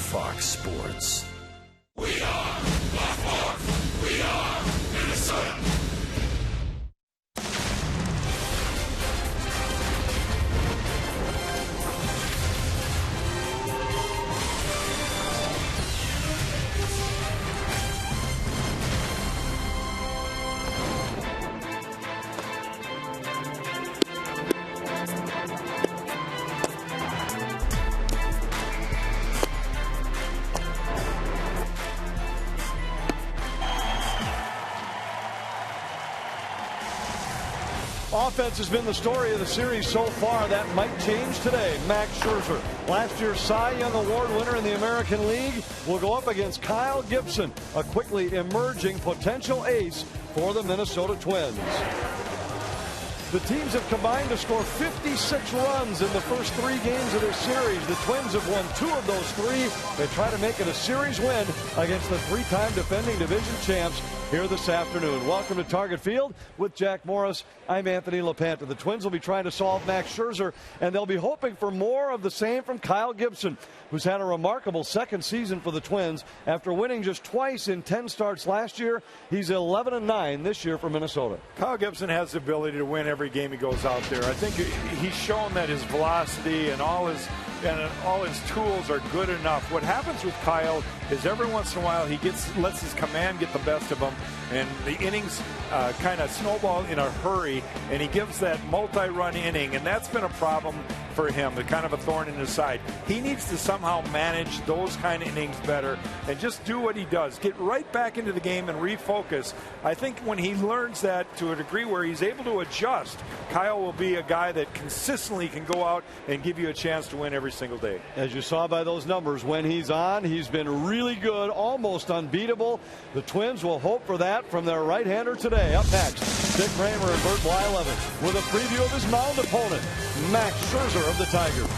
Fox Sports. We are Baltimore. We are Minnesota. Offense has been the story of the series so far. That might change today. Max Scherzer, last year's Cy Young Award winner in the American League, will go up against Kyle Gibson, a quickly emerging potential ace for the Minnesota Twins. The teams have combined to score 56 runs in the first 3 games of this series. The Twins have won 2 of those 3. They try to make it a series win against the 3-time defending division champs here this afternoon. Welcome to Target Field with Jack Morris. I'm Anthony LaPanta. The Twins will be trying to solve Max Scherzer, and they'll be hoping for more of the same from Kyle Gibson, who's had a remarkable second season for the Twins. After winning just twice in 10 starts last year, he's 11-9 this year for Minnesota. Kyle Gibson has the ability to win every game he goes out there. I think he's shown that his velocity and all his tools are good enough. What happens with Kyle is every once in a while he lets his command get the best of him, and the innings kind of snowball in a hurry, and he gives that multi-run inning, and that's been a problem for him, the kind of a thorn in his side. He needs to somehow manage those kind of innings better and just do what he does. Get right back into the game and refocus. I think when he learns that to a degree where he's able to adjust, Kyle will be a guy that consistently can go out and give you a chance to win every single day. As you saw by those numbers, when he's on, he's been really good, almost unbeatable. The Twins will hope for that from their right-hander today. Up next, Dick Kramer and Bert Blyleven with a preview of his mound opponent, Max Scherzer of the Tigers.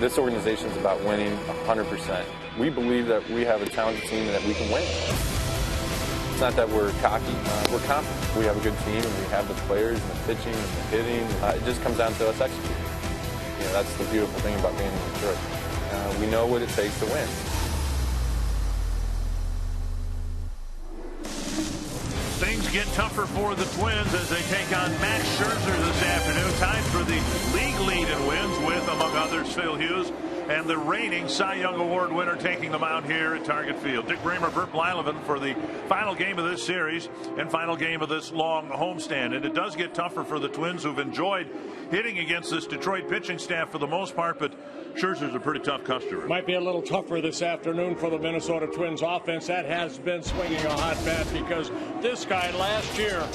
This organization is about winning 100%. We believe that we have a talented team and that we can win. It's not that we're cocky, we're confident. We have a good team and we have the players and the pitching and the hitting. It just comes down to us executing. You know, that's the beautiful thing about being in Detroit. We know what it takes to win. Things get tougher for the Twins as they take on Max Scherzer this afternoon. Tied for the league lead in wins with, among others, Phil Hughes and the reigning Cy Young Award winner taking them out here at Target Field. Dick Bremer, Bert Blyleven for the final game of this series and final game of this long homestand. And it does get tougher for the Twins, who've enjoyed hitting against this Detroit pitching staff for the most part, but Scherzer's a pretty tough customer. Might be a little tougher this afternoon for the Minnesota Twins offense. That has been swinging a hot bat because this guy last year,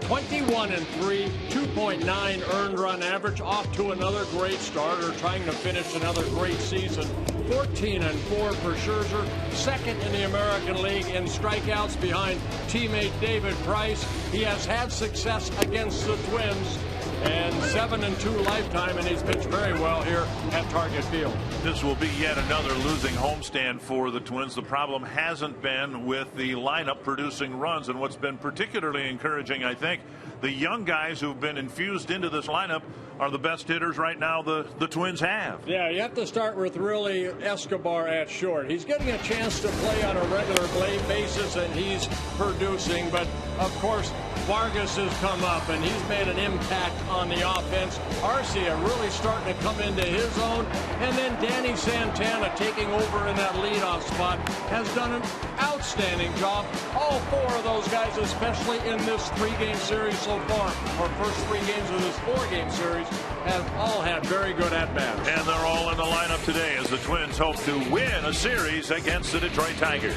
21-3, 2.9 earned run average, off to another great starter, trying to finish another great season. 14-4 for Scherzer, second in the American League in strikeouts behind teammate David Price. He has had success against the Twins, and 7-2 lifetime, and he's pitched very well here at Target Field. This will be yet another losing homestand for the Twins. The problem hasn't been with the lineup producing runs, and what's been particularly encouraging, I think, the young guys who've been infused into this lineup are the best hitters right now the Twins have. Yeah, you have to start with really Escobar at short. He's getting a chance to play on a regular basis, and he's producing, but of course Vargas has come up and he's made an impact on the offense. Arcia really starting to come into his own, and then Danny Santana taking over in that leadoff spot has done an outstanding job. All four of those guys, especially in this three-game series so far, or first 3 games of this 4-game series, have all had very good at-bats. And they're all in the lineup today as the Twins hope to win a series against the Detroit Tigers.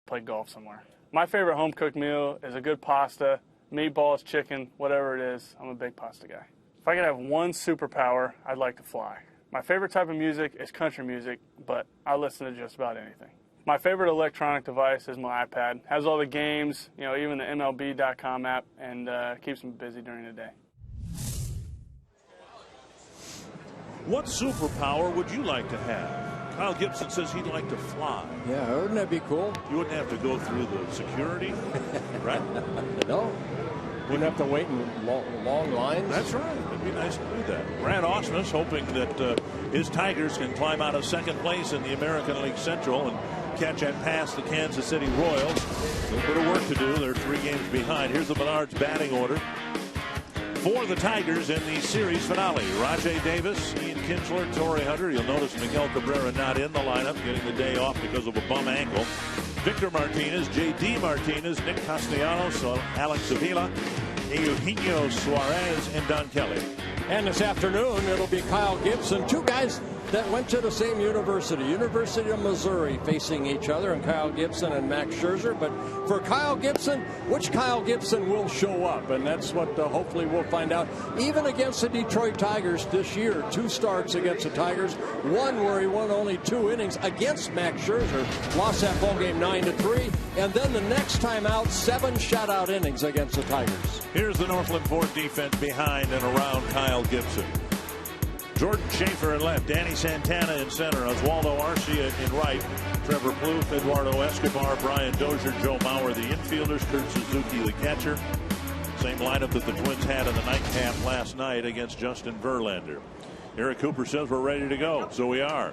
play golf somewhere. My favorite home-cooked meal is a good pasta, meatballs, chicken, whatever it is. I'm a big pasta guy. If I could have one superpower, I'd like to fly. My favorite type of music is country music, but I listen to just about anything. My favorite electronic device is my iPad. Has all the games, even the MLB.com app, and keeps me busy during the day. What superpower would you like to have? Kyle Gibson says he'd like to fly. Yeah, wouldn't that be cool? You wouldn't have to go through the security, right? No. Wouldn't have to wait in long lines. That's right. It'd be nice to do that. Brad Ausmus hoping that his Tigers can climb out of second place in the American League Central and catch and pass the Kansas City Royals. A little bit of work to do. They're 3 games behind. Here's the Menards batting order for the Tigers in the series finale. Rajai Davis, Ian Kinsler, Torrey Hunter. You'll notice Miguel Cabrera not in the lineup, getting the day off because of a bum ankle. Victor Martinez, J.D. Martinez, Nick Castellanos, Alex Avila, Eugenio Suarez, and Don Kelly. And this afternoon, it'll be Kyle Gibson, 2 guys that went to the same University of Missouri, facing each other, and Kyle Gibson and Max Scherzer. But for Kyle Gibson, which Kyle Gibson will show up? And that's what hopefully we'll find out. Even against the Detroit Tigers this year, 2 starts against the Tigers, one where he won only 2 innings against Max Scherzer, lost that ball game 9-3, and then the next time out, 7 shutout innings against the Tigers. Here's the Northland Ford defense behind and around Kyle Gibson. Jordan Schaefer in left, Danny Santana in center, Oswaldo Arcia in right, Trevor Plouffe, Eduardo Escobar, Brian Dozier, Joe Mauer, the infielders, Kurt Suzuki, the catcher. Same lineup that the Twins had in the nightcap last night against Justin Verlander. Eric Cooper says we're ready to go, so we are.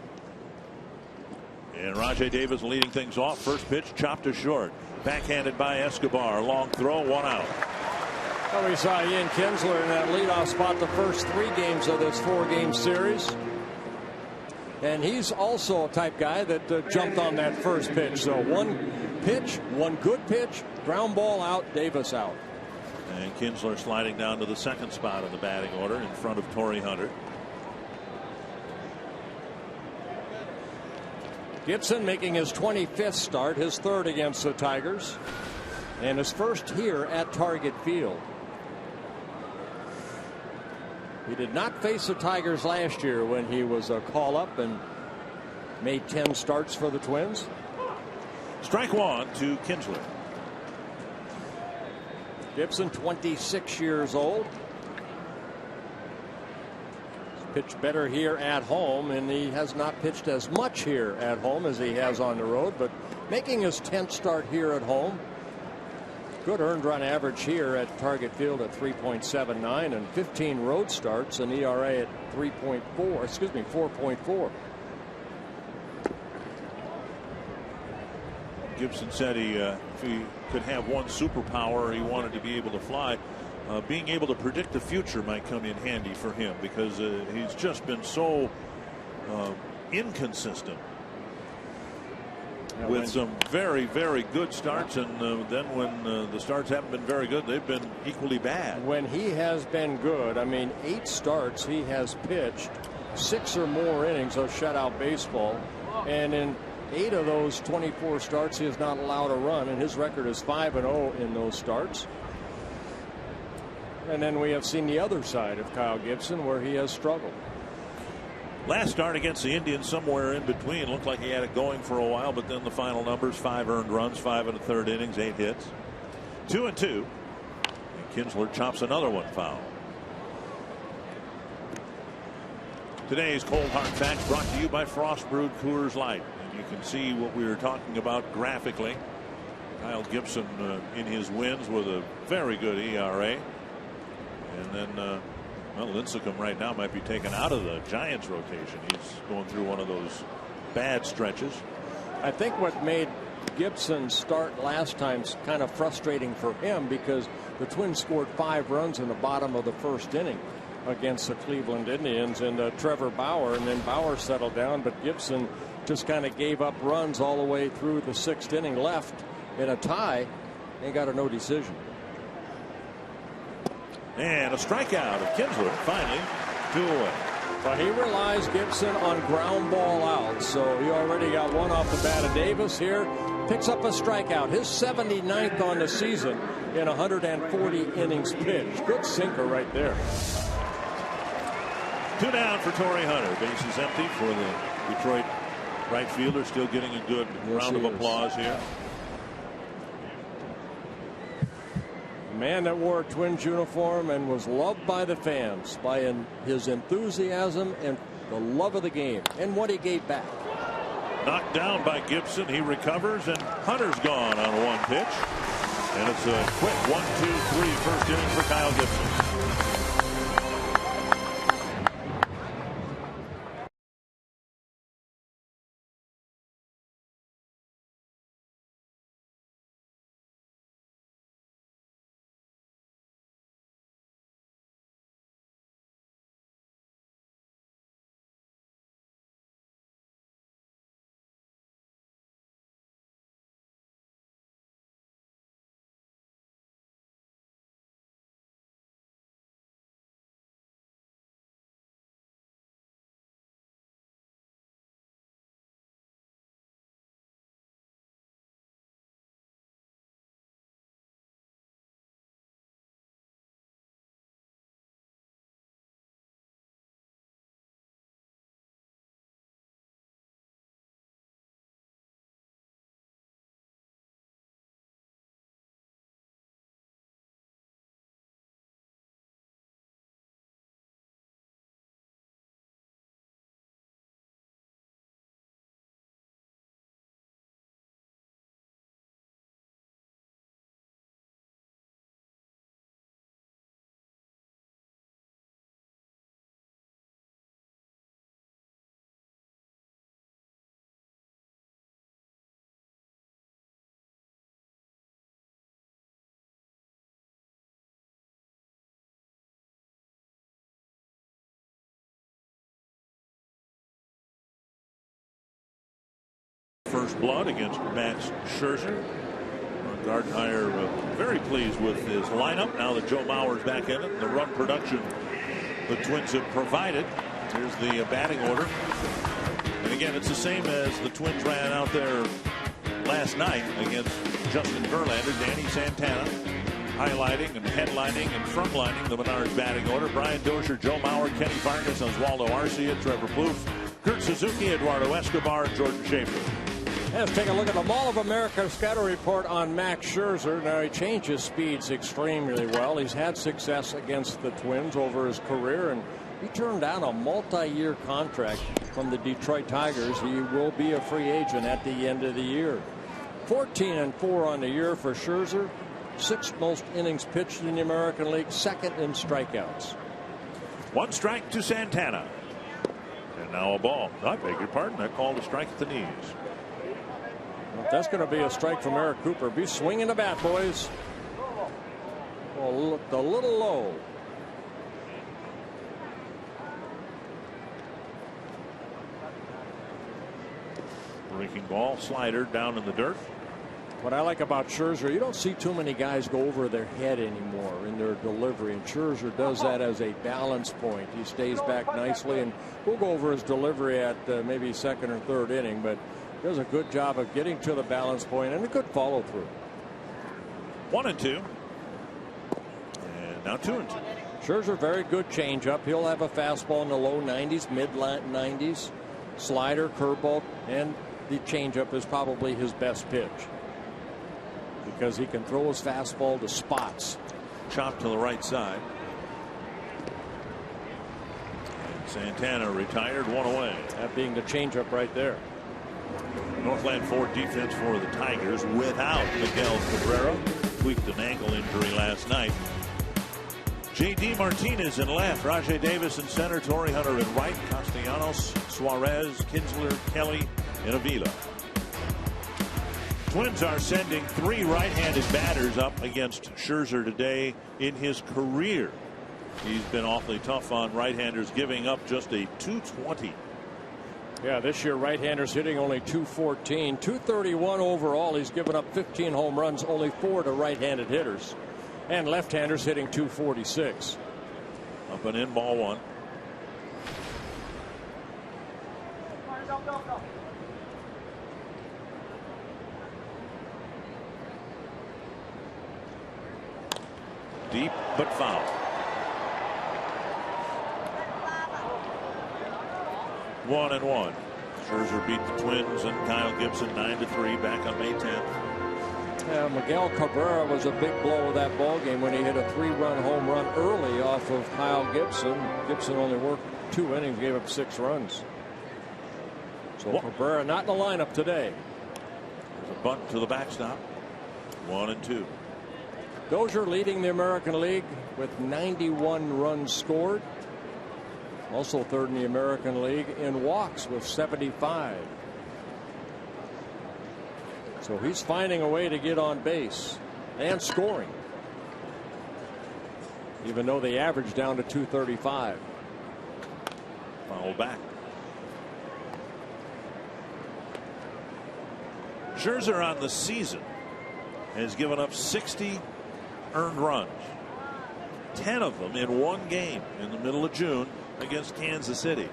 And Rajai Davis leading things off. First pitch chopped to short. Backhanded by Escobar. Long throw, 1 out. Well, we saw Ian Kinsler in that leadoff spot the first 3 games of this 4-game series. And he's also a type guy that jumped on that first pitch. So 1 pitch, 1 good pitch, ground ball out, Davis out. And Kinsler sliding down to the 2nd spot in the batting order in front of Torrey Hunter. Gibson making his 25th start, his 3rd against the Tigers, and his first here at Target Field. He did not face the Tigers last year when he was a call-up and made 10 starts for the Twins. Strike 1 to Kinsler. Gibson, 26 years old. Pitched better here at home, and he has not pitched as much here at home as he has on the road, but making his 10th start here at home. Good earned run average here at Target Field at 3.79, and 15 road starts, an ERA at 4.4. Gibson said if he could have one superpower, he wanted to be able to fly. Being able to predict the future might come in handy for him, because he's just been so inconsistent. With some very, very good starts, and then when the starts haven't been very good, they've been equally bad. When he has been good, I mean, 8 starts he has pitched 6 or more innings of shutout baseball, and in 8 of those 24 starts he has not allowed a run, and his record is 5-0 in those starts. And then we have seen the other side of Kyle Gibson, where he has struggled. Last start against the Indians, somewhere in between, looked like he had it going for a while, but then the final numbers: 5 earned runs, 5 1/3 innings, 8 hits, 2-2. And Kinsler chops another one foul. Today's Cold Hard Facts brought to you by Frost Brewed Coors Light, and you can see what we were talking about graphically. Kyle Gibson in his wins with a very good ERA, and then well, Lincecum right now might be taken out of the Giants rotation. He's going through one of those bad stretches. I think what made Gibson start last time kind of frustrating for him, because the Twins scored 5 runs in the bottom of the first inning against the Cleveland Indians, and Trevor Bauer, and then Bauer settled down, but Gibson just kind of gave up runs all the way through the 6th inning, left in a tie, and got a no decision. And a strikeout of Kinsler, finally 2 away. Well, he relies, Gibson, on ground ball outs. So he already got one off the bat of Davis here. Picks up a strikeout. His 79th on the season in 140 innings pitched. Good sinker right there. 2 down for Torrey Hunter. Bases empty for the Detroit right fielder. Still getting a good round of applause here. A man that wore a Twins uniform and was loved by the fans by his enthusiasm and the love of the game and what he gave back. Knocked down by Gibson. He recovers, and Hunter's gone on one pitch. And it's a quick 1-2-3 first inning for Kyle Gibson. First blood against Max Scherzer. Gardenhire very pleased with his lineup now that Joe Mauer's back in it. The run production the Twins have provided. Here's the batting order. And again, it's the same as the Twins ran out there last night against Justin Verlander. Danny Santana highlighting and headlining and frontlining the Menards batting order. Brian Dozier, Joe Mauer, Kenny Fargas, Oswaldo Arcia, Trevor Plouffe, Kurt Suzuki, Eduardo Escobar, and Jordan Schaefer. Let's take a look at the Mall of America scouting report on Max Scherzer. Now, he changes speeds extremely well. He's had success against the Twins over his career, and he turned down a multi-year contract from the Detroit Tigers. He will be a free agent at the end of the year. 14-4 on the year for Scherzer. 6th most innings pitched in the American League, 2nd in strikeouts. 1 strike to Santana. And now a ball. I beg your pardon. That called a strike at the knees. If that's going to be a strike from Eric Cooper, be swinging the bat, boys. Well, looked a little low. Breaking ball, slider down in the dirt. What I like about Scherzer, you don't see too many guys go over their head anymore in their delivery, and Scherzer does that as a balance point. He stays back nicely, and we'll go over his delivery at maybe 2nd or 3rd inning, but does a good job of getting to the balance point and a good follow through. 1-2. And now 2-2. Scherzer, very good changeup. He'll have a fastball in the low 90s, mid 90s, slider, curveball, and the changeup is probably his best pitch because he can throw his fastball to spots. Chop to the right side. And Santana retired, 1 away. That being the changeup right there. Northland Ford defense for the Tigers without Miguel Cabrera. Tweaked an ankle injury last night. J.D. Martinez in left. Rajai Davis in center. Torrey Hunter in right. Castellanos, Suarez, Kinsler, Kelly, and Avila. Twins are sending 3 right-handed batters up against Scherzer today in his career. He's been awfully tough on right-handers, giving up just a .220. Yeah, this year right-handers hitting only .214, .231 overall. He's given up 15 home runs, only 4 to right-handed hitters, and left-handers hitting .246. Up and in, ball 1. Deep but foul. One and one. Scherzer beat the Twins and Kyle Gibson 9-3 back on May 10th. Yeah, Miguel Cabrera was a big blow of that ball game when he hit a 3-run home run early off of Kyle Gibson. Gibson only worked 2 innings, gave up 6 runs. So Cabrera not in the lineup today. There's a bunt to the backstop. 1-2. Dozier leading the American League with 91 runs scored. Also third in the American League in walks with 75. So he's finding a way to get on base and scoring, even though they average down to 235. Foul back. Scherzer on the season has given up 60 earned runs, 10 of them in one game in the middle of June against Kansas City.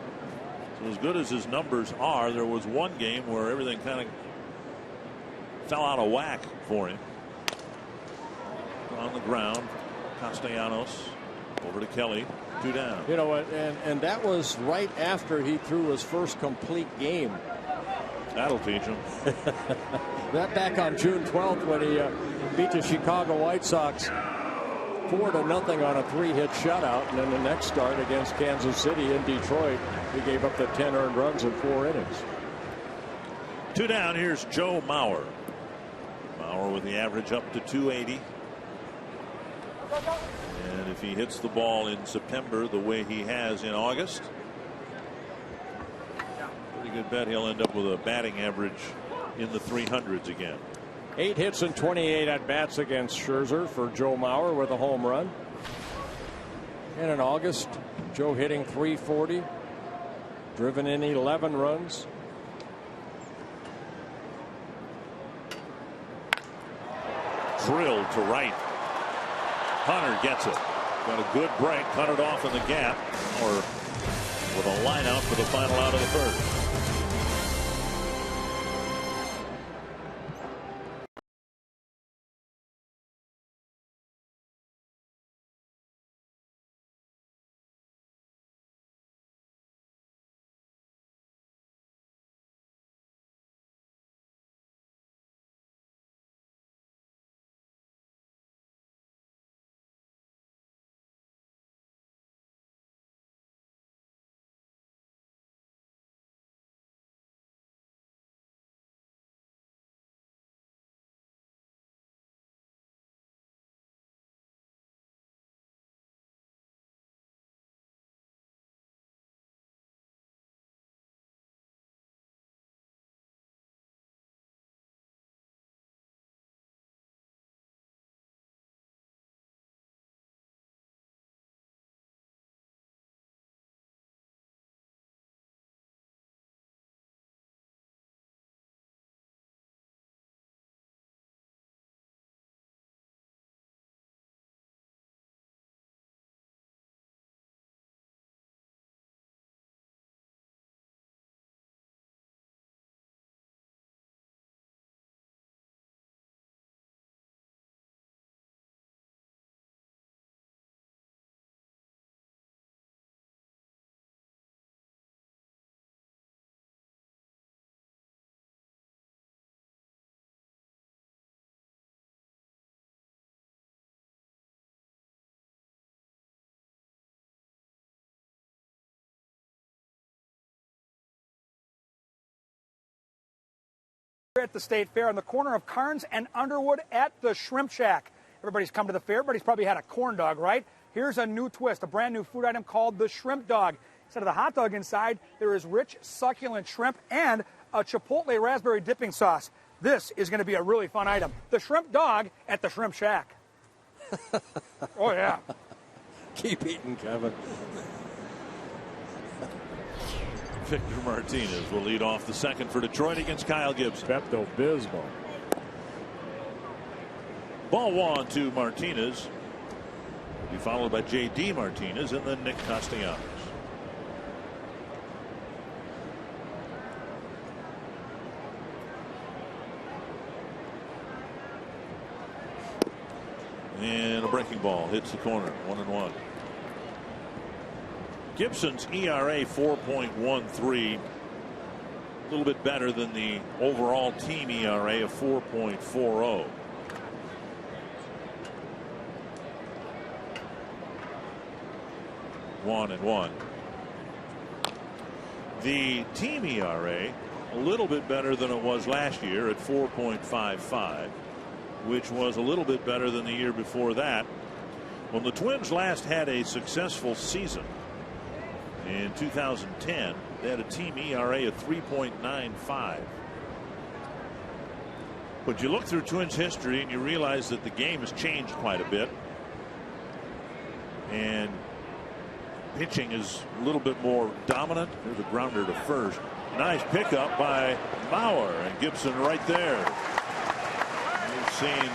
So as good as his numbers are, there was one game where everything kind of fell out of whack for him. On the ground, Castellanos over to Kelly, 2 down. You know what, and that was right after he threw his first complete game. That'll teach him. That back on June 12th when he beat the Chicago White Sox 4-0 on a 3-hit shutout, and then the next start against Kansas City in Detroit, he gave up the 10 earned runs in 4 innings. 2 down. Here's Joe Mauer. Mauer with the average up to 280. And if he hits the ball in September the way he has in August, pretty good bet he'll end up with a batting average in the 300s again. 8 hits and 28 at bats against Scherzer for Joe Mauer with a home run. And in August, Joe hitting .340, driven in 11 runs. Drilled to right. Hunter gets it. Got a good break. Cut it off in the gap. Or with a line out for the final out of the first. At the State Fair on the corner of Carnes and Underwood at the Shrimp Shack. Everybody's come to the fair. Everybody's probably had a corn dog, right? Here's a new twist, a brand new food item called the Shrimp Dog. Instead of the hot dog inside, there is rich, succulent shrimp and a chipotle raspberry dipping sauce. This is going to be a really fun item. The Shrimp Dog at the Shrimp Shack. Oh, yeah. Keep eating, Kevin. Victor Martinez will lead off the second for Detroit against Kyle Gibson. Pepto-Bismol. Ball 1 to Martinez. Be followed by J.D. Martinez and then Nick Castellanos. And a breaking ball hits the corner. 1-1. Gibson's ERA 4.13. A little bit better than the overall team ERA of 4.40. One and one. The team ERA a little bit better than it was last year at 4.55, which was a little bit better than the year before that. When the Twins last had a successful season in 2010, they had a team ERA of 3.95. But you look through Twins history and you realize that the game has changed quite a bit. And pitching is a little bit more dominant. There's a grounder to first. Nice pickup by Mauer, and Gibson right there. You've seen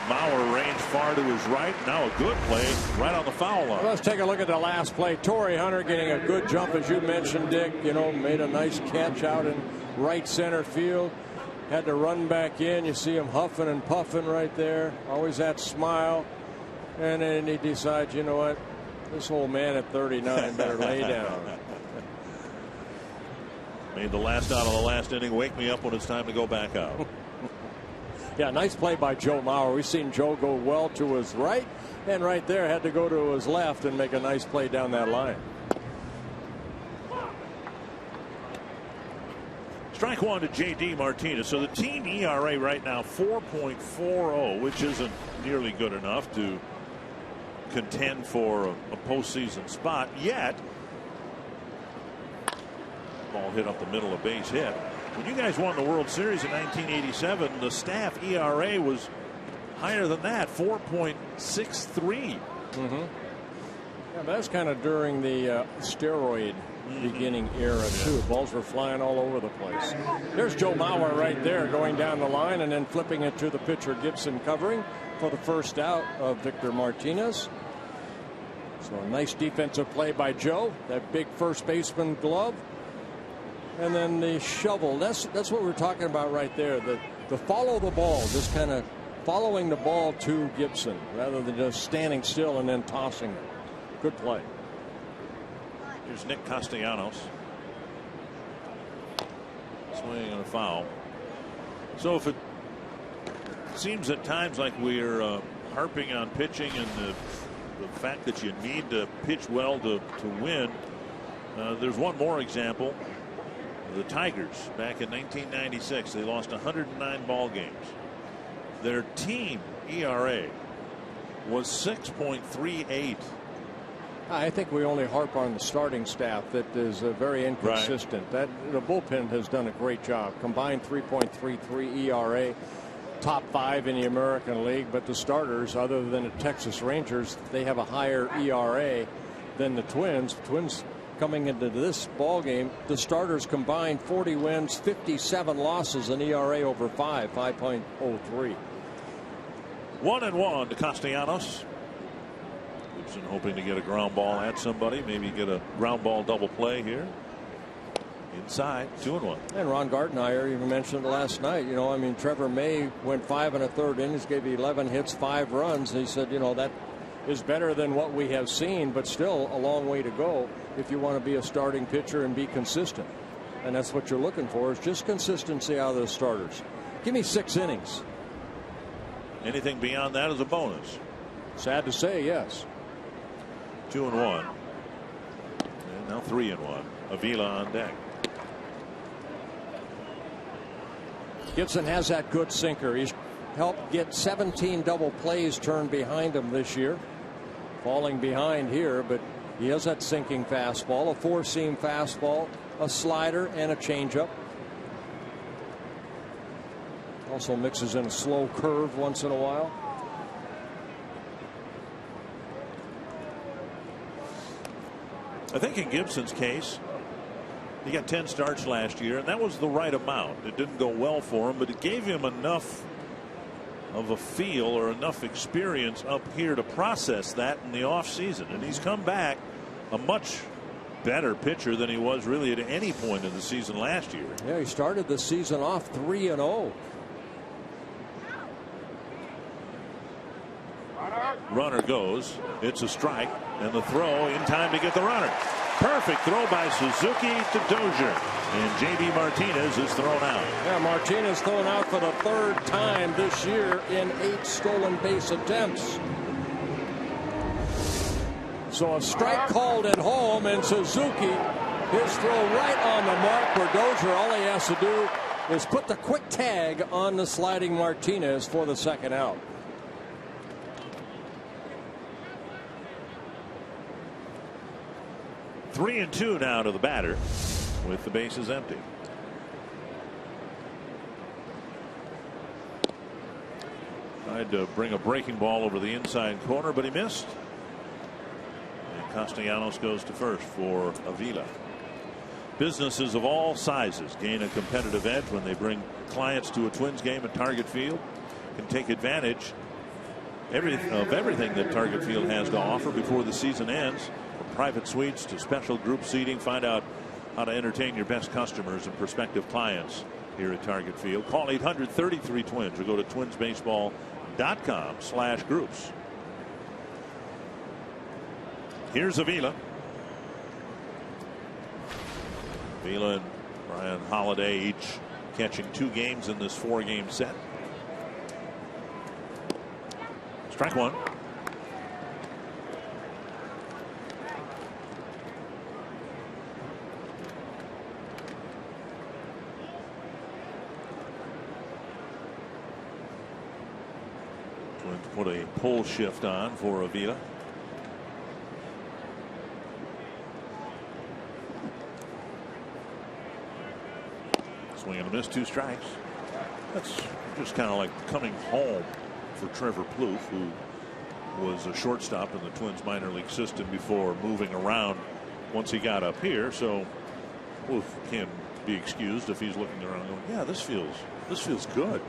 Mauer range far to his right. Now a good play right on the foul line. Let's take a look at the last play. Torrey Hunter getting a good jump, as you mentioned, Dick. You know, made a nice catch out in right center field. Had to run back in. You see him huffing and puffing right there. Always that smile. And then he decides, you know what? This old man at 39 better lay down. Made the last out of the last inning. Wake me up when it's time to go back out. Yeah, nice play by Joe Mauer. We've seen Joe go well to his right, and right there had to go to his left and make a nice play down that line. Strike one to J.D. Martinez. So the team ERA right now 4.40, which isn't nearly good enough to contend for a postseason spot yet. Ball hit up the middle, a base hit. When you guys won the World Series in 1987, the staff ERA was higher than that, 4.63. Yeah, that's kind of during the steroid beginning era too. Balls were flying all over the place. There's Joe Mauer right there going down the line and then flipping it to the pitcher Gibson, covering for the first out of Victor Martinez. So a nice defensive play by Joe. That big first baseman glove. And then the shovel. That's what we're talking about right there. The follow the ball, just kind of following the ball to Gibson rather than just standing still and then tossing it. Good play. Here's Nick Castellanos. Swinging on a foul. So if it seems at times like we're harping on pitching and the fact that you need to pitch well to win, there's one more example. The Tigers back in 1996, they lost 109 ball games. Their team ERA was 6.38. I think we only harp on the starting staff that is very inconsistent. Right. The bullpen has done a great job. Combined 3.33 ERA, top 5 in the American League. But the starters, other than the Texas Rangers, they have a higher ERA than the Twins. Twins coming into this ball game, the starters combined 40 wins, 57 losses, an ERA over 5.03. 1-1 to Castellanos. Gibson hoping to get a ground ball at somebody, maybe get a ground ball double play here. Inside, 2-1. And Ron Gardenhire even mentioned last night, you know, I mean, Trevor May went 5 1/3 innings, gave 11 hits, 5 runs. He said, you know, that is better than what we have seen, but still a long way to go if you want to be a starting pitcher and be consistent. And that's what you're looking for, is just consistency out of the starters. Give me 6 innings. Anything beyond that is a bonus. Sad to say, yes. 2-1. And now 3-1. Avila on deck. Gibson has that good sinker. He's helped get 17 double plays turned behind him this year. Falling behind here, but he has that sinking fastball, a 4-seam fastball, a slider, and a changeup. Also mixes in a slow curve once in a while. I think in Gibson's case, he got 10 starts last year, and that was the right amount. It didn't go well for him, but it gave him enough of a feel or enough experience up here to process that in the offseason. And he's come back a much better pitcher than he was really at any point in the season last year. Yeah, he started the season off 3-0. runner goes. It's a strike, and the throw in time to get the runner. Perfect throw by Suzuki to Dozier, and J.D. Martinez is thrown out. Yeah, Martinez thrown out for the 3rd time this year in 8 stolen base attempts. So a strike called at home, and Suzuki, his throw right on the mark for Dozier. All he has to do is put the quick tag on the sliding Martinez for the 2nd out. Three and 2 now to the batter with the bases empty. Tried to bring a breaking ball over the inside corner, but he missed. And Castellanos goes to first for Avila. Businesses of all sizes gain a competitive edge when they bring clients to a Twins game at Target Field. Can take advantage of everything that Target Field has to offer before the season ends. From private suites to special group seating, find out how to entertain your best customers and prospective clients here at Target Field. Call 800-33-TWINS or go to twinsbaseball.com/groups. Here's Avila. Avila and Brian Holiday each catching 2 games in this 4-game set. Strike 1. Twins put a pull shift on for Avila. Swing and a miss, 2 strikes. That's just kind of like coming home for Trevor Plouffe, who was a shortstop in the Twins minor league system before moving around once he got up here. So Plouffe can be excused if he's looking around going, yeah, this feels good.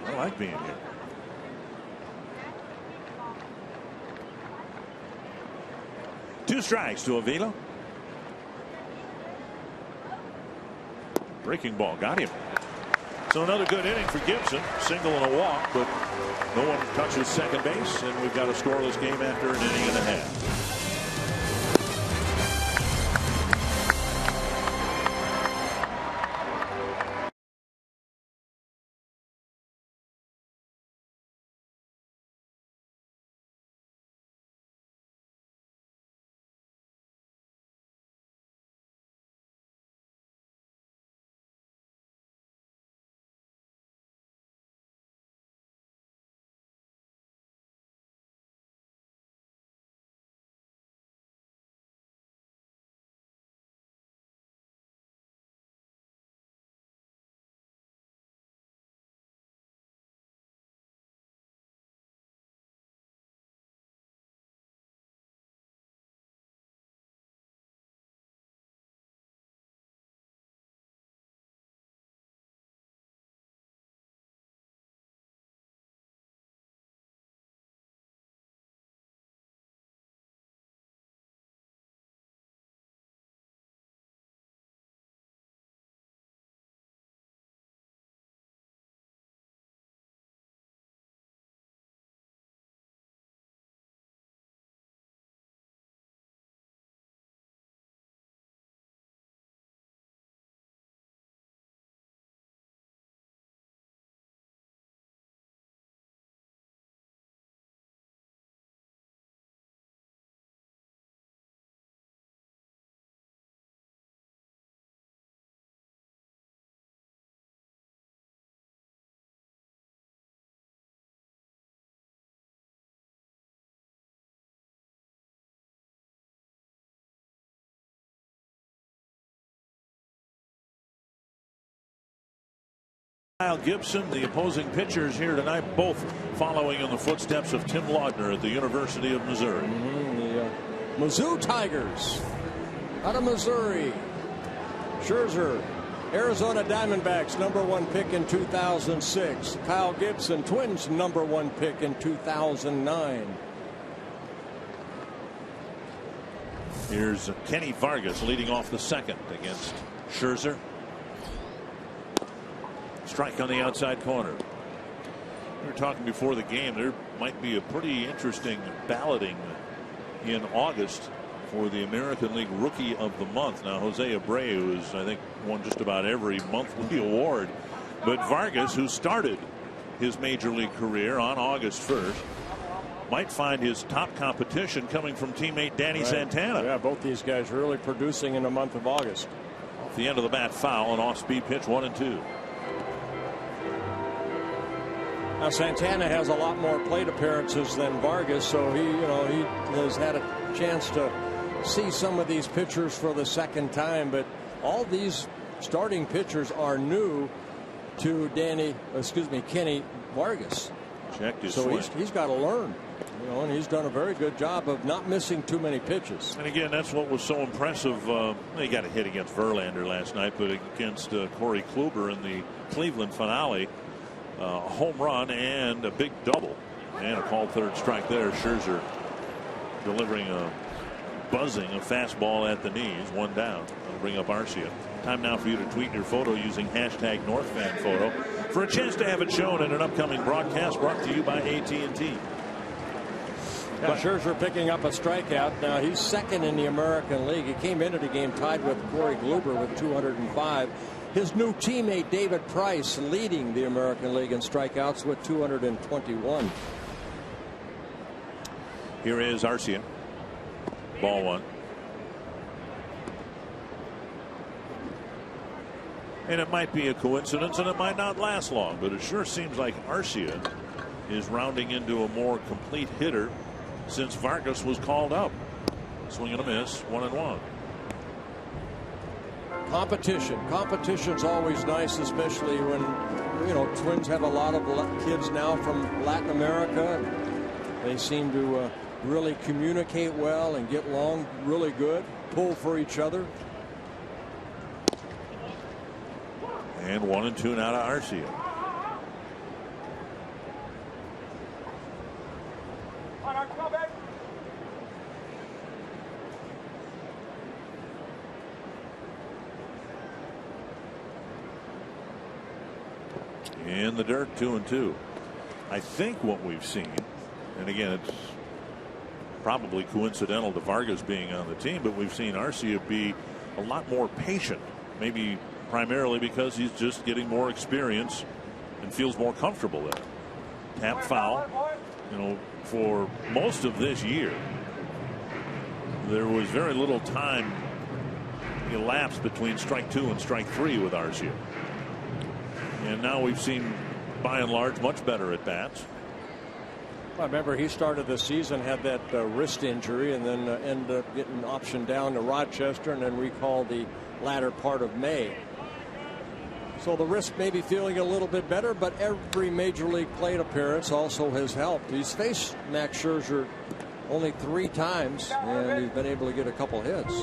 I like being here. Two strikes to Avila. Breaking ball got him. So another good inning for Gibson. Single and a walk, but no one touches second base, and we've got a scoreless game after an inning and a half. Kyle Gibson, the opposing pitchers here tonight, both following in the footsteps of Tim Laudner at the University of Missouri. The Mizzou Tigers out of Missouri. Scherzer, Arizona Diamondbacks #1 pick in 2006. Kyle Gibson, Twins #1 pick in 2009. Here's Kenny Vargas leading off the second against Scherzer. Strike on the outside corner. We were talking before the game. There might be a pretty interesting balloting in August for the American League Rookie of the Month. Now, Jose Abreu has, I think, won just about every monthly award. But Vargas, who started his major league career on August 1st, might find his top competition coming from teammate Danny Santana. Yeah, both these guys really producing in the month of August. At the end of the bat foul, an off-speed pitch, 1-2. Now Santana has a lot more plate appearances than Vargas, so he has had a chance to see some of these pitchers for the second time. But all these starting pitchers are new to Kenny Vargas. Checked his so swing. he's got to learn. And he's done a very good job of not missing too many pitches. And again, that's what was so impressive. He got a hit against Verlander last night, but against Corey Kluber in the Cleveland finale, a home run and a big double, and a called third strike there. Scherzer delivering a fastball at the knees, one down. That'll bring up Arcia. Time now for you to tweet your photo using hashtag NorthFanPhoto for a chance to have it shown in an upcoming broadcast brought to you by AT&T. Yeah, Scherzer picking up a strikeout. Now he's second in the American League. He came into the game tied with Corey Kluber with 205. His new teammate David Price leading the American League in strikeouts with 221. Here is Arcia. Ball one. And it might be a coincidence and it might not last long, but it sure seems like Arcia is rounding into a more complete hitter since Vargas was called up. Swing and a miss, 1-1. Competition's always nice, especially when Twins have a lot of kids now from Latin America. They seem to really communicate well and get along really good, pull for each other. And 1-2 now to Arcia. In the dirt, 2-2. I think what we've seen, and again, it's probably coincidental to Vargas being on the team, but we've seen Arcia be a lot more patient, maybe primarily because he's just getting more experience and feels more comfortable there. Tap foul. For most of this year, there was very little time elapsed between strike 2 and strike 3 with Arcia. And now we've seen, by and large, much better at bats. I remember he started the season, had that wrist injury, and then ended up getting optioned down to Rochester and then recalled the latter part of May. So the wrist may be feeling a little bit better, but every major league plate appearance also has helped. He's faced Max Scherzer only 3 times, and he's been able to get a couple hits.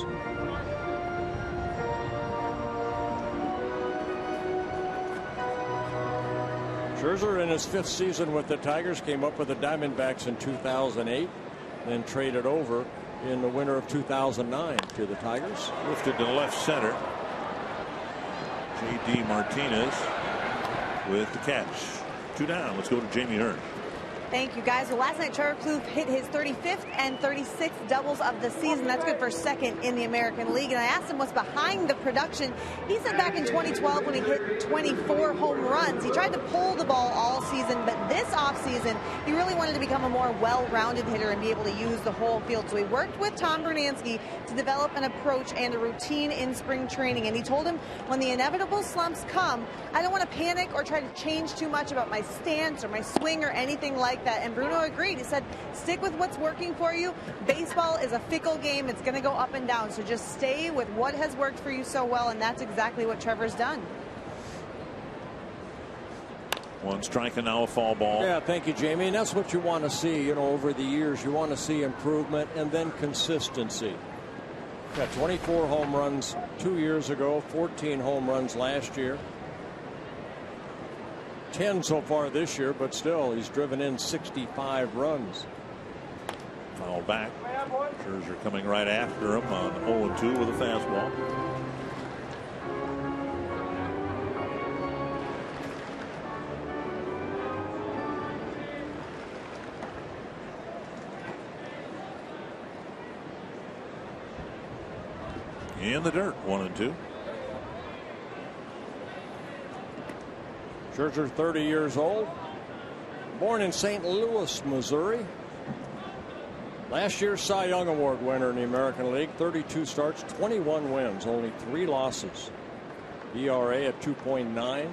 Scherzer in his 5th season with the Tigers came up with the Diamondbacks in 2008, then traded over in the winter of 2009 to the Tigers. Lifted to left center. J.D. Martinez with the catch. 2 down. Let's go to Jamie Hearn. Thank you, guys. Well, last night, Trevor Plouffe hit his 35th and 36th doubles of the season. That's good for second in the American League. And I asked him what's behind the production. He said back in 2012 when he hit 24 home runs, he tried to pull the ball all season, but this offseason, he really wanted to become a more well-rounded hitter and be able to use the whole field. So he worked with Tom Bernansky to develop an approach and a routine in spring training. And he told him, when the inevitable slumps come, I don't want to panic or try to change too much about my stance or my swing or anything like that. And Bruno agreed. He said, stick with what's working for you. Baseball is a fickle game. It's going to go up and down. So just stay with what has worked for you so well. And that's exactly what Trevor's done. 1 strike and now a foul ball. Yeah, thank you, Jamie. And that's what you want to see, over the years. You want to see improvement and then consistency. Got 24 home runs 2 years ago, 14 home runs last year. 10 so far this year, but still he's driven in 65 runs. Foul back. Scherzer coming right after him on 0-2 with a fastball. in the dirt, 1-2. Scherzer, 30 years old, born in St. Louis, Missouri. Last year's Cy Young Award winner in the American League. 32 starts, 21 wins, only 3 losses. ERA at 2.9.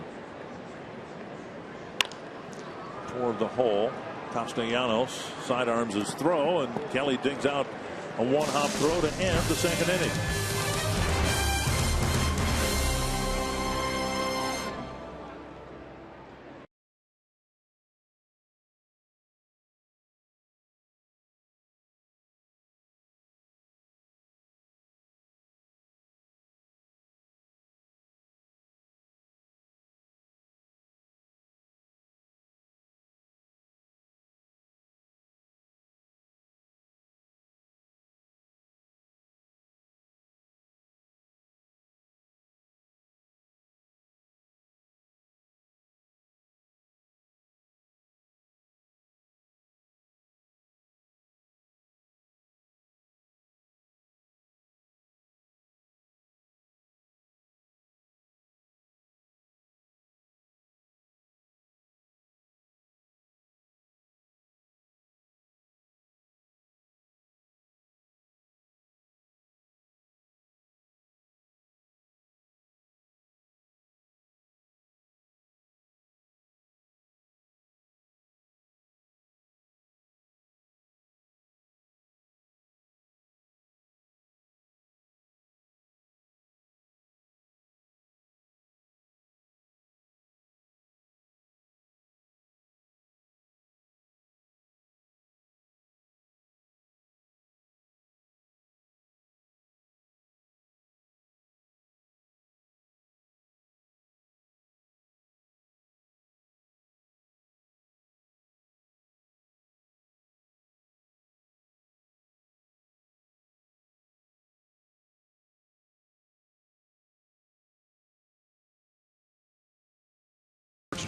Toward the hole. Castellanos sidearms his throw, and Kelly digs out a one-hop throw to end the second inning.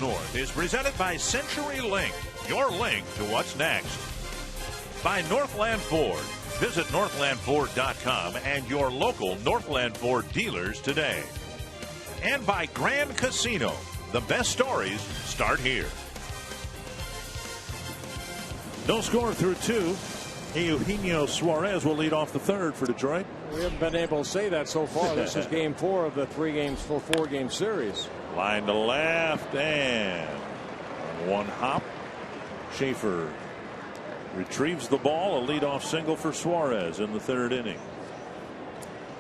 North is presented by Century Link, your link to what's next. By Northland Ford. Visit northlandford.com and your local Northland Ford dealers today. And by Grand Casino. The best stories start here. No score through 2. Eugenio Suarez will lead off the third for Detroit. We haven't been able to say that so far. This is game 4 of the 4-game series. Line to left, and one hop. Schaefer retrieves the ball. A leadoff single for Suarez in the third inning.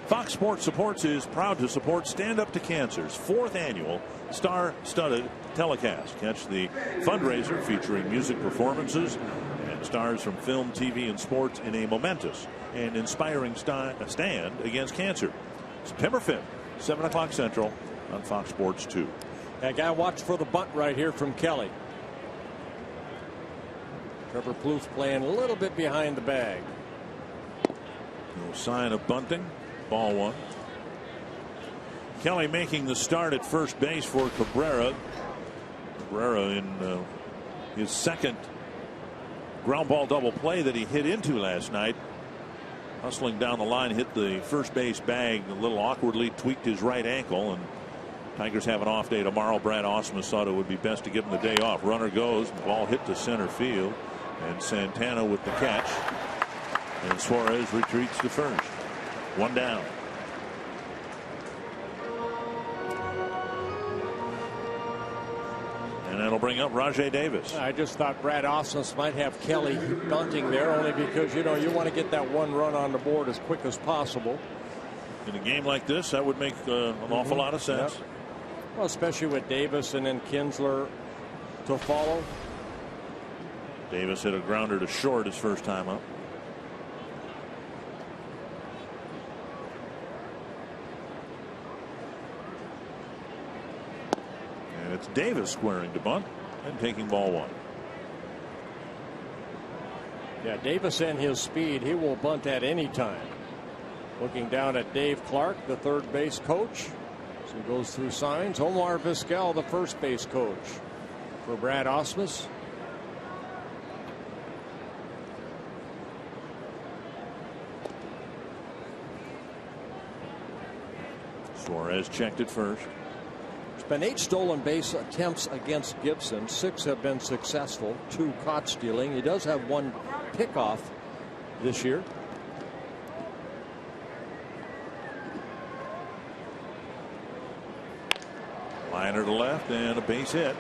Fox Sports Supports is proud to support Stand Up to Cancer's 4th annual star-studded telecast. Catch the fundraiser featuring music performances and stars from film, TV, and sports in a momentous and inspiring stand against cancer. September 5th, 7 o'clock Central on Fox Sports 2. That guy watched for the bunt right here from Kelly. Trevor Plouffe playing a little bit behind the bag. No sign of bunting. Ball 1. Kelly making the start at first base for Cabrera. Cabrera in his second ground ball double play that he hit into last night. Hustling down the line, hit the first base bag a little awkwardly, tweaked his right ankle, and Tigers have an off day tomorrow. Brad Ausmus thought it would be best to give him the day off. Runner goes, the ball hit to center field, and Santana with the catch, and Suarez retreats to first. 1 down. And that'll bring up Rajai Davis. I just thought Brad Ausmus might have Kelly bunting there, only because you want to get that 1 run on the board as quick as possible. In a game like this, that would make an awful lot of sense. Yep. Well, especially with Davis and then Kinsler to follow. Davis hit a grounder to short his first time up. And it's Davis squaring to bunt and taking ball 1. Yeah, Davis and his speed, he will bunt at any time. Looking down at Dave Clark, the third base coach. So he goes through signs. Omar Vizquel, the first base coach for Brad Ausmus. Suarez checked at first. It's been 8 stolen base attempts against Gibson. 6 have been successful, 2 caught stealing. He does have 1 pickoff this year. Liner to left and a base hit.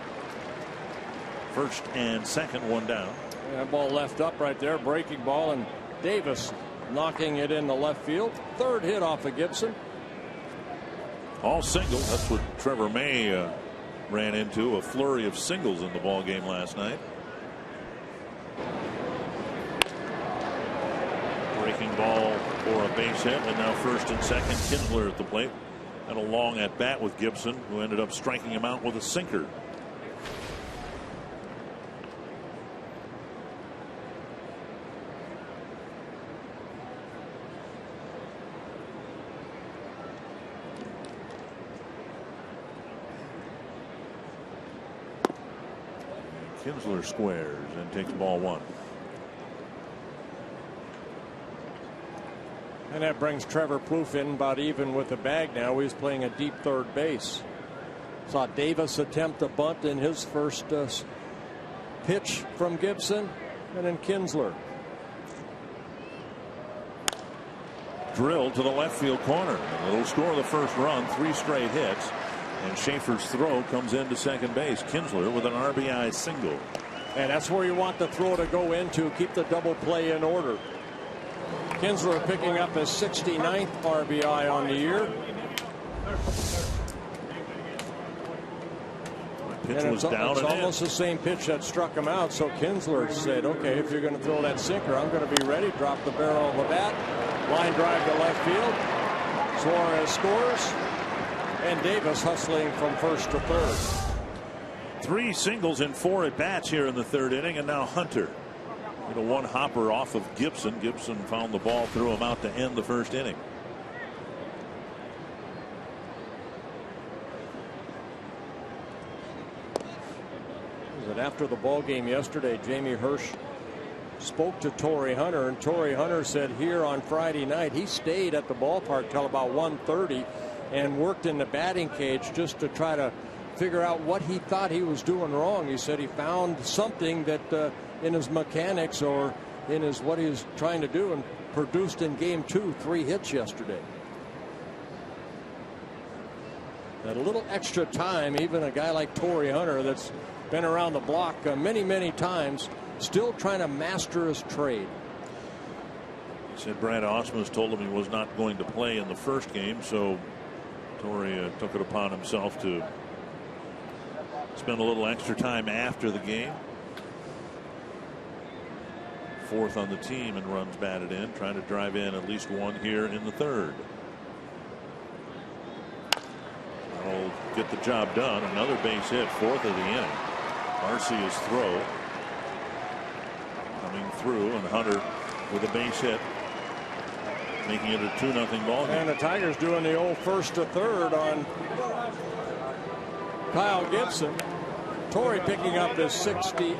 First and second, 1 down. That ball left up right there, breaking ball, and Davis knocking it in the left field. 3rd hit off of Gibson. All singles. That's what Trevor May ran into, a flurry of singles in the ball game last night. Breaking ball for a base hit, and now first and second, Kinsler at the plate. And a long at bat with Gibson, who ended up striking him out with a sinker. Kinsler squares and takes ball 1. And that brings Trevor Plouffe in about even with the bag now. He's playing a deep 3rd base. Saw Davis attempt a bunt in his first pitch from Gibson, and then Kinsler. Drilled to the left field corner. And it'll score the first run, 3 straight hits. And Schaefer's throw comes into second base. Kinsler with an RBI single. And that's where you want the throw to go into. Keep the double play in order. Kinsler picking up his 69th RBI on the year. Pitch was down it's and almost the same pitch that struck him out. So Kinsler said, okay, if you're going to throw that sinker, I'm going to be ready. Drop the barrel of the bat. Line drive to left field. Suarez scores. And Davis hustling from first to third. 3 singles and 4 at bats here in the 3rd inning, and now Hunter. With a 1 hopper off of Gibson. Gibson found the ball, threw him out to end the 1st inning. After the ball game yesterday, Jamie Hirsch spoke to Torrey Hunter, and Torrey Hunter said here on Friday night he stayed at the ballpark till about 1:30 and worked in the batting cage just to try to figure out what he thought he was doing wrong. He said he found something that in his mechanics or in his what he was trying to do, and produced in game 2 3 hits yesterday. That a little extra time, even a guy like Torrey Hunter that's been around the block many times, still trying to master his trade. He said Brad Ausmus told him he was not going to play in the first game, so Torrey took it upon himself to spend a little extra time after the game. 4th on the team in runs batted in, trying to drive in at least 1 here in the 3rd. That'll get the job done. Another base hit, 4th of the inning. Garcia's throw coming through, and Hunter with a base hit, making it a 2-0 ball game. And the Tigers doing the old first to third on Kyle Gibson. Torrey picking up his 69th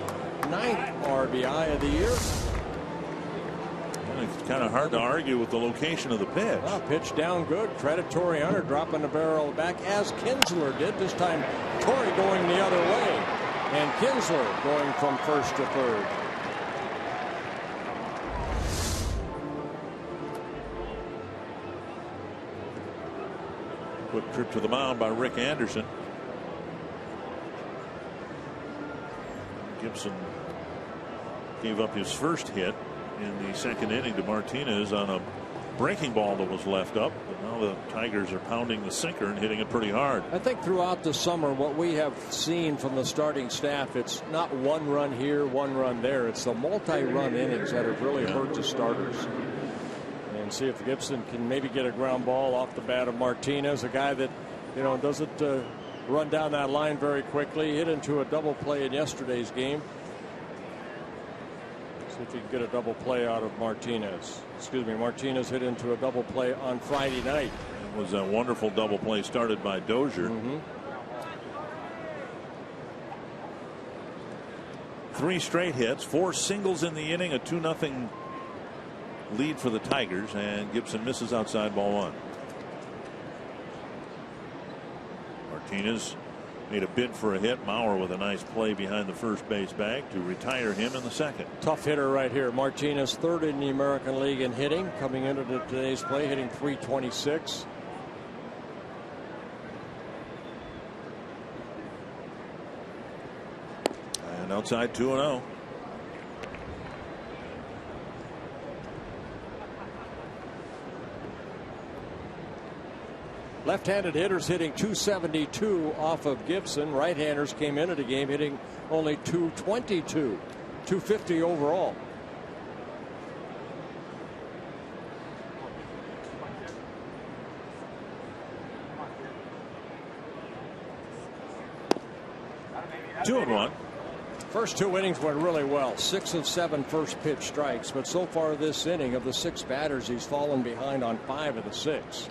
RBI of the year. It's kind of hard to argue with the location of the pitch. Well, pitch down good. Credit Torrey Hunter dropping the barrel back, as Kinsler did. This time Torrey going the other way, and Kinsler going from first to third. Quick trip to the mound by Rick Anderson. Gibson gave up his first hit in the 2nd inning to Martinez on a breaking ball that was left up. But now the Tigers are pounding the sinker and hitting it pretty hard. I think throughout the summer what we have seen from the starting staff, it's not 1 run here, 1 run there. It's the multi-run innings that have really hurt the starters. And see if Gibson can maybe get a ground ball off the bat of Martinez, a guy that, you know, doesn't run down that line very quickly. Hit into a double play in yesterday's game. See if he can get a double play out of Martinez. Excuse me, Martinez hit into a double play on Friday night. It was a wonderful double play started by Dozier. 3 straight hits, 4 singles in the inning, a 2-0 lead for the Tigers, and Gibson misses outside ball 1. Martinez made a bid for a hit. Mauer with a nice play behind the first base bag to retire him in the second. Tough hitter right here. Martinez, third in the American League in hitting, coming into today's play, hitting .326. And outside 2-0. Left-handed hitters hitting .272 off of Gibson. Right-handers came into the game hitting only .222, .250 overall. Two and one. First two innings went really well. 6 of 7 first pitch strikes, but so far this inning, of the 6 batters, he's fallen behind on 5 of the 6.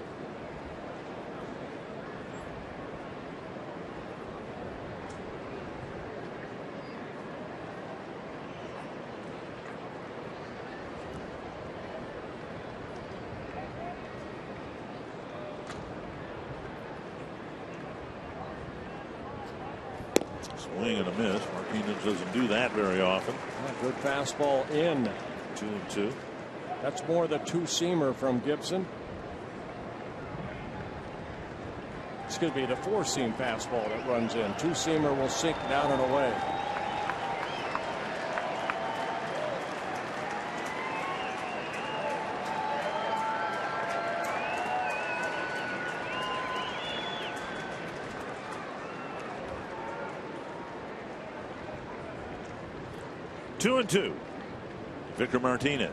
Swing and a miss. Martinez doesn't do that very often. Good fastball in. 2-2. That's more the two-seamer from Gibson. Excuse me, the four-seam fastball that runs in. Two-seamer will sink down and away. Two and two. Victor Martinez.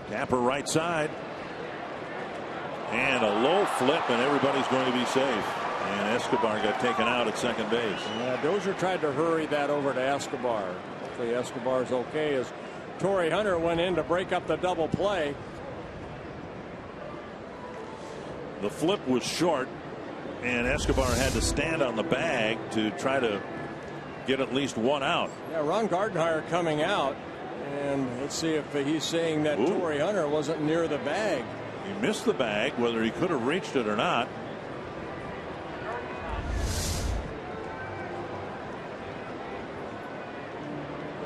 Tapper right side. And a low flip, and everybody's going to be safe. And Escobar got taken out at second base. Dozier tried to hurry that over to Escobar. Hopefully Escobar's okay as Torrey Hunter went in to break up the double play. The flip was short, and Escobar had to stand on the bag to try to get at least one out. Yeah, Ron Gardenhire coming out, and let's see if he's saying that Torrey Hunter wasn't near the bag. He missed the bag, whether he could have reached it or not.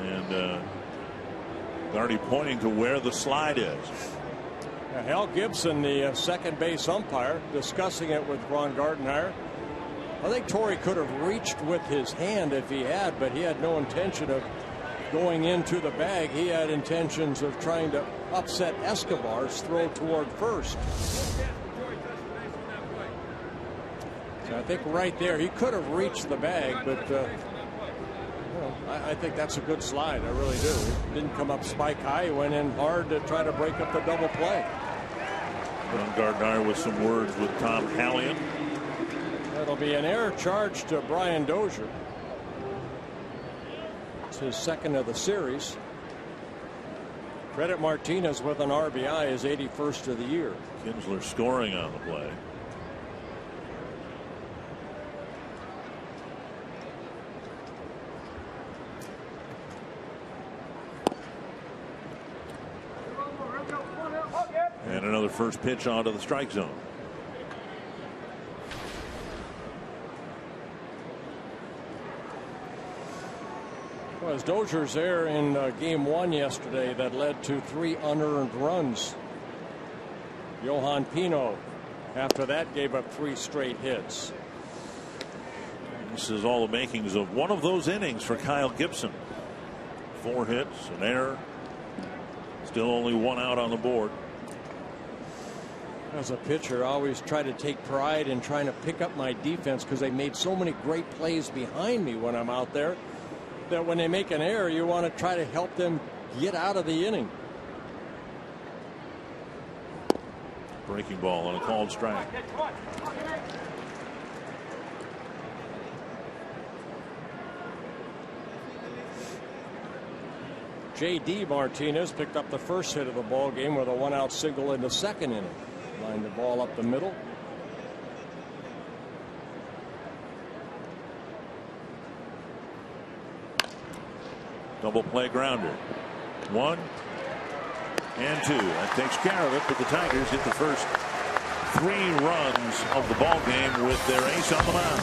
And already pointing to where the slide is. Hal Gibson, the second base umpire, discussing it with Ron Gardenhire. I think Torrey could have reached with his hand if he had, but he had no intention of going into the bag. He had intentions of trying to upset Escobar's throw toward first. So I think right there he could have reached the bag, but I think that's a good slide. I really do. It didn't come up spike high. He went in hard to try to break up the double play. Ron Gardenhire with some words with Tom Hallion. That'll be an error charge to Brian Dozier. It's his second of the series. Credit Martinez with an RBI, his 81st of the year. Kinsler scoring on the play. And another first pitch onto the strike zone. Well, as Dozier's there in game 1 yesterday that led to 3 unearned runs. Johan Pino after that gave up 3 straight hits. This is all the makings of one of those innings for Kyle Gibson. 4 hits, an error, still only 1 out on the board. As a pitcher, I always try to take pride in trying to pick up my defense because they made so many great plays behind me when I'm out there that when they make an error, you want to try to help them get out of the inning. Breaking ball on a called strike. J.D. Martinez picked up the first hit of the ball game with a 1-out single in the second inning. Lined the ball up the middle. Double play grounder. 1 and 2. That takes care of it, but the Tigers get the first 3 runs of the ball game with their ace on the mound.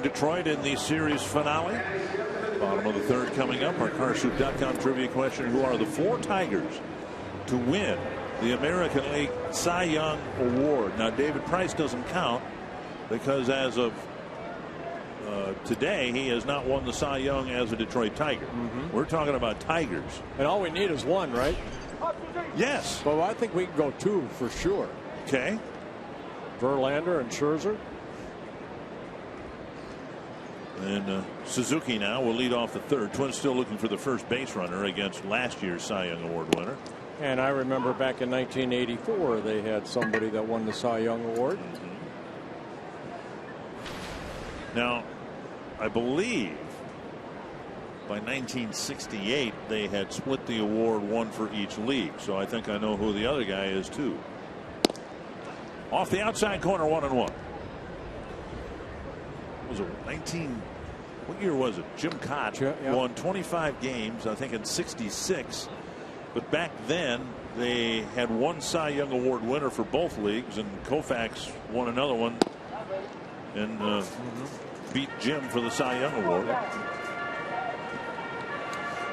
Detroit in the series finale. Bottom of the 3rd coming up. Our Carsoup.com trivia question: who are the 4 Tigers to win the American League Cy Young Award? Now, David Price doesn't count because as of today, he has not won the Cy Young as a Detroit Tiger. We're talking about Tigers. And all we need is 1, right? Yes. Well, I think we can go 2 for sure. Okay. Verlander and Scherzer. And Suzuki now will lead off the 3rd. Twins still looking for the first base runner against last year's Cy Young Award winner. And I remember back in 1984 they had somebody that won the Cy Young Award. Now, I believe by 1968 they had split the award, 1 for each league. So I think I know who the other guy is too. Off the outside corner, 1-1. Was it what year was it? Jim Cott won 25 games, I think, in '66. But back then they had 1 Cy Young Award winner for both leagues, and Koufax won another one and beat Jim for the Cy Young Award.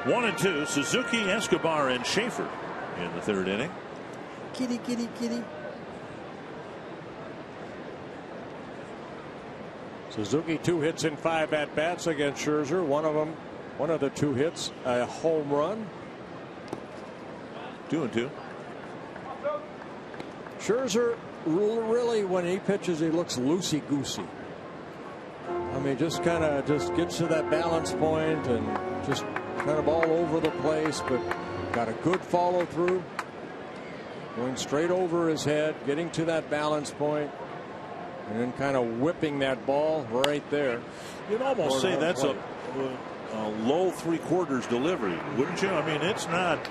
1-2. Suzuki, Escobar, and Schaefer in the 3rd inning. Kitty, kitty, kitty. Suzuki 2 hits in 5 at-bats against Scherzer. One of the 2 hits, a home run. 2-2. Scherzer really, when he pitches, he looks loosey-goosey. I mean, just gets to that balance point and just kind of all over the place, but got a good follow through. Going straight over his head, getting to that balance point. And then kind of whipping that ball right there. You'd almost say that's a low 3/4 delivery, wouldn't you? I mean, it's not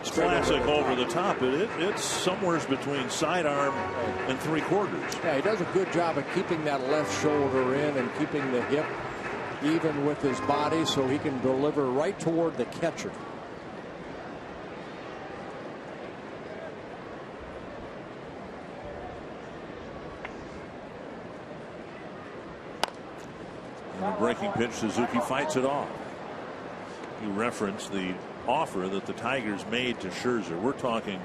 classic over the top. It's somewhere between sidearm and 3/4. Yeah, he does a good job of keeping that left shoulder in and keeping the hip even with his body so he can deliver right toward the catcher. And a breaking pitch, Suzuki fights it off. You referenced the offer that the Tigers made to Scherzer. We're talking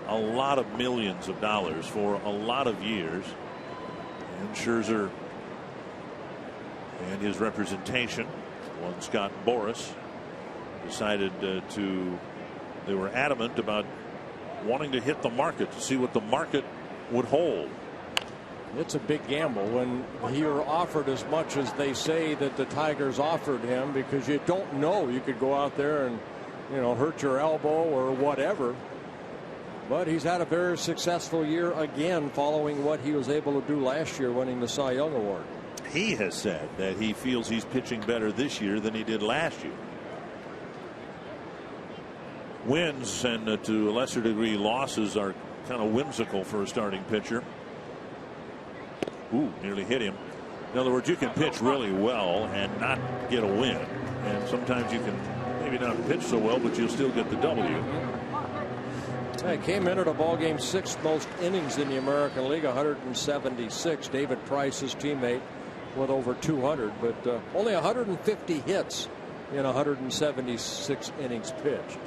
a lot of millions of dollars for a lot of years. And Scherzer and his representation, one Scott Boras, decided they were adamant about wanting to hit the market to see what the market would hold. It's a big gamble when you're offered as much as they say that the Tigers offered him, because you don't know. You could go out there and hurt your elbow or whatever. But he's had a very successful year again following what he was able to do last year, winning the Cy Young Award. He has said that he feels he's pitching better this year than he did last year. Wins and to a lesser degree losses are kind of whimsical for a starting pitcher. Ooh, nearly hit him. In other words, you can pitch really well and not get a win. And sometimes you can maybe not pitch so well, but you'll still get the W. He came into the ballgame 6th most innings in the American League, 176. David Price, his teammate, with over 200, but only 150 hits in 176 innings pitched.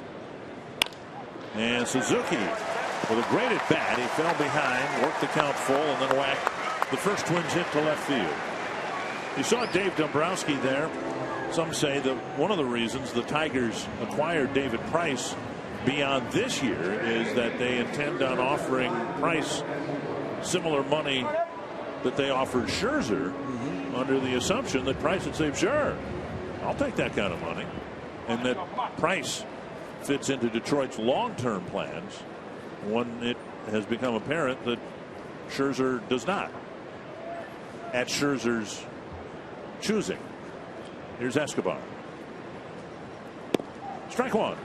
And Suzuki with a great at bat. He fell behind, worked the count full, and then whacked the first Twins hit to left field. You saw Dave Dombrowski there. Some say that one of the reasons the Tigers acquired David Price beyond this year is that they intend on offering Price similar money that they offered Scherzer, under the assumption that Price would say, sure, I'll take that kind of money, and that Price fits into Detroit's long-term plans when it has become apparent that Scherzer does not, at Scherzer's choosing. Here's Escobar. Strike one.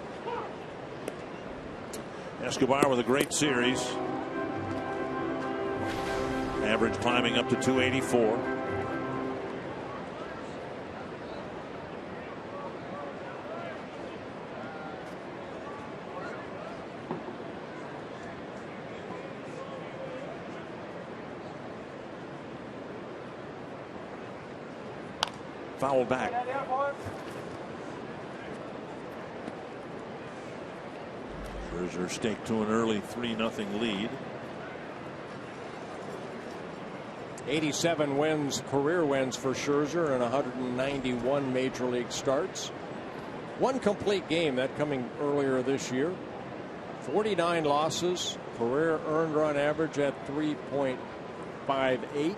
Escobar with a great series. Average climbing up to 284. Foul back. Scherzer staked to an early 3-0 lead. 87 wins, career wins for Scherzer, and 191 major league starts. One complete game, that coming earlier this year. 49 losses, career earned run average at 3.58.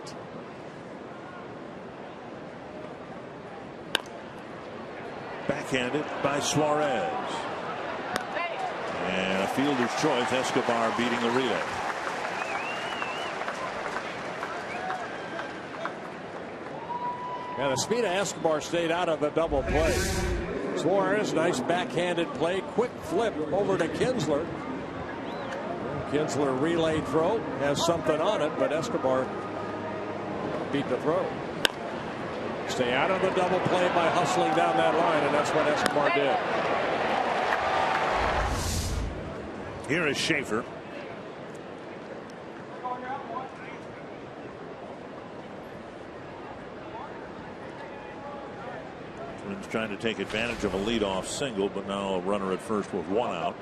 Backhanded by Suarez. And a fielder's choice, Escobar beating the relay. And the speed of Escobar stayed out of the double play. Suarez, nice backhanded play, quick flip over to Kinsler. Kinsler relay throw, has something on it, but Escobar beat the throw. Stay out of the double play by hustling down that line, and that's what Escobar did. Here is Schaefer. Twins trying to take advantage of a leadoff single, but now a runner at first with one out.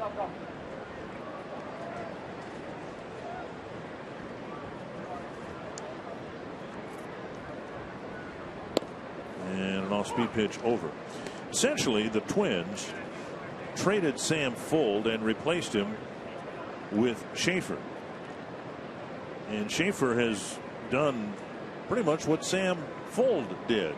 And an off-speed pitch over. Essentially, the Twins traded Sam Fuld and replaced him with Schaefer. And Schaefer has done pretty much what Sam Fuld did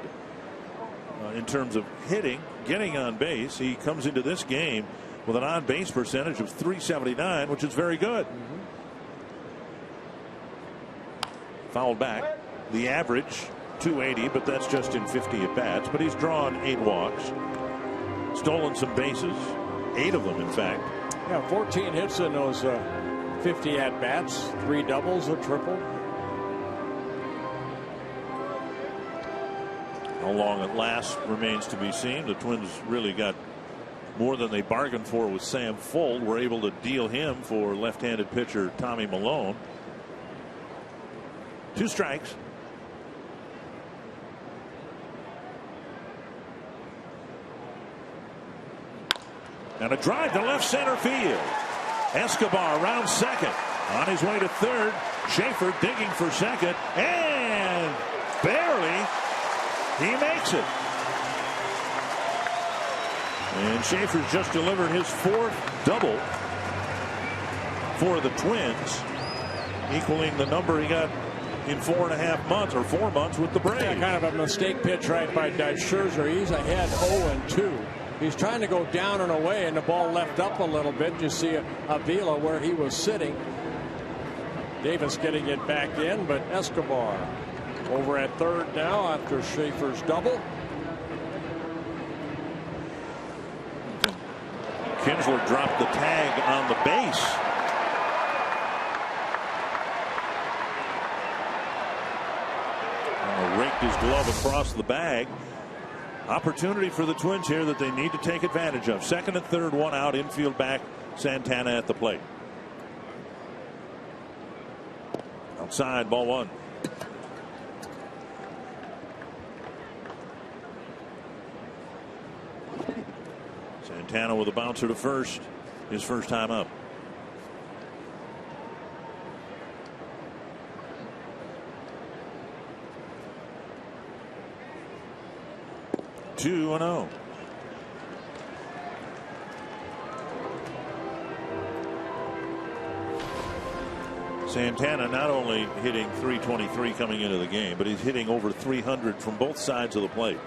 in terms of hitting, getting on base. He comes into this game with an on-base percentage of .379, which is very good. Fouled back. The average .280, but that's just in 50 at bats. But he's drawn 8 walks, stolen some bases, 8 of them, in fact. Yeah, 14 hits in those 50 at bats, 3 doubles, a triple. How long it lasts remains to be seen. The Twins really got more than they bargained for with Sam Fuld. Were able to deal him for left-handed pitcher Tommy Milone. 2 strikes. And a drive to left center field. Escobar around second. On his way to third. Schaefer digging for second. And barely he makes it. And Schaefer's just delivered his 4th double for the Twins, equaling the number he got in 4.5 months or 4 months with the Braves. Yeah, kind of a mistake pitch right by Scherzer. He's ahead 0-2. He's trying to go down and away, and the ball left up a little bit. You see Avila where he was sitting. Davis getting it back in, but Escobar over at third now after Schaefer's double. Kinsler dropped the tag on the base. Raked his glove across the bag. Opportunity for the Twins here that they need to take advantage of. Second and third, one out, infield back, Santana at the plate. Outside, ball one. Santana with a bouncer to first, his first time up. Two and oh. Santana not only hitting .323 coming into the game, but he's hitting over 300 from both sides of the plate.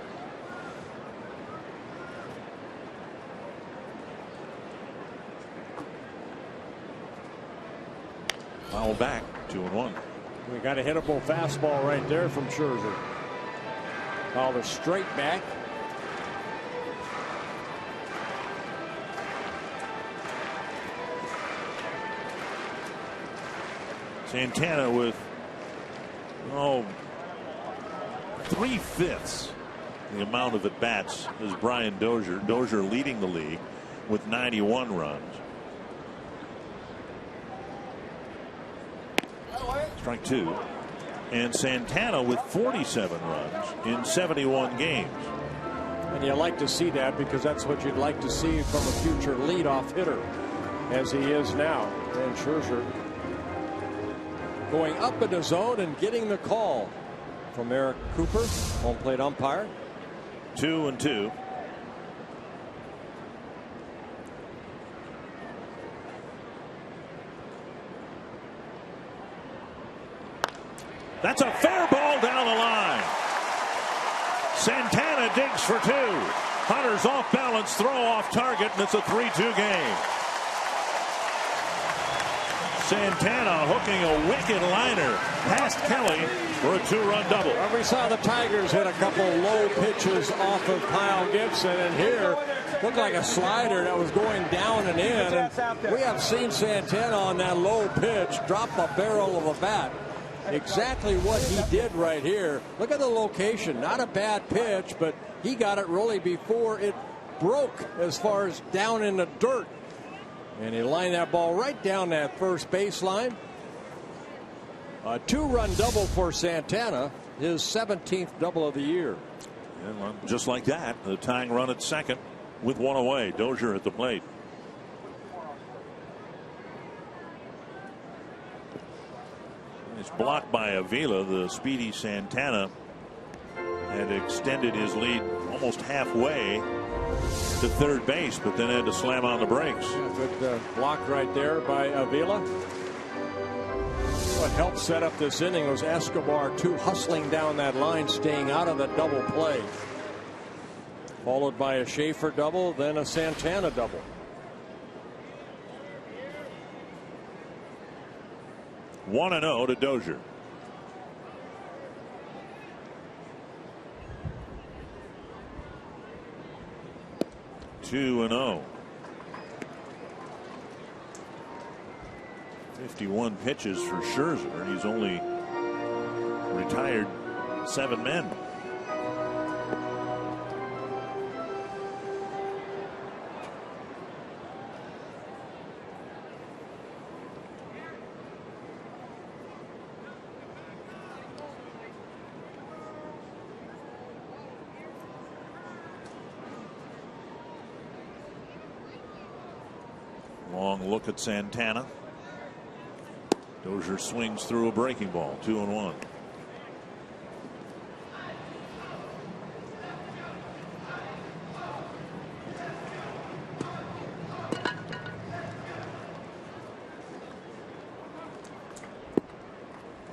Foul back, 2-1. We got a hittable fastball right there from Scherzer. Called a straight back. Santana with 3/5 the amount of at bats as Brian Dozier. Dozier leading the league with 91 runs. Strike two. And Santana with 47 runs in 71 games. And you like to see that because that's what you'd like to see from a future leadoff hitter as he is now. And Scherzer going up in the zone and getting the call from Eric Cooper, home plate umpire. 2-2. That's a fair ball down the line. Santana digs for two. Hunter's off balance, throw off target, and it's a 3-2 game. Santana hooking a wicked liner past Kelly for a 2-run double. Well, we saw the Tigers hit a couple low pitches off of Kyle Gibson, and here looked like a slider that was going down and in. And we have seen Santana on that low pitch drop a barrel of a bat. Exactly what he did right here. Look at the location. Not a bad pitch, but he got it really before it broke as far as down in the dirt. And he lined that ball right down that first baseline. A 2-run double for Santana, his 17th double of the year. And just like that, the tying run at second with one away. Dozier at the plate. It's blocked by Avila. The speedy Santana had extended his lead almost halfway to third base, but then had to slam on the brakes. Yeah, good block right there by Avila. What helped set up this inning was Escobar, too, hustling down that line, staying out of the double play. Followed by a Schaefer double, then a Santana double. 1-0 to Dozier. Two and 0. 51 pitches for Scherzer. He's only retired 7 men. Long look at Santana. Dozier swings through a breaking ball. 2-1.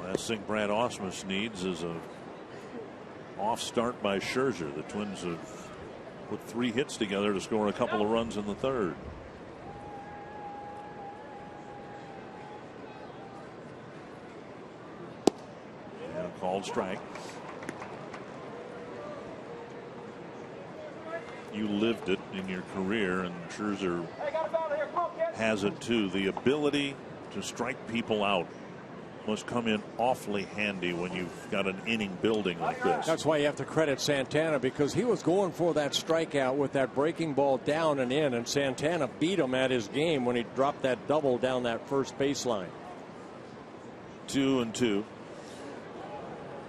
Last thing Brad Ausmus needs is a off start by Scherzer. The Twins have put 3 hits together to score a couple of runs in the third. And a called strike. You lived it in your career, and Scherzer has it too. The ability to strike people out must come in awfully handy when you've got an inning building like this. That's why you have to credit Santana, because he was going for that strikeout with that breaking ball down and in, and Santana beat him at his game when he dropped that double down that first baseline. 2-2.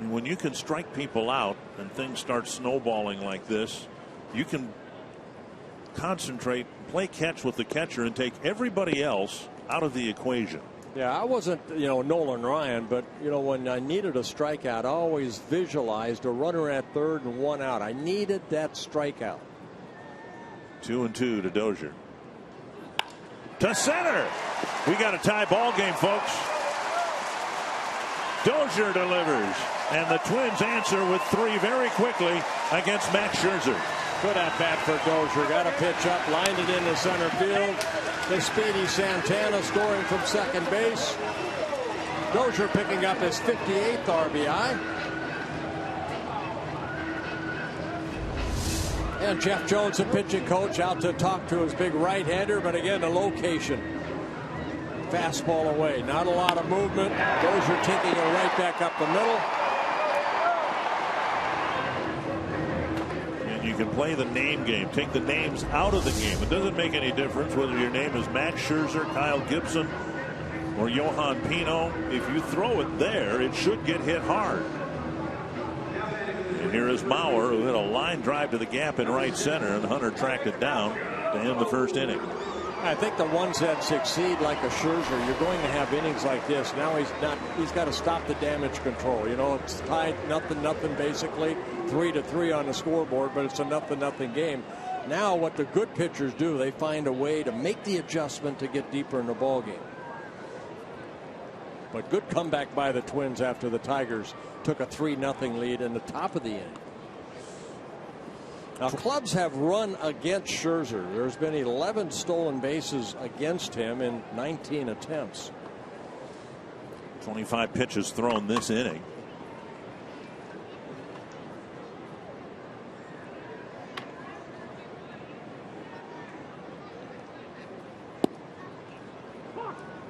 And when you can strike people out and things start snowballing like this, you can concentrate, play catch with the catcher, and take everybody else out of the equation. Yeah, I wasn't, Nolan Ryan, but, when I needed a strikeout, I always visualized a runner at third and 1 out. I needed that strikeout. 2-2 to Dozier. To center. We got a tie ball game, folks. Dozier delivers, and the Twins answer with 3 very quickly against Max Scherzer. Good at bat for Dozier. Got a pitch up, lined it into center field. The speedy Santana scoring from second base. Dozier picking up his 58th RBI. And Jeff Jones, the pitching coach, out to talk to his big right-hander, but again, the location. Fastball away. Not a lot of movement. Dozier taking it right back up the middle. You can play the name game, take the names out of the game. It doesn't make any difference whether your name is Max Scherzer, Kyle Gibson, or Johan Pino. If you throw it there, it should get hit hard. And here is Mauer, who hit a line drive to the gap in right center, and Hunter tracked it down to end the first inning. I think the ones that succeed, like a Scherzer, you're going to have innings like this. Now he's got to stop the damage control. It's tied 0-0 basically, 3-3 on the scoreboard, but it's a 0-0 game. Now what the good pitchers do, they find a way to make the adjustment to get deeper in the ball game. But good comeback by the Twins after the Tigers took a 3-0 lead in the top of the inning. Now, clubs have run against Scherzer. There's been 11 stolen bases against him in 19 attempts. 25 pitches thrown this inning.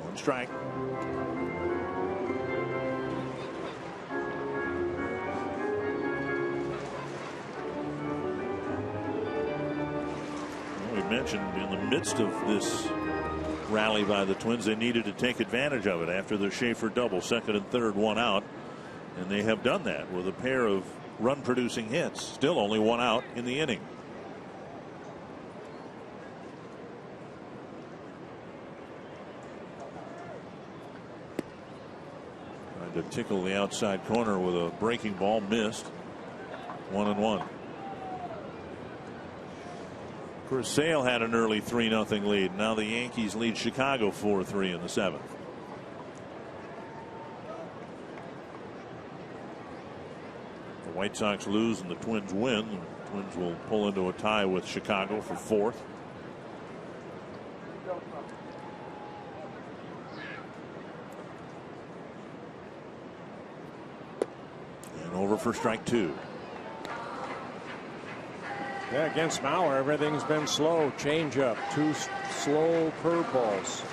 One strike. Mentioned in the midst of this rally by the Twins, they needed to take advantage of it after the Schaefer double, second and third, 1 out, and they have done that with a pair of run producing hits. Still only 1 out in the inning. Trying to tickle the outside corner with a breaking ball, missed. 1-1. Sale had an early 3-0 lead. Now the Yankees lead Chicago 4-3 in the 7th. The White Sox lose and the Twins win. The Twins will pull into a tie with Chicago for 4th. And over for strike 2. Yeah, against Mauer, everything's been slow. Changeup, 2 slow curveballs.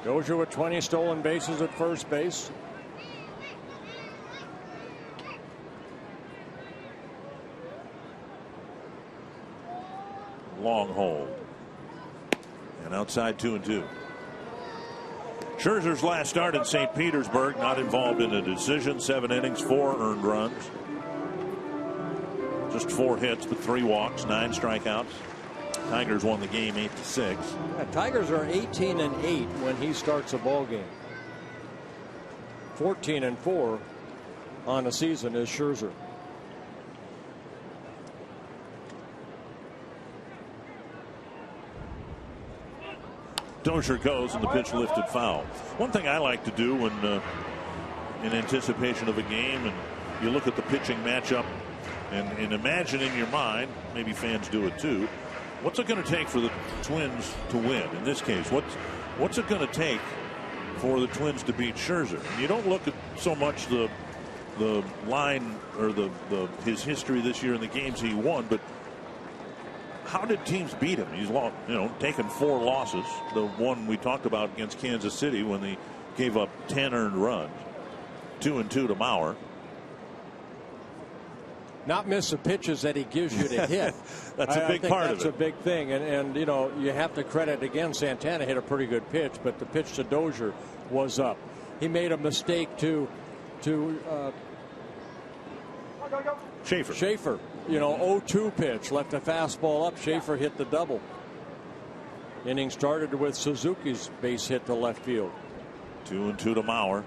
Dozier with 20 stolen bases at first base. Long hold. And outside 2-2. Scherzer's last start in St. Petersburg, not involved in a decision. 7 innings, 4 earned runs. Just 4 hits, but 3 walks, 9 strikeouts. Tigers won the game 8-6. Yeah, Tigers are 18-8 when he starts a ball game. 14-4 on the season is Scherzer. Dozier goes, and the pitch lifted foul. One thing I like to do when in anticipation of a game, and you look at the pitching matchup and imagine in your mind, maybe fans do it too, what's it going to take for the Twins to win? In this case, what's it going to take for the Twins to beat Scherzer? And you don't look at so much the line or his history this year in the games he won, but how did teams beat him? He's lost, taken 4 losses. The one we talked about against Kansas City when they gave up 10 earned runs, 2-2 to Mauer. Not miss the pitches that he gives you to hit. That's a big part of it. That's a big thing. And you have to credit, again, Santana hit a pretty good pitch, but the pitch to Dozier was up. He made a mistake to Schaefer. 0-2 pitch, left a fastball up. Schaefer hit the double. Inning started with Suzuki's base hit to left field. 2-2 to Mauer.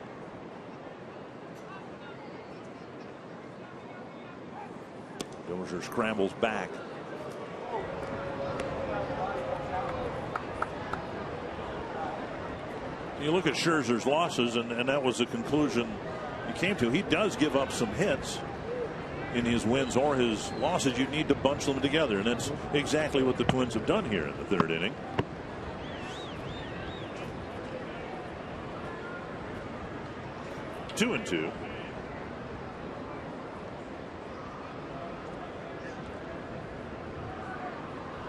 Dozier scrambles back. You look at Scherzer's losses, and that was the conclusion you came to. He does give up some hits in his wins or his losses. You need to bunch them together, and that's exactly what the Twins have done here in the 3rd inning. Two and two.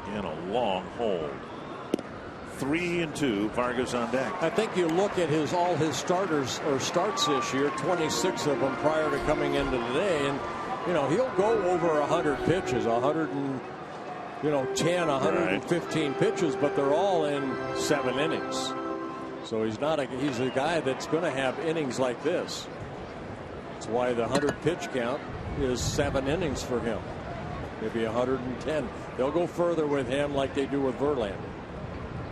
Again, a long hold. 3-2. Vargas on deck. I think you look at all his starters or starts this year, 26 of them prior to coming into today, and he'll go over 100 pitches, 110, 115 pitches, but they're all in 7 innings. So he's a guy that's going to have innings like this. That's why the 100 pitch count is 7 innings for him. Maybe 110. They'll go further with him like they do with Verlander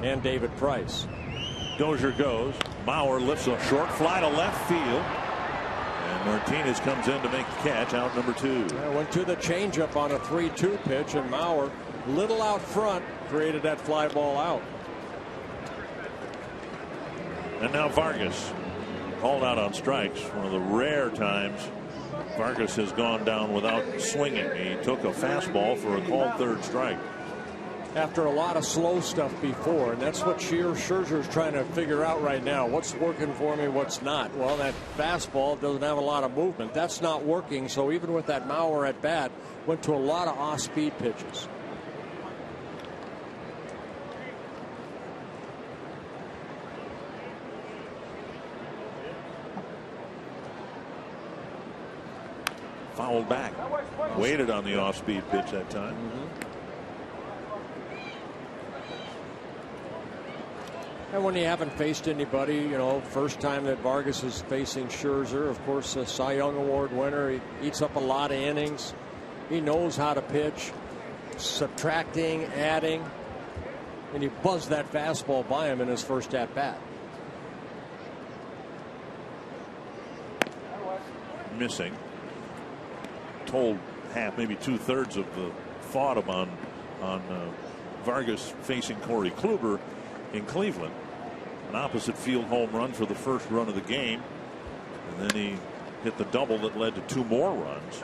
and David Price. Dozier goes. Mauer lifts a short fly to left field. And Martinez comes in to make the catch, out number 2. Went to the changeup on a 3-2 pitch, and Mauer, little out front, created that fly ball out. And now Vargas called out on strikes. One of the rare times Vargas has gone down without swinging. He took a fastball for a called 3rd strike. After a lot of slow stuff before, and that's what Scherzer's trying to figure out right now. What's working for me, what's not? Well, that fastball doesn't have a lot of movement. That's not working, so even with that Mauer at bat, went to a lot of off-speed pitches. Fouled back. Waited on the off-speed pitch that time. And when you haven't faced anybody, first time that Vargas is facing Scherzer, of course, a Cy Young Award winner, he eats up a lot of innings. He knows how to pitch, subtracting, adding, and he buzzed that fastball by him in his first at bat. Missing. Told half, maybe 2/3 of the thought on Vargas facing Corey Kluber in Cleveland. An opposite field home run for the first run of the game, and then he hit the double that led to 2 more runs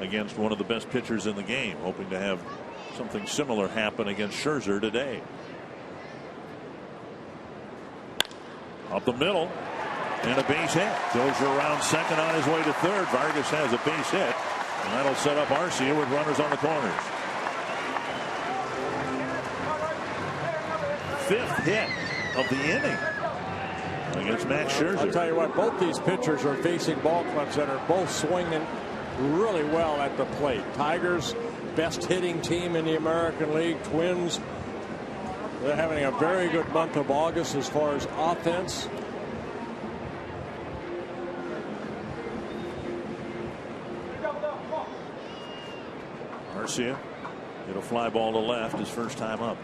against one of the best pitchers in the game, hoping to have something similar happen against Scherzer today. Up the middle, and a base hit. Dozier around second on his way to 3rd. Vargas has a base hit, and that'll set up Arcia with runners on the corners. 5th hit of the inning against Max Scherzer. I'll tell you what, both these pitchers are facing ball clubs that are both swinging really well at the plate. Tigers, best hitting team in the American League. Twins, they're having a very good month of August as far as offense. Arcia hit a fly ball to left his first time up.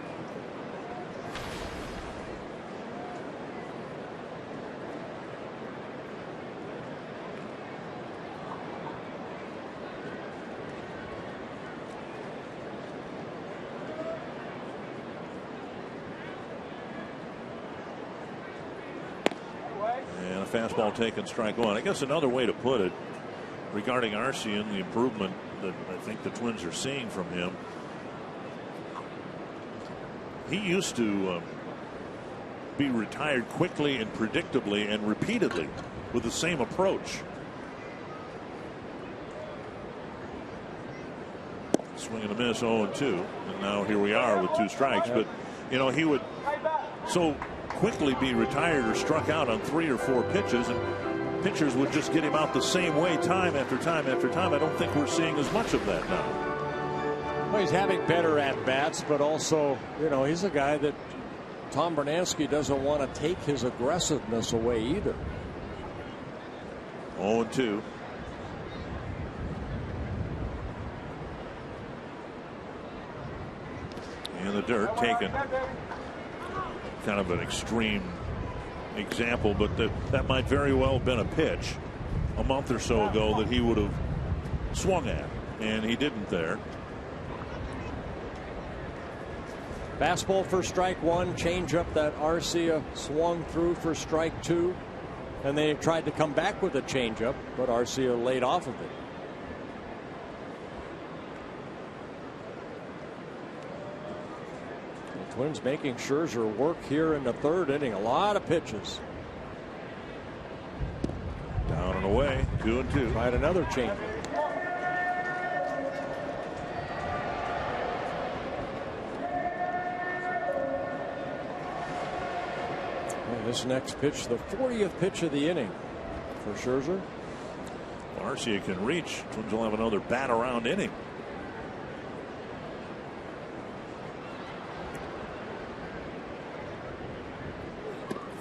fastball taken, strike one. I guess another way to put it regarding Arcia and the improvement that I think the Twins are seeing from him. He used to be retired quickly and predictably and repeatedly with the same approach. Swing and a miss, 0-2, and now here we are with 2 strikes. But you know, he would so quickly be retired or struck out on 3 or 4 pitches, and pitchers would just get him out the same way time after time after time. I don't think we're seeing as much of that now. Well, he's having better at bats, but also, you know, he's a guy that Tom Bernansky doesn't want to take his aggressiveness away either. 0-2. In the dirt, taken. Kind of an extreme example, but that might very well have been a pitch a month or so ago that he would have swung at, and he didn't there. Fastball for strike 1, changeup that Arcia swung through for strike 2, and they tried to come back with a changeup, but Arcia laid off of it. The Twins making Scherzer work here in the 3rd inning. A lot of pitches. Down and away, 2-2. Tried another changeup. This next pitch, the 40th pitch of the inning for Scherzer. Arcia can reach. Twins will have another bat around inning.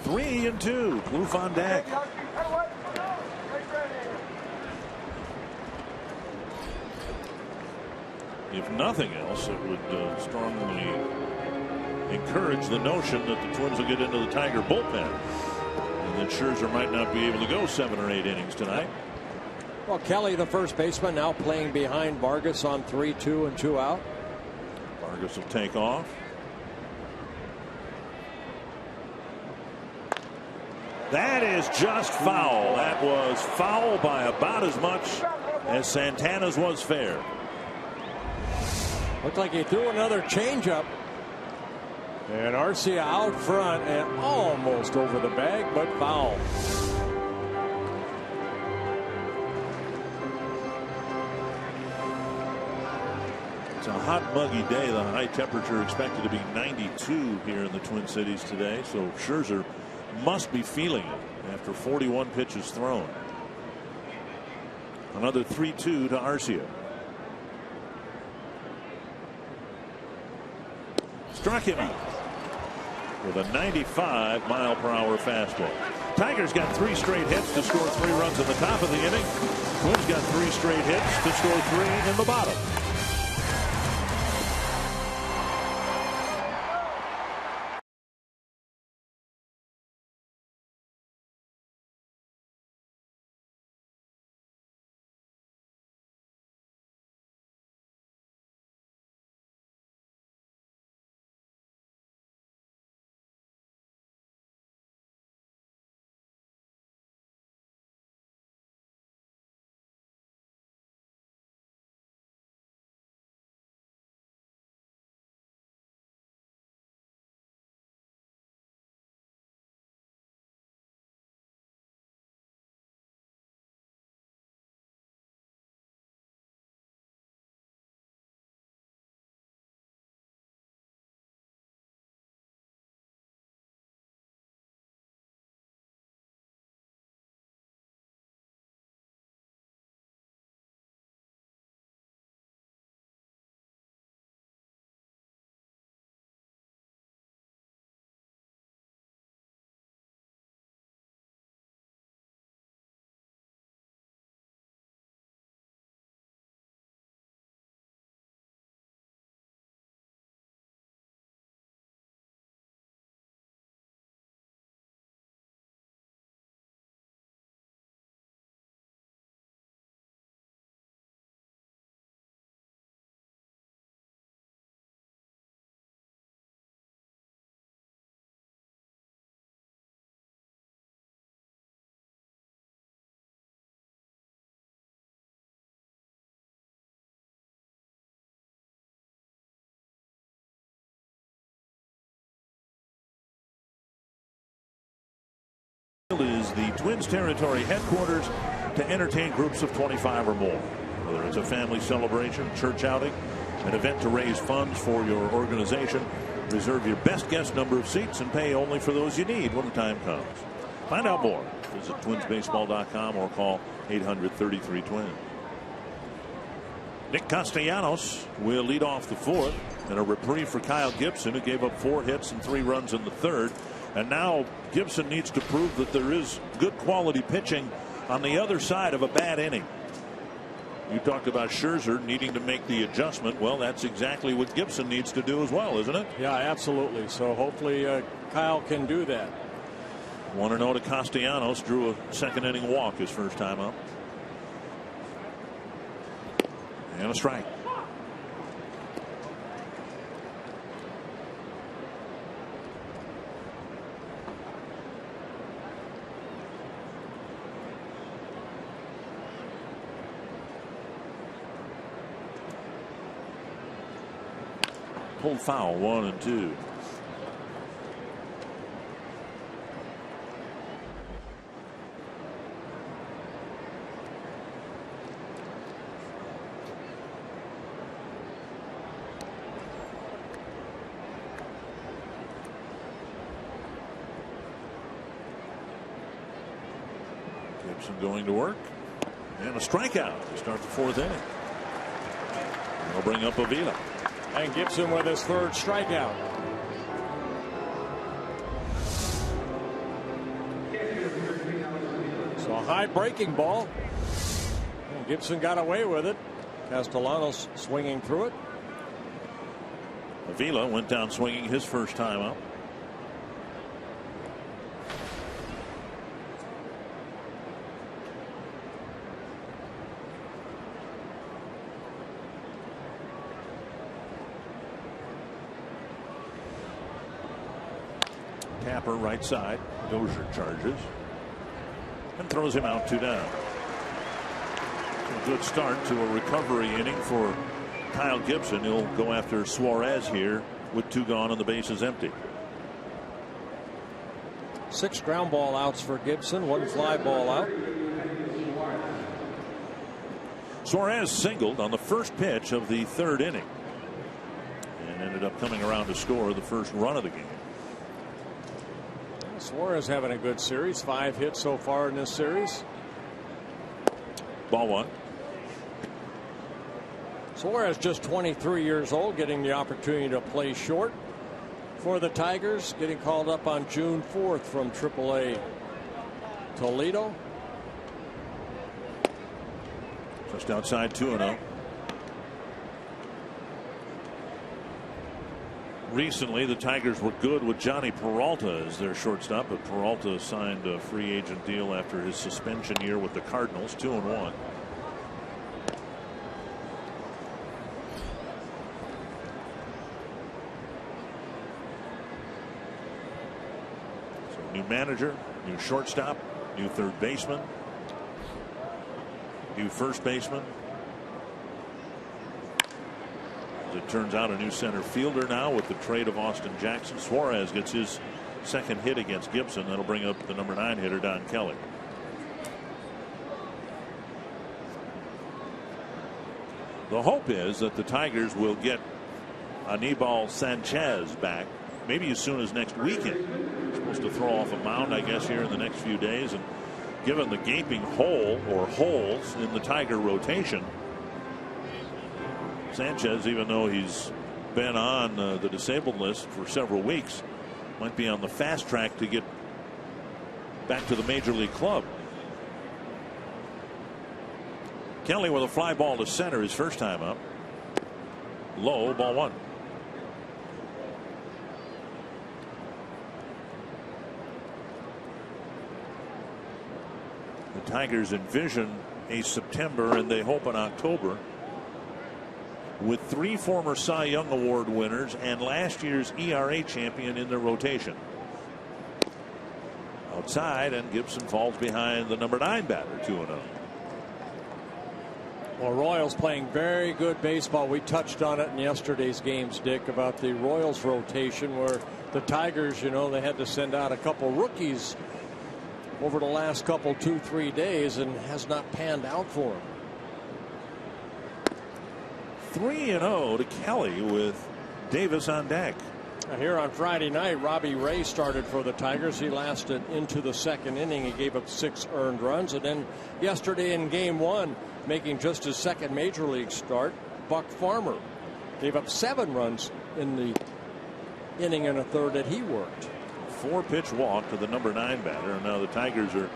Three and 2. Kloof on deck. If nothing else, it would strongly encourage the notion that the Twins will get into the Tiger bullpen, and that Scherzer might not be able to go 7 or 8 innings tonight. Well, Kelly, the first baseman, now playing behind Vargas on 3-2 and 2 out. Vargas will take off. That is just foul. That was foul by about as much as Santana's was fair. Looked like he threw another changeup. And Arcia out front and almost over the bag, but foul. It's a hot, muggy day. The high temperature expected to be 92 here in the Twin Cities today. So Scherzer must be feeling it after 41 pitches thrown. Another 3-2 to Arcia. Struck him out with a 95-mile-per-hour fastball. Tigers got 3 straight hits to score 3 runs in the top of the inning. Twins got 3 straight hits to score 3 in the bottom. the Twins territory headquarters to entertain groups of 25 or more. Whether it's a family celebration, church outing, an event to raise funds for your organization, reserve your best guest number of seats and pay only for those you need when the time comes. Find out more. Visit twinsbaseball.com or call 800-33-TWINS. Nick Castellanos will lead off the fourth, and a reprieve for Kyle Gibson, who gave up 4 hits and 3 runs in the third. And now Gibson needs to prove that there is good quality pitching on the other side of a bad inning. You talked about Scherzer needing to make the adjustment. Well, that's exactly what Gibson needs to do as well, isn't it? Yeah, absolutely. So hopefully Kyle can do that. 1-0 to Castellanos. Drew a second inning walk his first time up. And a strike. Pulled foul, 1-2. Gibson going to work. And a strikeout to start the fourth inning. They'll bring up Avila. And Gibson with his third strikeout. So a high breaking ball. And Gibson got away with it. Castellanos swinging through it. Avila went down swinging his first time up. Tapper right side. Dozier charges and throws him out 2 down. A good start to a recovery inning for Kyle Gibson. He'll go after Suarez here with 2 gone and the bases empty. 6 ground ball outs for Gibson, 1 fly ball out. Suarez singled on the first pitch of the third inning and ended up coming around to score the first run of the game. Suarez having a good series. 5 hits so far in this series. Ball 1. Suarez just 23 years old, getting the opportunity to play short for the Tigers, getting called up on June 4th from AAA Toledo. Just outside 2-0. Recently, the Tigers were good with Johnny Peralta as their shortstop, but Peralta signed a free agent deal after his suspension year with the Cardinals. 2-1. So new manager, new shortstop, new third baseman, new first baseman. It turns out a new center fielder now with the trade of Austin Jackson. Suarez gets his second hit against Gibson. That'll bring up the number 9 hitter, Don Kelly. The hope is that the Tigers will get Anibal Sanchez back maybe as soon as next weekend. He's supposed to throw off a mound, I guess, here in the next few days. And given the gaping hole or holes in the Tiger rotation, Sanchez, even though he's been on the disabled list for several weeks, might be on the fast track to get back to the major league club. Kelly with a fly ball to center his first time up. Low, ball 1. The Tigers envision a September and they hope an October with 3 former Cy Young Award winners and last year's ERA champion in their rotation. Outside, and Gibson falls behind the number 9 batter, 2-0. Well, Royals playing very good baseball. We touched on it in yesterday's games, Dick, about the Royals rotation where the Tigers, you know, they had to send out a couple rookies over the last couple 2-3 days and has not panned out for him. 3-0 to Kelly with Davis on deck. Here on Friday night, Robbie Ray started for the Tigers. He lasted into the second inning. He gave up 6 earned runs. And then yesterday in Game 1, making just his second major league start, Buck Farmer gave up 7 runs in the inning and a third that he worked. 4-pitch walk to the number 9 batter. And now the Tigers are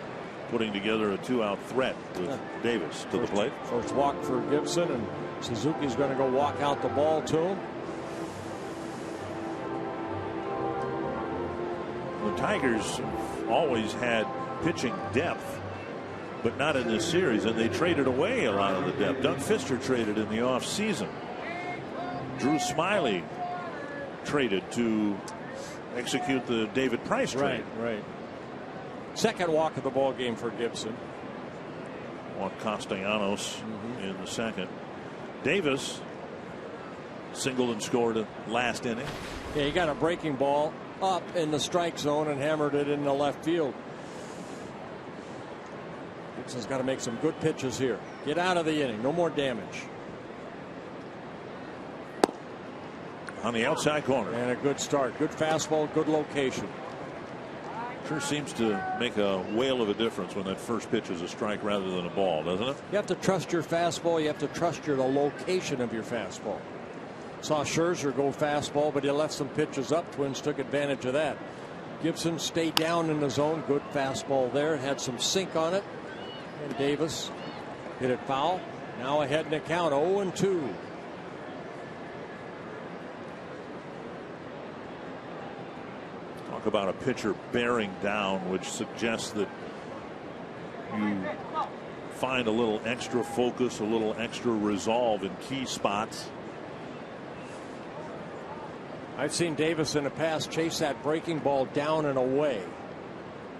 putting together a 2-out threat with Davis to the plate. First walk for Gibson, and Suzuki's going to go walk out the ball to him. The Tigers have always had pitching depth, but not in this series, and they traded away a lot of the depth. Doug Fister traded in the offseason. Drew Smiley traded to execute the David Price trade. Right. Second walk of the ball game for Gibson. Juan Castellanos in the second. Davis singled and scored a last inning. Yeah, he got a breaking ball up in the strike zone and hammered it in the left field. Gibson's got to make some good pitches here. Get out of the inning. No more damage. On the outside corner. And a good start. Good fastball, good location. Sure seems to make a whale of a difference when that first pitch is a strike rather than a ball, doesn't it? You have to trust your fastball. You have to trust the location of your fastball. Saw Scherzer go fastball, but he left some pitches up. Twins took advantage of that. Gibson stayed down in the zone. Good fastball there. Had some sink on it. And Davis hit it foul. Now ahead in the count, 0-2. Talk about a pitcher bearing down, which suggests that you find a little extra focus, a little extra resolve in key spots. I've seen Davis in the past chase that breaking ball down and away.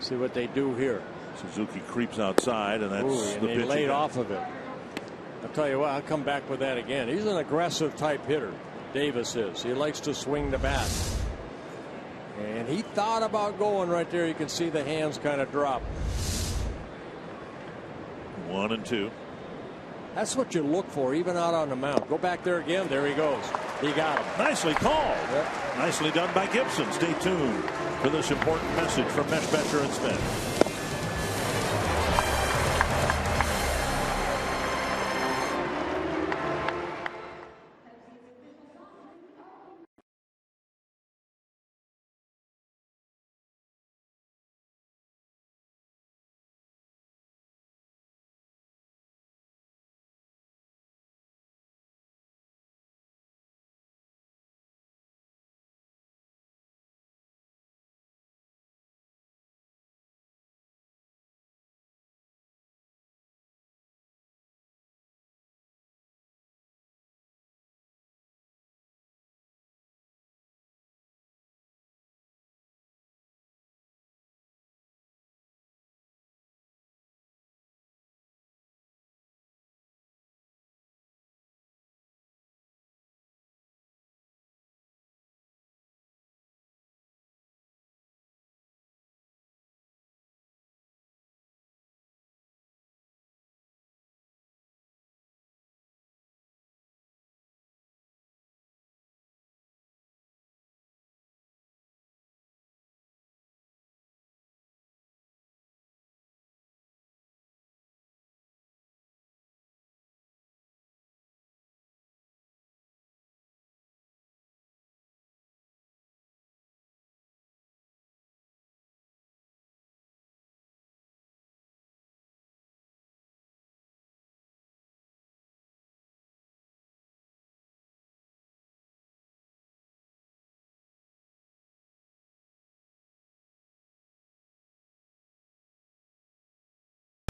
See what they do here. Suzuki creeps outside, and that's and the they pitch. laid off of it. I'll tell you what, I'll come back with that again. He's an aggressive type hitter. Davis is. He likes to swing the bat. And he thought about going right there. You can see the hands kind of drop. 1-2. That's what you look for, even out on the mound. Go back there again. There he goes. He got him. Nicely called. Yep. Nicely done by Gibson. Stay tuned for this important message from Mesh Betcher and Spin.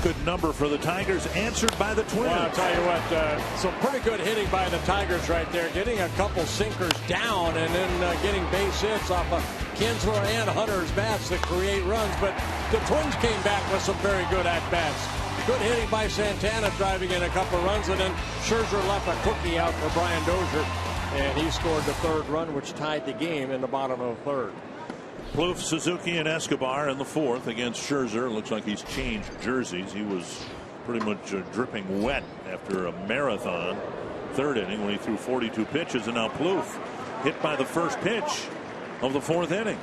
Good number for the Tigers, answered by the Twins. Well, I'll tell you what, some pretty good hitting by the Tigers right there. Getting a couple sinkers down and then getting base hits off of Kinsler and Hunter's bats that create runs. But the Twins came back with some very good at-bats. Good hitting by Santana, driving in a couple runs, and then Scherzer left a cookie out for Brian Dozier, and he scored the third run, which tied the game in the bottom of the third. Plouffe, Suzuki, and Escobar in the fourth against Scherzer. It looks like he's changed jerseys. He was pretty much dripping wet after a marathon third inning when he threw 42 pitches, and now Plouffe hit by the first pitch of the fourth inning.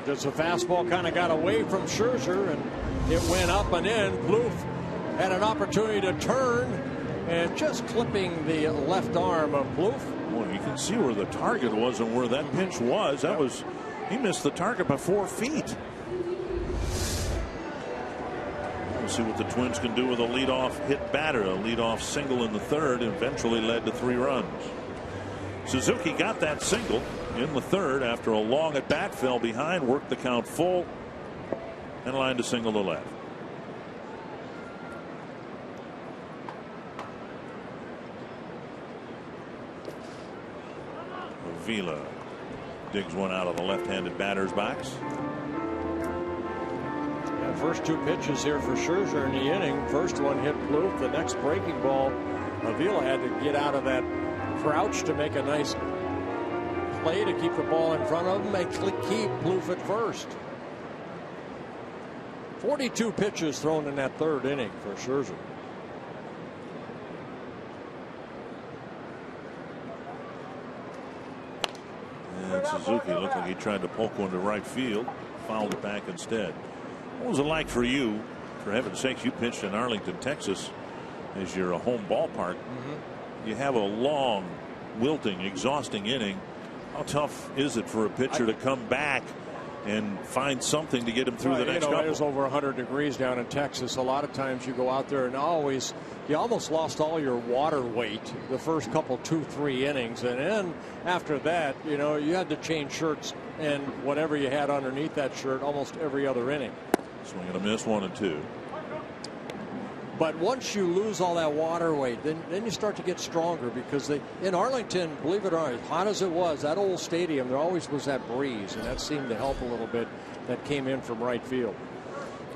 Just a fastball kind of got away from Scherzer and it went up and in. Plouffe had an opportunity to turn and just clipping the left arm of Plouffe. Well, you can see where the target was and where that pitch was. That was, he missed the target by 4 feet. We'll see what the Twins can do with a leadoff hit batter. A leadoff single in the third eventually led to 3 runs. Suzuki got that single in the third after a long at bat, fell behind, worked the count full, and lined a single to left. Avila digs one out of the left-handed batter's box. Yeah, first 2 pitches here for Scherzer in the inning. First one hit Plouffe. The next breaking ball, Avila had to get out of that crouch to make a nice play to keep the ball in front of him and keep Plouffe at first. 42 pitches thrown in that third inning for Scherzer. And Suzuki looked like he tried to poke one to right field, fouled it back instead. What was it like for you? For heaven's sakes, you pitched in Arlington, Texas as your home ballpark. You have a long, wilting, exhausting inning. How tough is it for a pitcher to come back and find something to get him through the next couple? It was over 100 degrees down in Texas. A lot of times you go out there and you almost lost all your water weight the first couple 2-3 innings, and then after that you had to change shirts and whatever you had underneath that shirt almost every other inning. Swing and a miss, 1-2. But once you lose all that water weight, then you start to get stronger, because in Arlington, believe it or not, as hot as it was, that old stadium, there always was that breeze, and that seemed to help a little bit that came in from right field.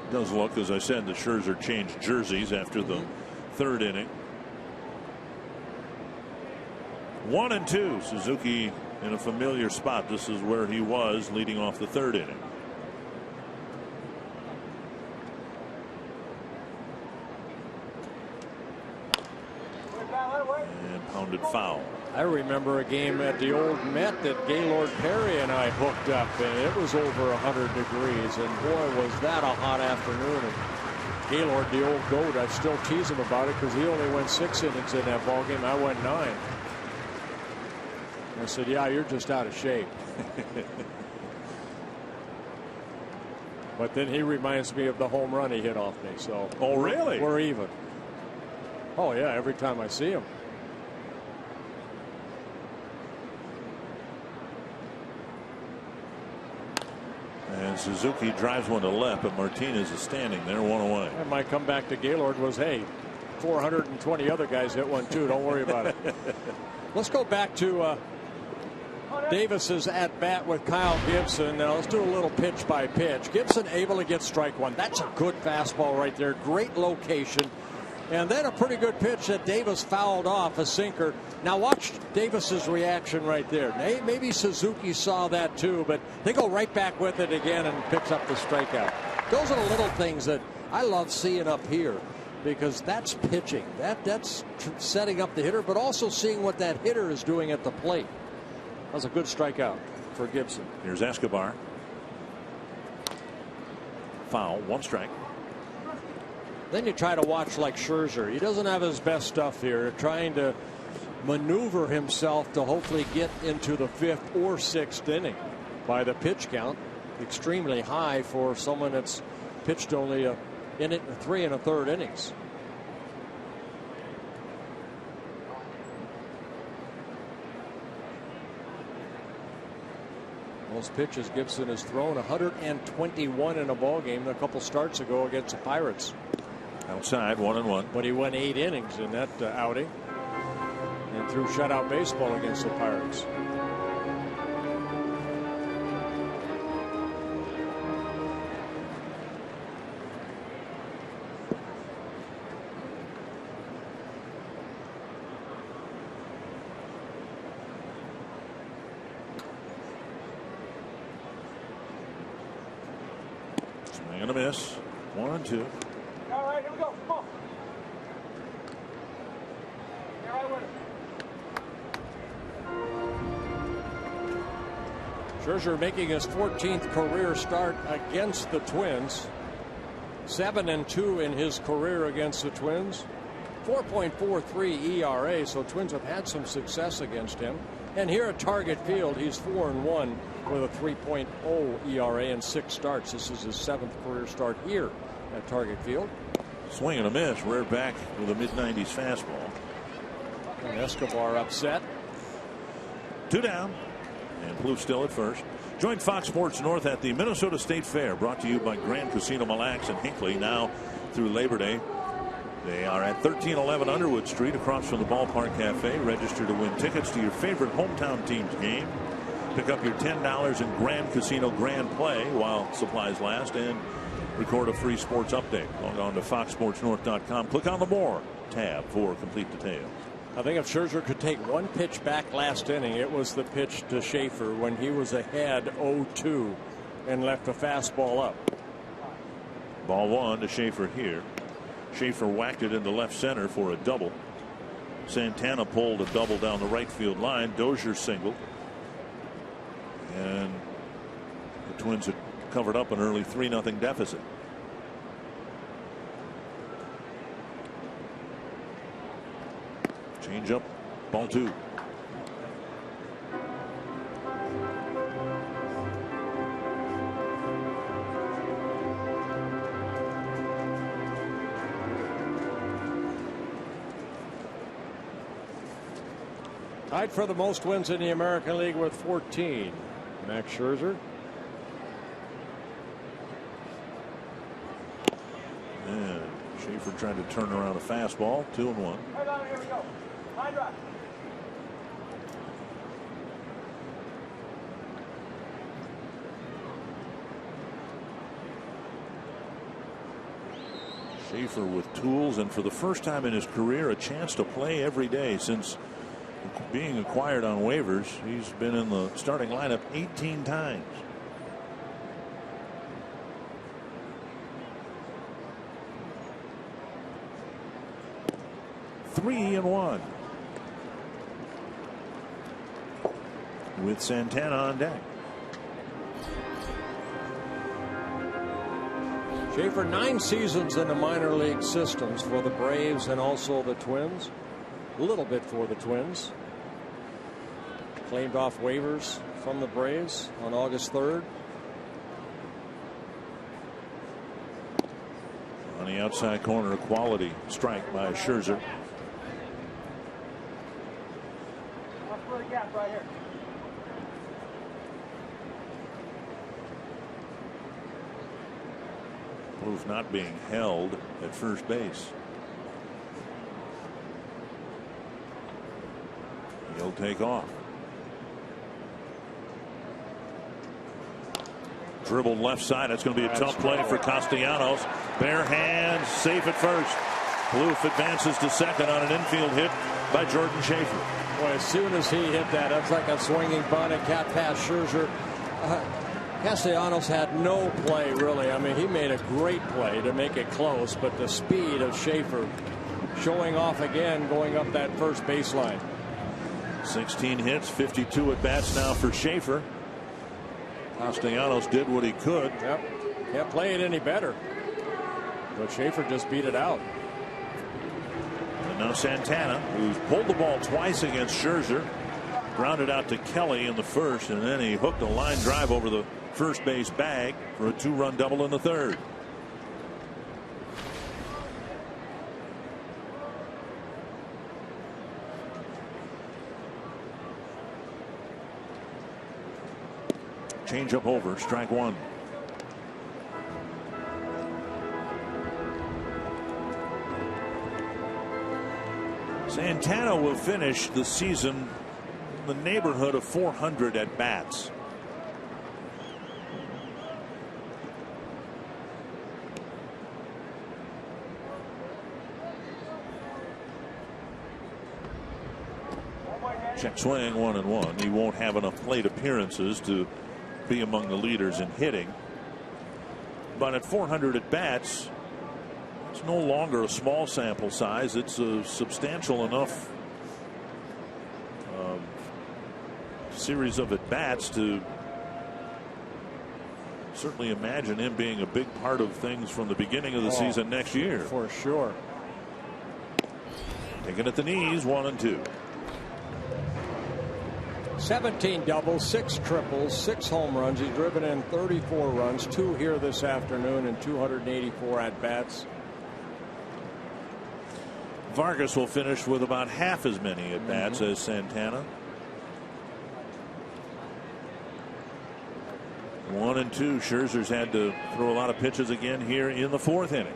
It does look, as I said, the Scherzer changed jerseys after the third inning. 1-2. Suzuki in a familiar spot. This is where he was leading off the third inning. And pounded foul. I remember a game at the old Met that Gaylord Perry and I hooked up, and it was over 100 degrees, and boy was that a hot afternoon. And Gaylord, the old goat, I still tease him about it because he only went 6 innings in that ball game. I went 9. I said, yeah, you're just out of shape. But then he reminds me of the home run he hit off me. So, oh, really? We're even. Oh, yeah, every time I see him. And Suzuki drives one to left, but Martinez is standing there, 1 away. And my comeback to Gaylord was, hey, 420 other guys hit one too. Don't worry about it. Let's go back to Davis's at bat with Kyle Gibson. Now let's do a little pitch by pitch. Gibson able to get strike one. That's a good fastball right there. Great location. And then a pretty good pitch that Davis fouled off, a sinker. Now watch Davis's reaction right there. Maybe Suzuki saw that too, but they go right back with it again and picks up the strikeout. Those are the little things that I love seeing up here, because that's pitching. That's setting up the hitter, but also seeing what that hitter is doing at the plate. That was a good strikeout for Gibson. Here's Escobar. Foul, 1 strike. Then you try to watch like Scherzer. He doesn't have his best stuff here, trying to maneuver himself to hopefully get into the 5th or 6th inning. By the pitch count, extremely high for someone that's pitched only 3 1/3 innings. Most pitches Gibson has thrown, 121 in a ball game a couple starts ago against the Pirates. Outside, 1-1. But he went 8 innings in that outing and threw shutout baseball against the Pirates. and a miss. 1-2. All right, here we go. Come on. Here I win it. Scherzer making his 14th career start against the Twins. 7-2 in his career against the Twins. 4.43 ERA, so Twins have had some success against him. And here at Target Field, he's 4-1 with a 3.0 ERA in 6 starts. This is his 7th career start here at Target Field. Swing and a miss. Rear back with a mid-90s fastball. And Escobar upset. 2 down. And Plouffe still at first. Join Fox Sports North at the Minnesota State Fair, brought to you by Grand Casino Mille Lacs and Hinckley, now through Labor Day. They are at 1311 Underwood Street, across from the Ballpark Cafe. Register to win tickets to your favorite hometown team's game. Pick up your $10 in Grand Casino Grand Play while supplies last, and record a free sports update. Log on to foxsportsnorth.com. Click on the More tab for complete details. I think if Scherzer could take one pitch back last inning, it was the pitch to Schaefer when he was ahead 0-2 and left a fastball up. Ball 1 to Schaefer here. Schaefer whacked it into left center for a double. Santana pulled a double down the right field line. Dozier singled. And the Twins had covered up an early 3-0 deficit. Change up, ball 2. Tied for the most wins in the American League with 14. Max Scherzer. And Schaefer tried to turn around a fastball. 2-1. Here we go. Line drive. Schaefer with tools, and for the first time in his career, a chance to play every day since being acquired on waivers. He's been in the starting lineup 18 times. Three and 1 with Santana on deck. Schaefer 9 seasons in the minor league systems for the Braves and also the Twins. A little bit for the Twins. Claimed off waivers from the Braves on August 3rd. On the outside corner, a quality strike by Scherzer. Watch for the gap right here. Plouffe not being held at first base. He'll take off. Dribbled left side. That's going to be a tough play for Castellanos. Bare hands, safe at first. Plouffe advances to second on an infield hit by Jordan Schaefer. Boy, as soon as he hit that, that's like a swinging bunt and cat pass Scherzer. Castellanos had no play, really. I mean, he made a great play to make it close, but the speed of Schaefer showing off again, going up that first baseline. 16 hits, 52 at bats now for Schaefer. Castellanos did what he could. Yep. Can't play it any better. But Schaefer just beat it out. And now Santana, who's pulled the ball twice against Scherzer, grounded out to Kelly in the first, and then he hooked a line drive over the first base bag for a 2-run double in the third. Change up over, strike 1. Santana will finish the season in the neighborhood of 400 at bats. Check swing, 1-1. He won't have enough plate appearances to be among the leaders in hitting. But at 400 at bats, it's no longer a small sample size. It's a substantial enough series of at bats to certainly imagine him being a big part of things from the beginning of the season next year. For sure. Taking at the knees, 1-2. 17 doubles, 6 triples, 6 home runs. He's driven in 34 runs, 2 here this afternoon, and 284 at bats. Vargas will finish with about half as many at bats as Santana. 1-2. Scherzer's had to throw a lot of pitches again here in the 4th inning.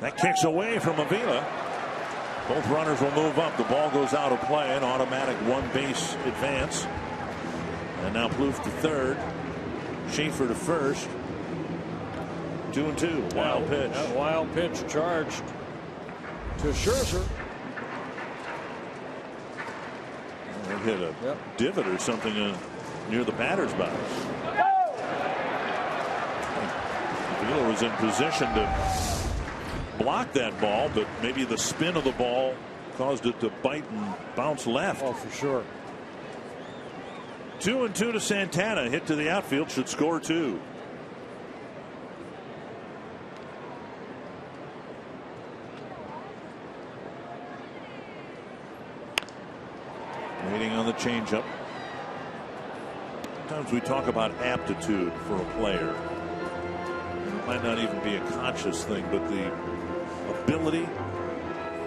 That kicks away from Avila. Both runners will move up. The ball goes out of play. An automatic 1-base advance. And now Plouffe to third. Schaefer to first. 2-2. Wild pitch. That wild pitch charged to Scherzer. They hit a divot or something near the batter's box. Avila was in position to block that ball, but maybe the spin of the ball caused it to bite and bounce left. Oh, for sure. 2-2 to Santana. Hit to the outfield, should score 2. Waiting on the changeup. Sometimes we talk about aptitude for a player. It might not even be a conscious thing, but the ability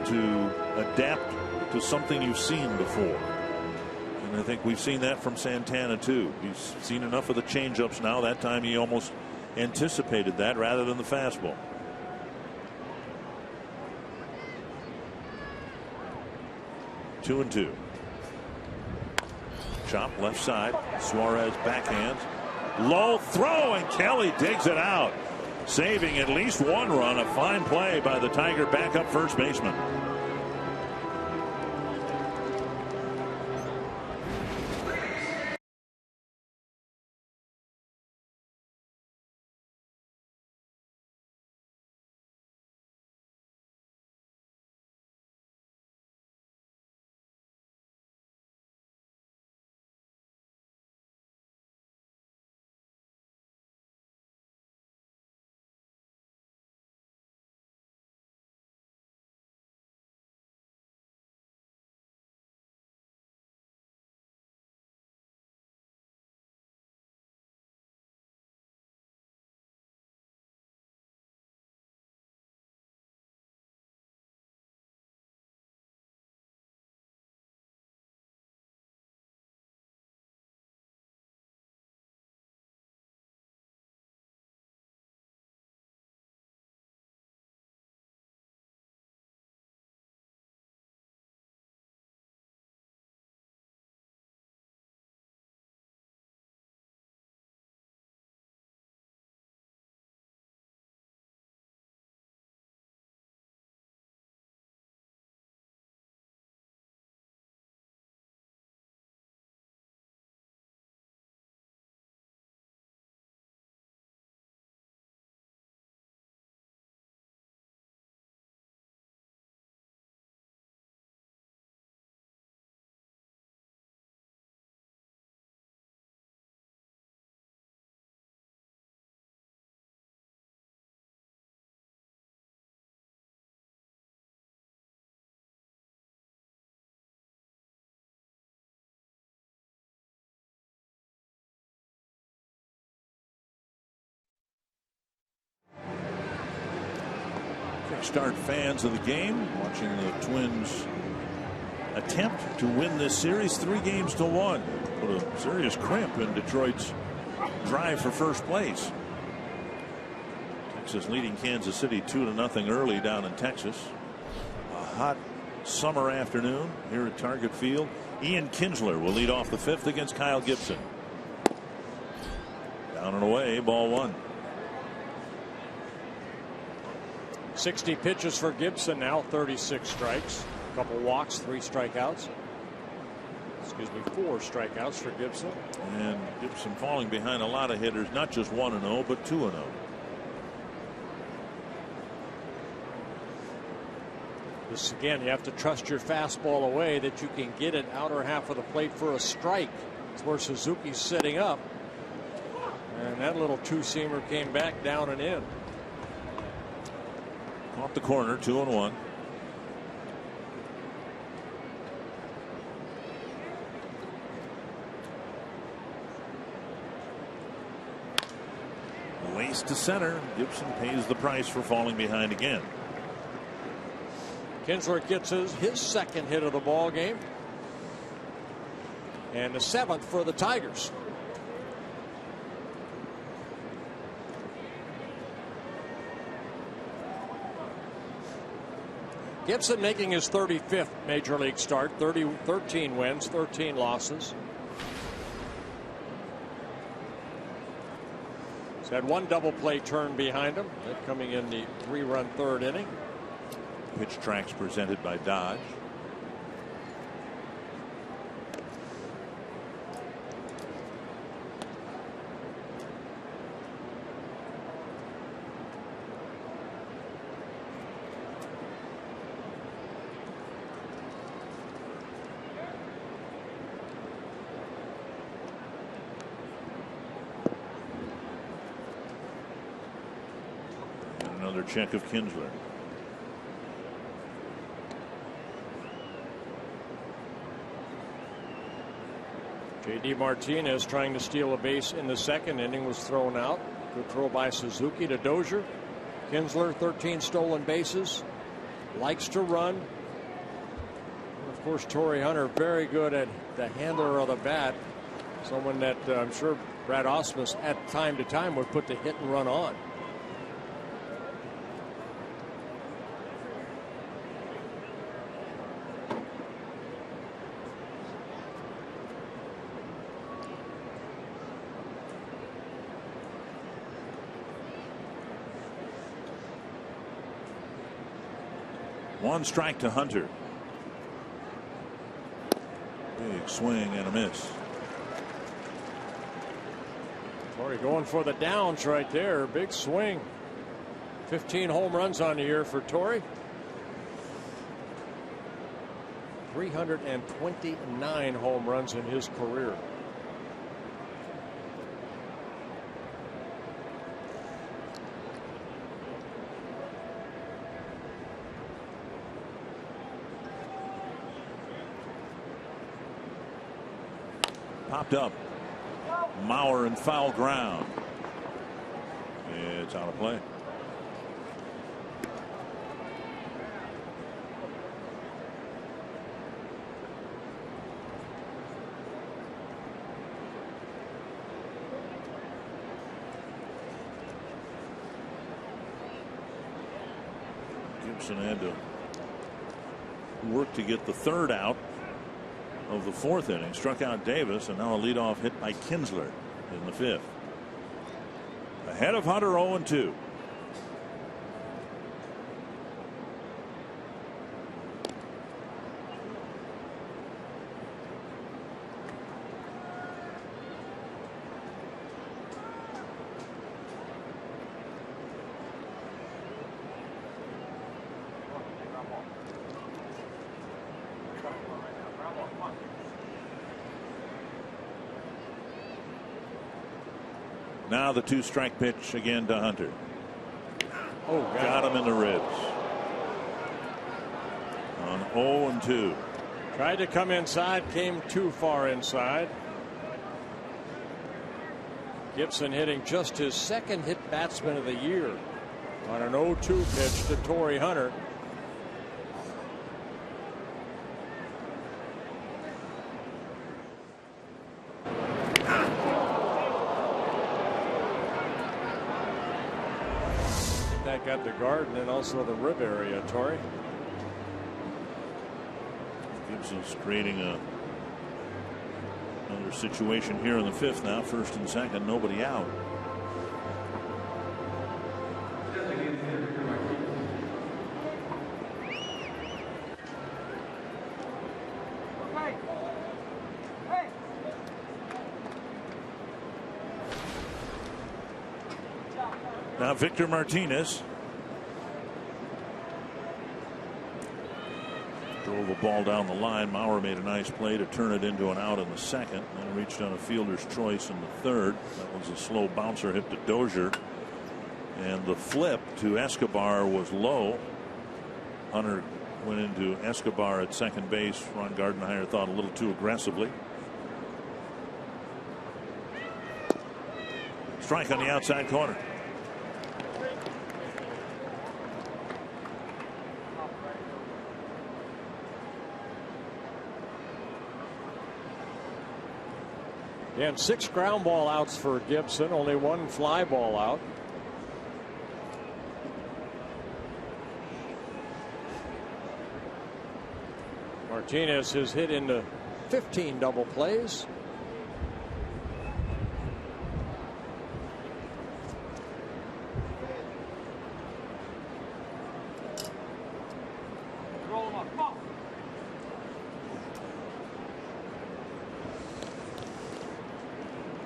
to adapt to something you've seen before. And I think we've seen that from Santana too. He's seen enough of the changeups now. That time he almost anticipated that rather than the fastball. Two and two. Chop left side. Suarez backhands. Low throw, and Kelly digs it out, saving at least 1 run. A fine play by the Tiger backup first baseman. Start fans of the game watching the Twins attempt to win this series 3-1. Put a serious crimp in Detroit's drive for first place. Texas leading Kansas City 2-0 early down in Texas. A hot summer afternoon here at Target Field. Ian Kinsler will lead off the 5th against Kyle Gibson. Down and away, ball 1. 60 pitches for Gibson now, 36 strikes, a couple walks, 3 strikeouts. 4 strikeouts for Gibson. And Gibson falling behind a lot of hitters, not just 1-0, but 2-0. This again, you have to trust your fastball away that you can get it outer half of the plate for a strike. It's where Suzuki's sitting up. And that little two-seamer came back down and in. Off the corner, 2-1. Lace to center. Gibson pays the price for falling behind again. Kinsler gets his second hit of the ball game. And the 7th for the Tigers. Gibson making his 35th major league start, 13 wins, 13 losses. He's had one double play turn behind him, that coming in the 3-run 3rd inning. Pitch tracks presented by Dodge. Another check of Kinsler. J.D. Martinez trying to steal a base in the 2nd inning was thrown out. Good throw by Suzuki to Dozier. Kinsler, 13 stolen bases. Likes to run. And of course, Torrey Hunter very good at the handler of the bat. Someone that I'm sure Brad Ausmus at time to time would put the hit and run on. One strike to Hunter. Big swing and a miss. Torrey going for the downs right there. Big swing. 15 home runs on the year for Torrey. 329 home runs in his career. Popped up. Mauer in foul ground. It's out of play. Gibson had to work to get the 3rd out of the 4th inning. Struck out Davis, and now a leadoff hit by Kinsler in the 5th. Ahead of Hunter, 0-2. Now the 2-strike pitch again to Hunter. Oh, got him in the ribs. On 0-2. Tried to come inside, came too far inside. Gibson hitting just his 2nd hit batsman of the year on an 0-2 pitch to Torrey Hunter. Got the guard and then also the rib area, Torrey. Gibson's creating another situation here in the 5th now. 1st and 2nd, nobody out. Now Victor Martinez drove a ball down the line. Maurer made a nice play to turn it into an out in the second, then reached on a fielder's choice in the third. That was a slow bouncer hit to Dozier, and the flip to Escobar was low. Hunter went into Escobar at second base. Ron Gardenhire thought a little too aggressively. Strike on the outside corner. And 6 ground ball outs for Gibson, only 1 fly ball out. Martinez has hit into 15 double plays.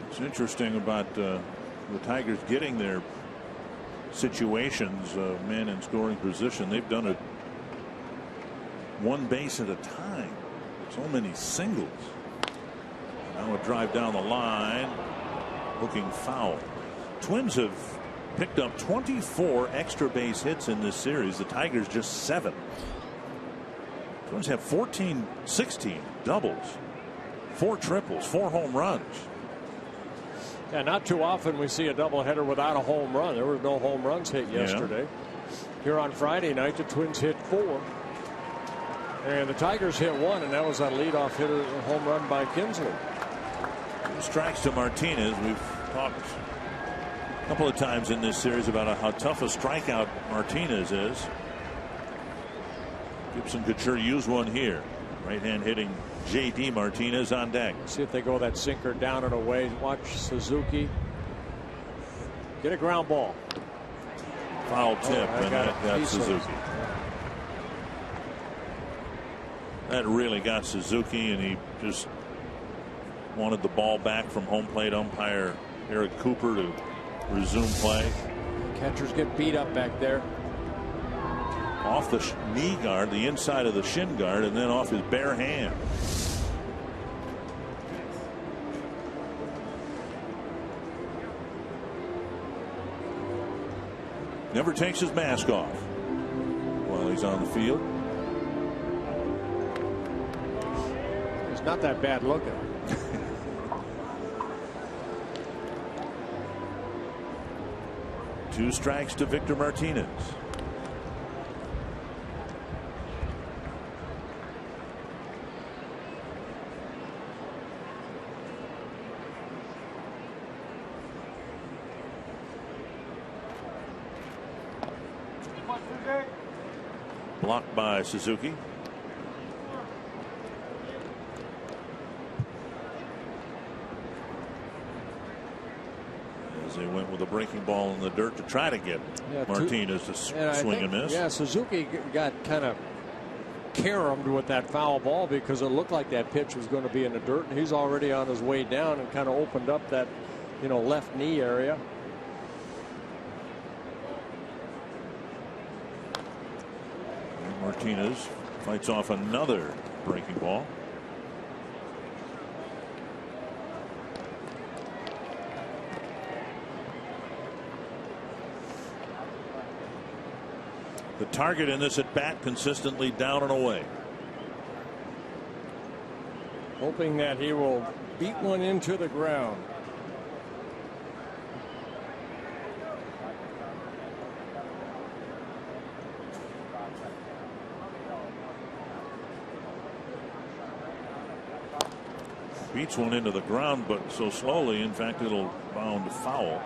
It's interesting about the Tigers getting their situations, men in scoring position. They've done it one base at a time. So many singles. Now a drive down the line, looking foul. Twins have picked up 24 extra base hits in this series. The Tigers just 7. Twins have 16 doubles, 4 triples, 4 home runs. Yeah, not too often we see a doubleheader without a home run. There were no home runs hit yesterday. Here on Friday night, the Twins hit 4. And the Tigers hit 1, and that was a leadoff hitter, a home run by Kinsley. 2 strikes to Martinez. We've talked a couple of times in this series about how tough a strikeout Martinez is. Gibson could sure use one here. Right hand hitting J.D. Martinez on deck. See if they go that sinker down and away. Watch Suzuki get a ground ball. Foul tip, and that got Suzuki. That really got Suzuki, and he just wanted the ball back from home plate umpire Eric Cooper to resume play. Catchers get beat up back there. Off the knee guard, the inside of the shin guard, and then off his bare hand. Never takes his mask off while he's on the field. It's not that bad looking. Two strikes to Victor Martinez. Blocked by Suzuki. As they went with a breaking ball in the dirt to try to get Martinez to swing and miss. Yeah, Suzuki got kind of caromed with that foul ball because it looked like that pitch was going to be in the dirt, and he's already on his way down and kind of opened up that, left knee area. Martinez fights off another breaking ball. The target in this at bat consistently down and away. Hoping that he will beat one into the ground. Beats one into the ground, but so slowly, in fact, it'll bound foul.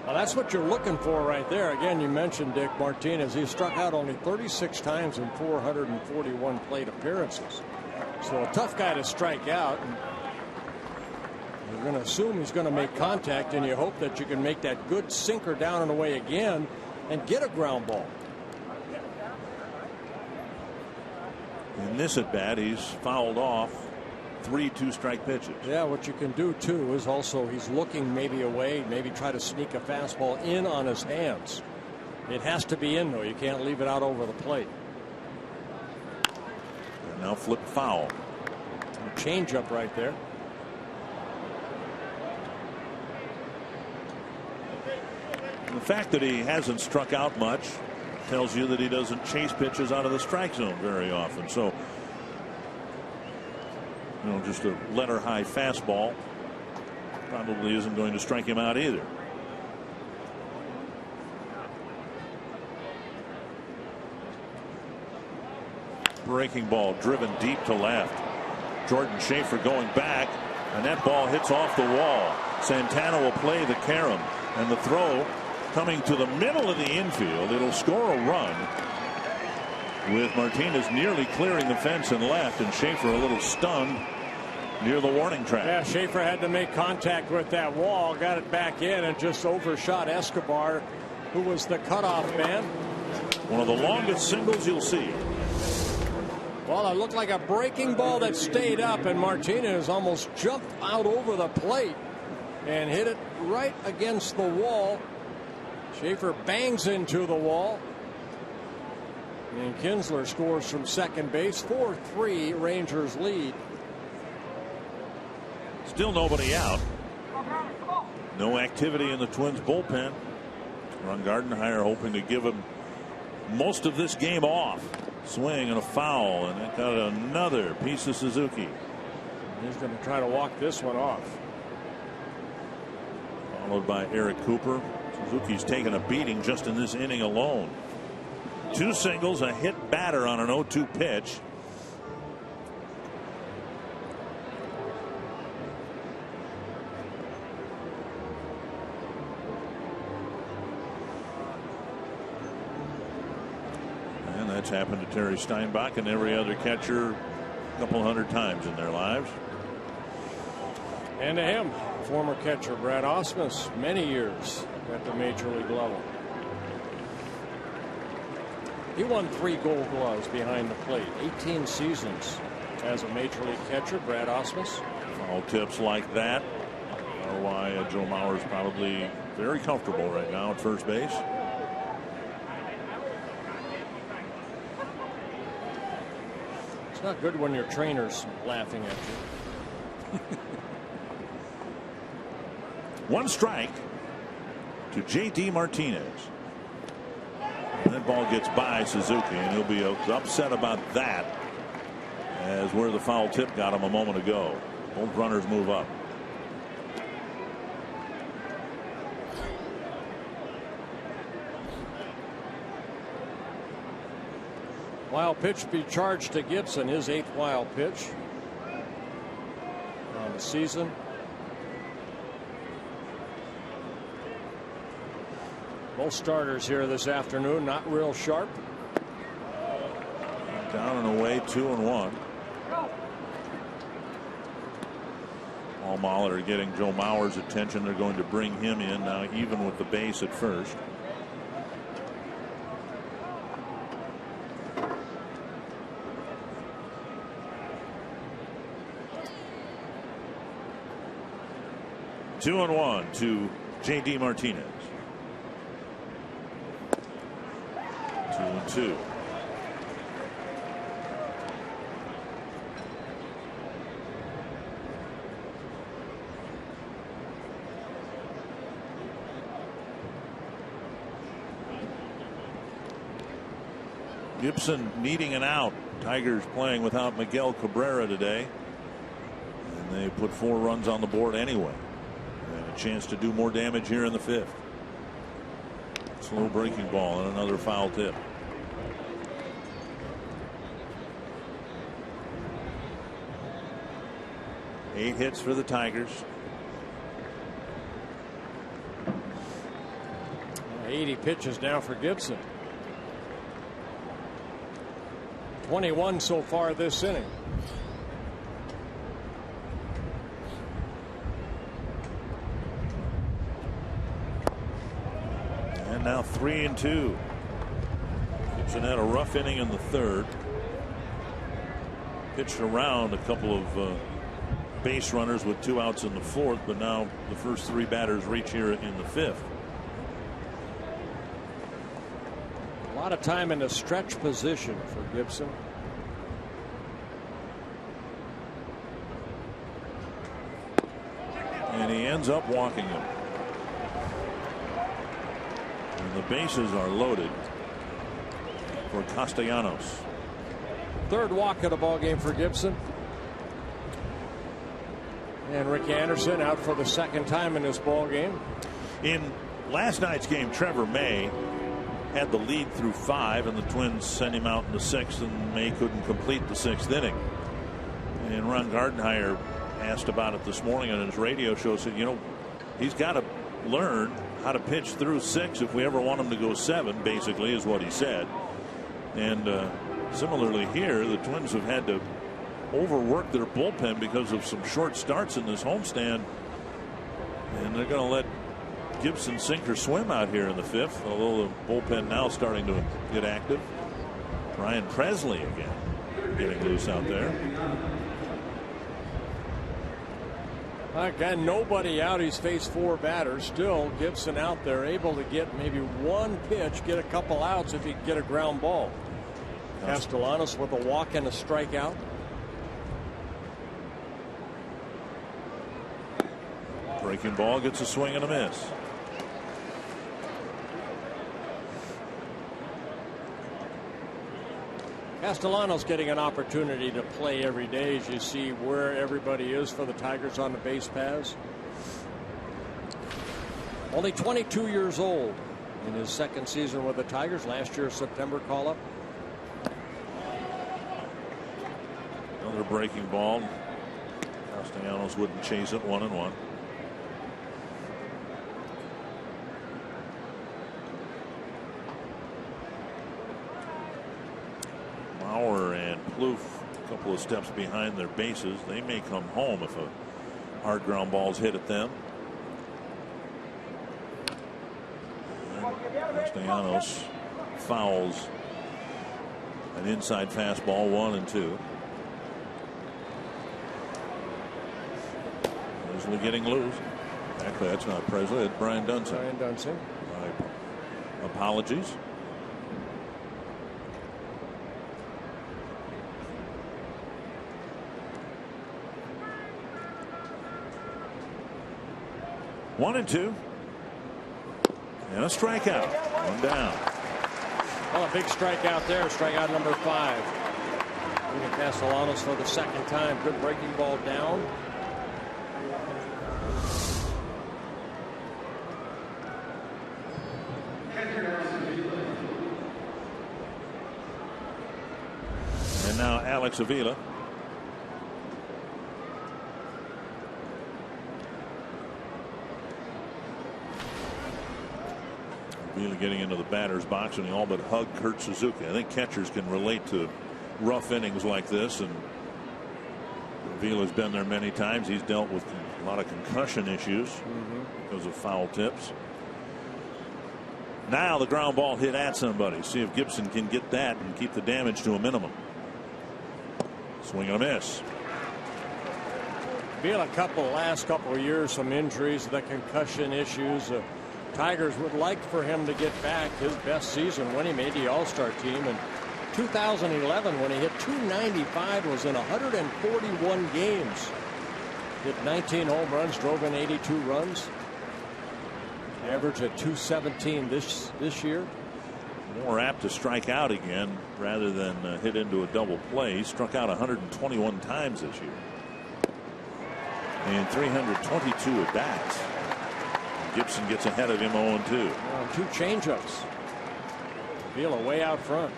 Well, that's what you're looking for right there. Again, you mentioned Dick Martinez. He struck out only 36 times in 441 plate appearances. So a tough guy to strike out. And you're going to assume he's going to make contact, and you hope that you can make that good sinker down and away again and get a ground ball. In this at bat, he's fouled off 3 2-strike pitches. Yeah, what you can do too is also he's looking maybe away, maybe try to sneak a fastball in on his hands. It has to be in though. You can't leave it out over the plate. And now flip foul. Change up right there. And the fact that he hasn't struck out much tells you that he doesn't chase pitches out of the strike zone very often. So, you know, just a letter high fastball probably isn't going to strike him out either. Breaking ball driven deep to left. Jordan Schaefer going back, and that ball hits off the wall. Santana will play the carom, and the throw coming to the middle of the infield. It'll score a run with Martinez nearly clearing the fence and left, and Schaefer a little stunned near the warning track. Yeah, Schaefer had to make contact with that wall, got it back in, and just overshot Escobar, who was the cutoff man. One of the longest singles you'll see. Well, it looked like a breaking ball that stayed up, and Martinez almost jumped out over the plate and hit it right against the wall. Schaefer bangs into the wall, and Kinsler scores from second base. 4-3 Rangers lead. Still nobody out. No activity in the Twins bullpen. Ron Gardenhire hoping to give him most of this game off. Swing and a foul, and it got another piece of Suzuki. He's going to try to walk this one off. Followed by Eric Cooper. Suzuki's taken a beating just in this inning alone. 2 singles, a hit batter on an 0-2 pitch. And that's happened to Terry Steinbach and every other catcher a couple hundred times in their lives. And to him, former catcher Brad Ausmus, many years at the major league level. He won 3 Gold Gloves behind the plate. 18 seasons as a major league catcher, Brad Ausmus. All tips like that are why Joe Mauer's probably very comfortable right now at first base. It's not good when your trainer's laughing at you. 1 strike to J.D. Martinez. And that ball gets by Suzuki, and he'll be upset about that, as where the foul tip got him a moment ago. Both runners move up. Wild pitch be charged to Gibson, his 8th wild pitch on the season. Both starters here this afternoon, not real sharp. Down and away, 2-1. Paul Molitor getting Joe Mauer's attention. They're going to bring him in now, even with the base at first. Two and 1 to J.D. Martinez. 2-2. Gibson needing an out. Tigers playing without Miguel Cabrera today, and they put 4 runs on the board anyway, and a chance to do more damage here in the 5th. Slow breaking ball and another foul tip. Eight hits for the Tigers. 80 pitches now for Gibson. 21 so far this inning. And now 3-2. Gibson had a rough inning in the 3rd. Pitched around a couple of base runners with 2 outs in the 4th, but now the first 3 batters reach here in the 5th. A lot of time in a stretch position for Gibson. And he ends up walking him. And the bases are loaded for Castellanos. 3rd walk of the ball game for Gibson. And Rick Anderson out for the 2nd time in this ball game. In last night's game, Trevor May had the lead through 5, and the Twins sent him out in the 6th, and May couldn't complete the 6th inning. And Ron Gardenhire asked about it this morning on his radio show. Said, you know, he's got to learn how to pitch through 6 if we ever want him to go 7, basically, is what he said. And similarly here, the Twins have had to overwork their bullpen because of some short starts in this homestand, and they're going to let Gibson sink or swim out here in the 5th, although the bullpen now starting to get active. Brian Presley again getting loose out there. Again, nobody out. He's faced 4 batters. Still Gibson out there able to get maybe 1 pitch, get a couple outs if he can get a ground ball. Castellanos with a walk and a strikeout. Breaking ball gets a swing and a miss. Castellanos getting an opportunity to play every day, as you see where everybody is for the Tigers on the base paths. Only 22 years old in his 2nd season with the Tigers. Last year, September call-up. Another breaking ball. Castellanos wouldn't chase it. 1-1. Mauer and Plouffe a couple of steps behind their bases. They may come home if a hard ground ball's hit at them. Castellanos fouls an inside fastball, 1-2. Presley getting loose. Actually, that's not Presley. It's Brian Dunson. Brian Dunson. My apologies. One and 2. And a strikeout. 1 down. Well, a big strikeout there. Strikeout number 5. Castellanos for the 2nd time. Good breaking ball down. And now Alex Avila. Avila getting into the batter's box, and he all but hugged Kurt Suzuki. I think catchers can relate to rough innings like this, and Avila's been there many times. He's dealt with a lot of concussion issues because of foul tips. Now the ground ball hit at somebody. See if Gibson can get that and keep the damage to a minimum. Swing and a miss. Avila last couple of years, some injuries, the concussion issues. Tigers would like for him to get back his best season when he made the All-Star team in 2011, when he hit .295, was in 141 games. Hit 19 home runs, drove in 82 runs. Average at .217 this year. More apt to strike out again rather than hit into a double play. He struck out 121 times this year. And 322 at bats. Gibson gets ahead of him 0-2. 2 changeups. Avila way out front.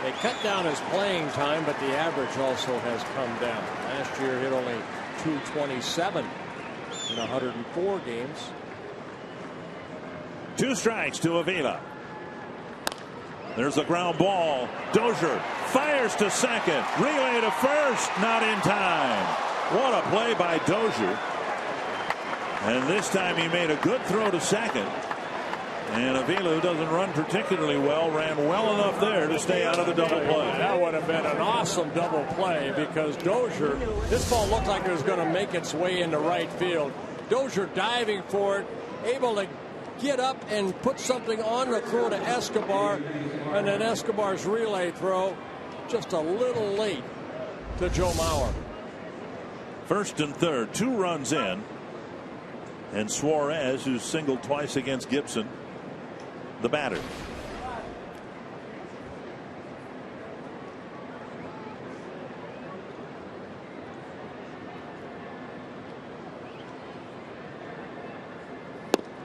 They cut down his playing time, but the average also has come down. Last year hit only .227 in 104 games. 2 strikes to Avila. There's the ground ball. Dozier fires to second. Relay to first. Not in time. What a play by Dozier. And this time he made a good throw to second. And Avila, who doesn't run particularly well, ran well enough there to stay out of the double play. That would have been an awesome double play because Dozier, this ball looked like it was going to make its way into right field. Dozier diving for it, able to get up and put something on the throw to Escobar, and then Escobar's relay throw just a little late to Joe Mauer. First and third, 2 runs in, and Suarez, who singled twice against Gibson, the batter.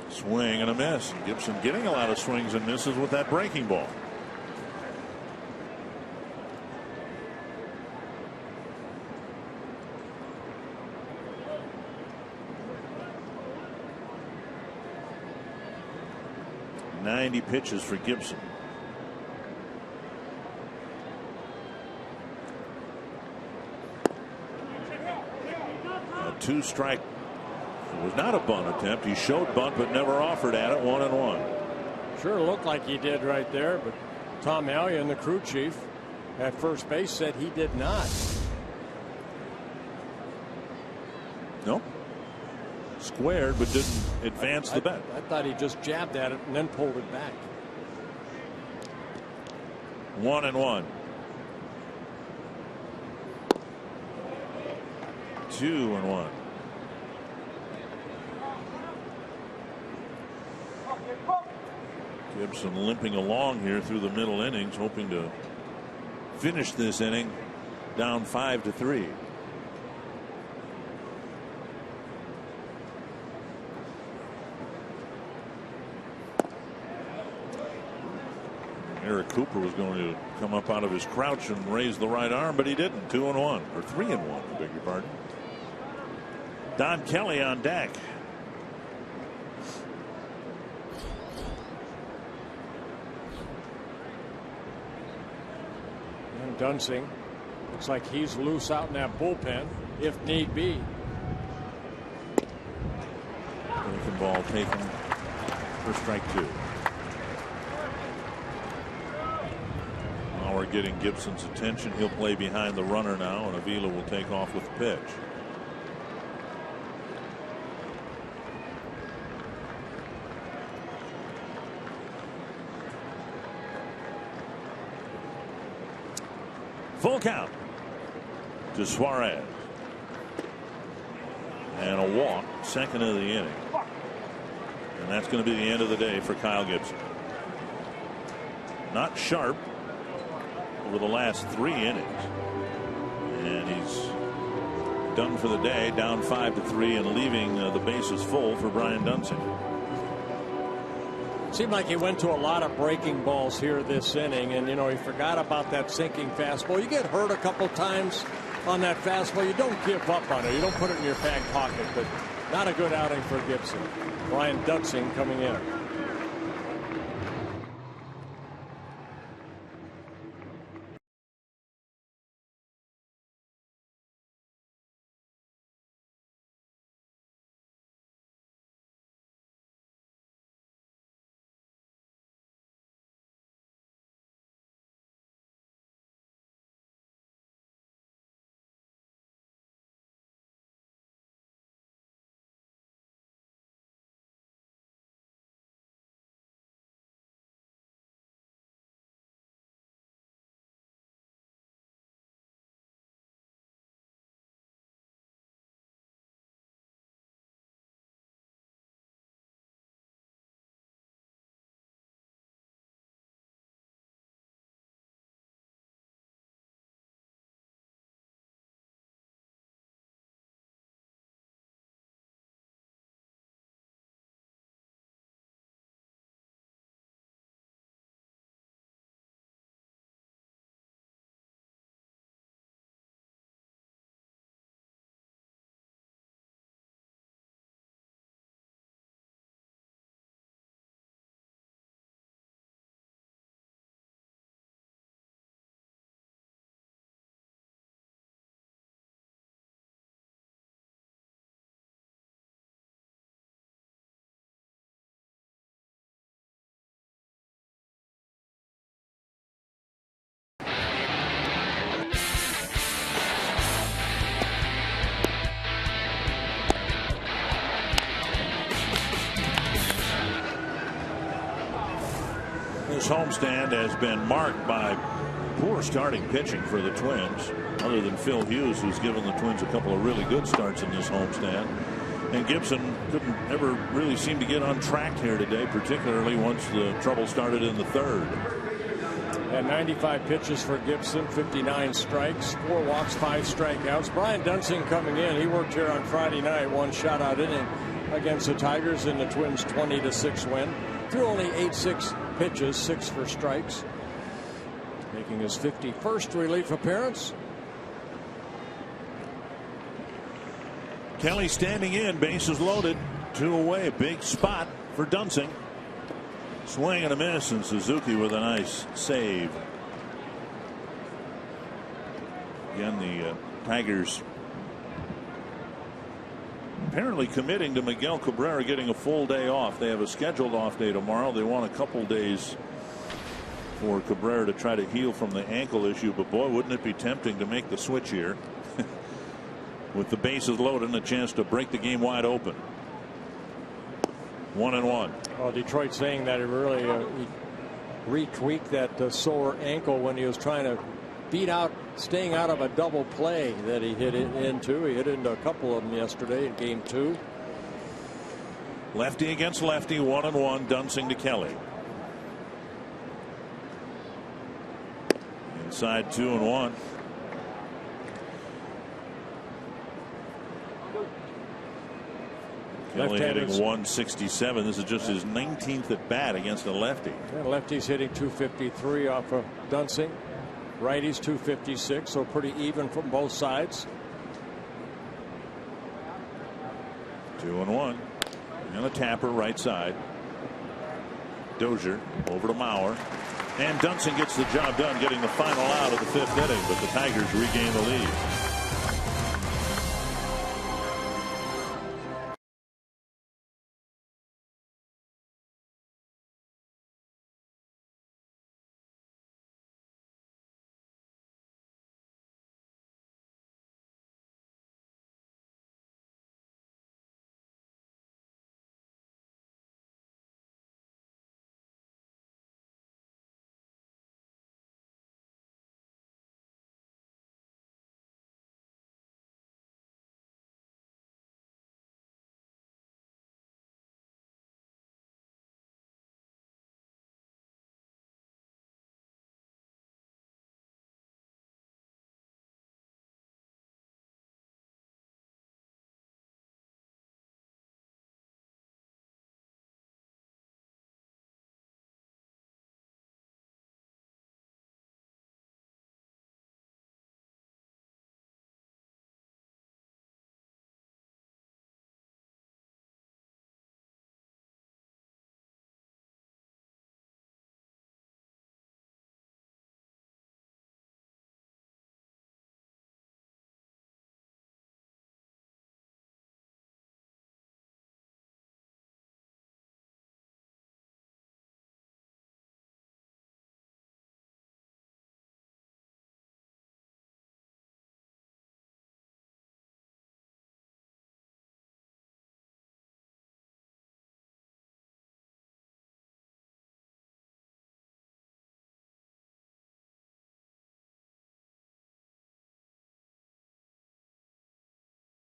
Swing and a miss. Gibson getting a lot of swings and misses with that breaking ball. .90 pitches for Gibson. A 2-strike. It was not a bunt attempt. He showed bunt but never offered at it. 1-1. Sure looked like he did right there, but Tom Allian, the crew chief at first base, said he did not. Nope. Squared but didn't advance the bet. I thought he just jabbed at it and then pulled it back. 1-1. 2-1. Gibson limping along here through the middle innings, hoping to finish this inning down 5-3. Eric Cooper was going to come up out of his crouch and raise the right arm, but he didn't. 2-1, or 3-1, I beg your pardon. Don Kelly on deck. And Dunsing looks like he's loose out in that bullpen if need be. Breaking ball taken for strike 2. We're getting Gibson's attention. He'll play behind the runner now, and Avila will take off with the pitch. Full count to Suarez. And a walk, second of the inning. And that's going to be the end of the day for Kyle Gibson. Not sharp over the last 3 innings, and he's done for the day, down 5-3 and leaving the bases full for Brian Dunsing. Seemed like he went to a lot of breaking balls here this inning, and he forgot about that sinking fastball. You get hurt a couple times on that fastball, you don't give up on it, you don't put it in your back pocket, but not a good outing for Gibson. Brian Dunsing coming in. This homestand has been marked by poor starting pitching for the Twins, other than Phil Hughes, who's given the Twins a couple of really good starts in this homestand. And Gibson couldn't ever really seem to get on track here today, particularly once the trouble started in the third. And 95 pitches for Gibson, 59 strikes, 4 walks, 5 strikeouts. Brian Dunsing coming in. He worked here on Friday night, 1 shutout inning against the Tigers in the Twins' 20-6 win. Threw only 86 pitches, 6 for strikes, making his 51st relief appearance. Kelly standing in, bases loaded, 2 away, big spot for Dunsing. Swing and a miss, and Suzuki with a nice save. Again, the Tigers apparently committing to Miguel Cabrera getting a full day off. They have a scheduled off day tomorrow. They want a couple days for Cabrera to try to heal from the ankle issue, but boy, wouldn't it be tempting to make the switch here with the bases loaded and a chance to break the game wide open. 1-1. Well, Detroit saying that he really retweaked that sore ankle when he was trying to beat out, staying out of a double play that he hit into. He hit into a couple of them yesterday in game 2. Lefty against lefty, 1-1. Dunsing to Kelly. Inside 2-1. Kelly hitting 167. This is just his 19th at bat against a lefty. And lefty's hitting 253 off of Dunsing. Righty's 256, so pretty even from both sides. 2-1. And a tapper right side. Dozier over to Mauer. And Dunsing gets the job done, getting the final out of the 5th inning, but the Tigers regain the lead.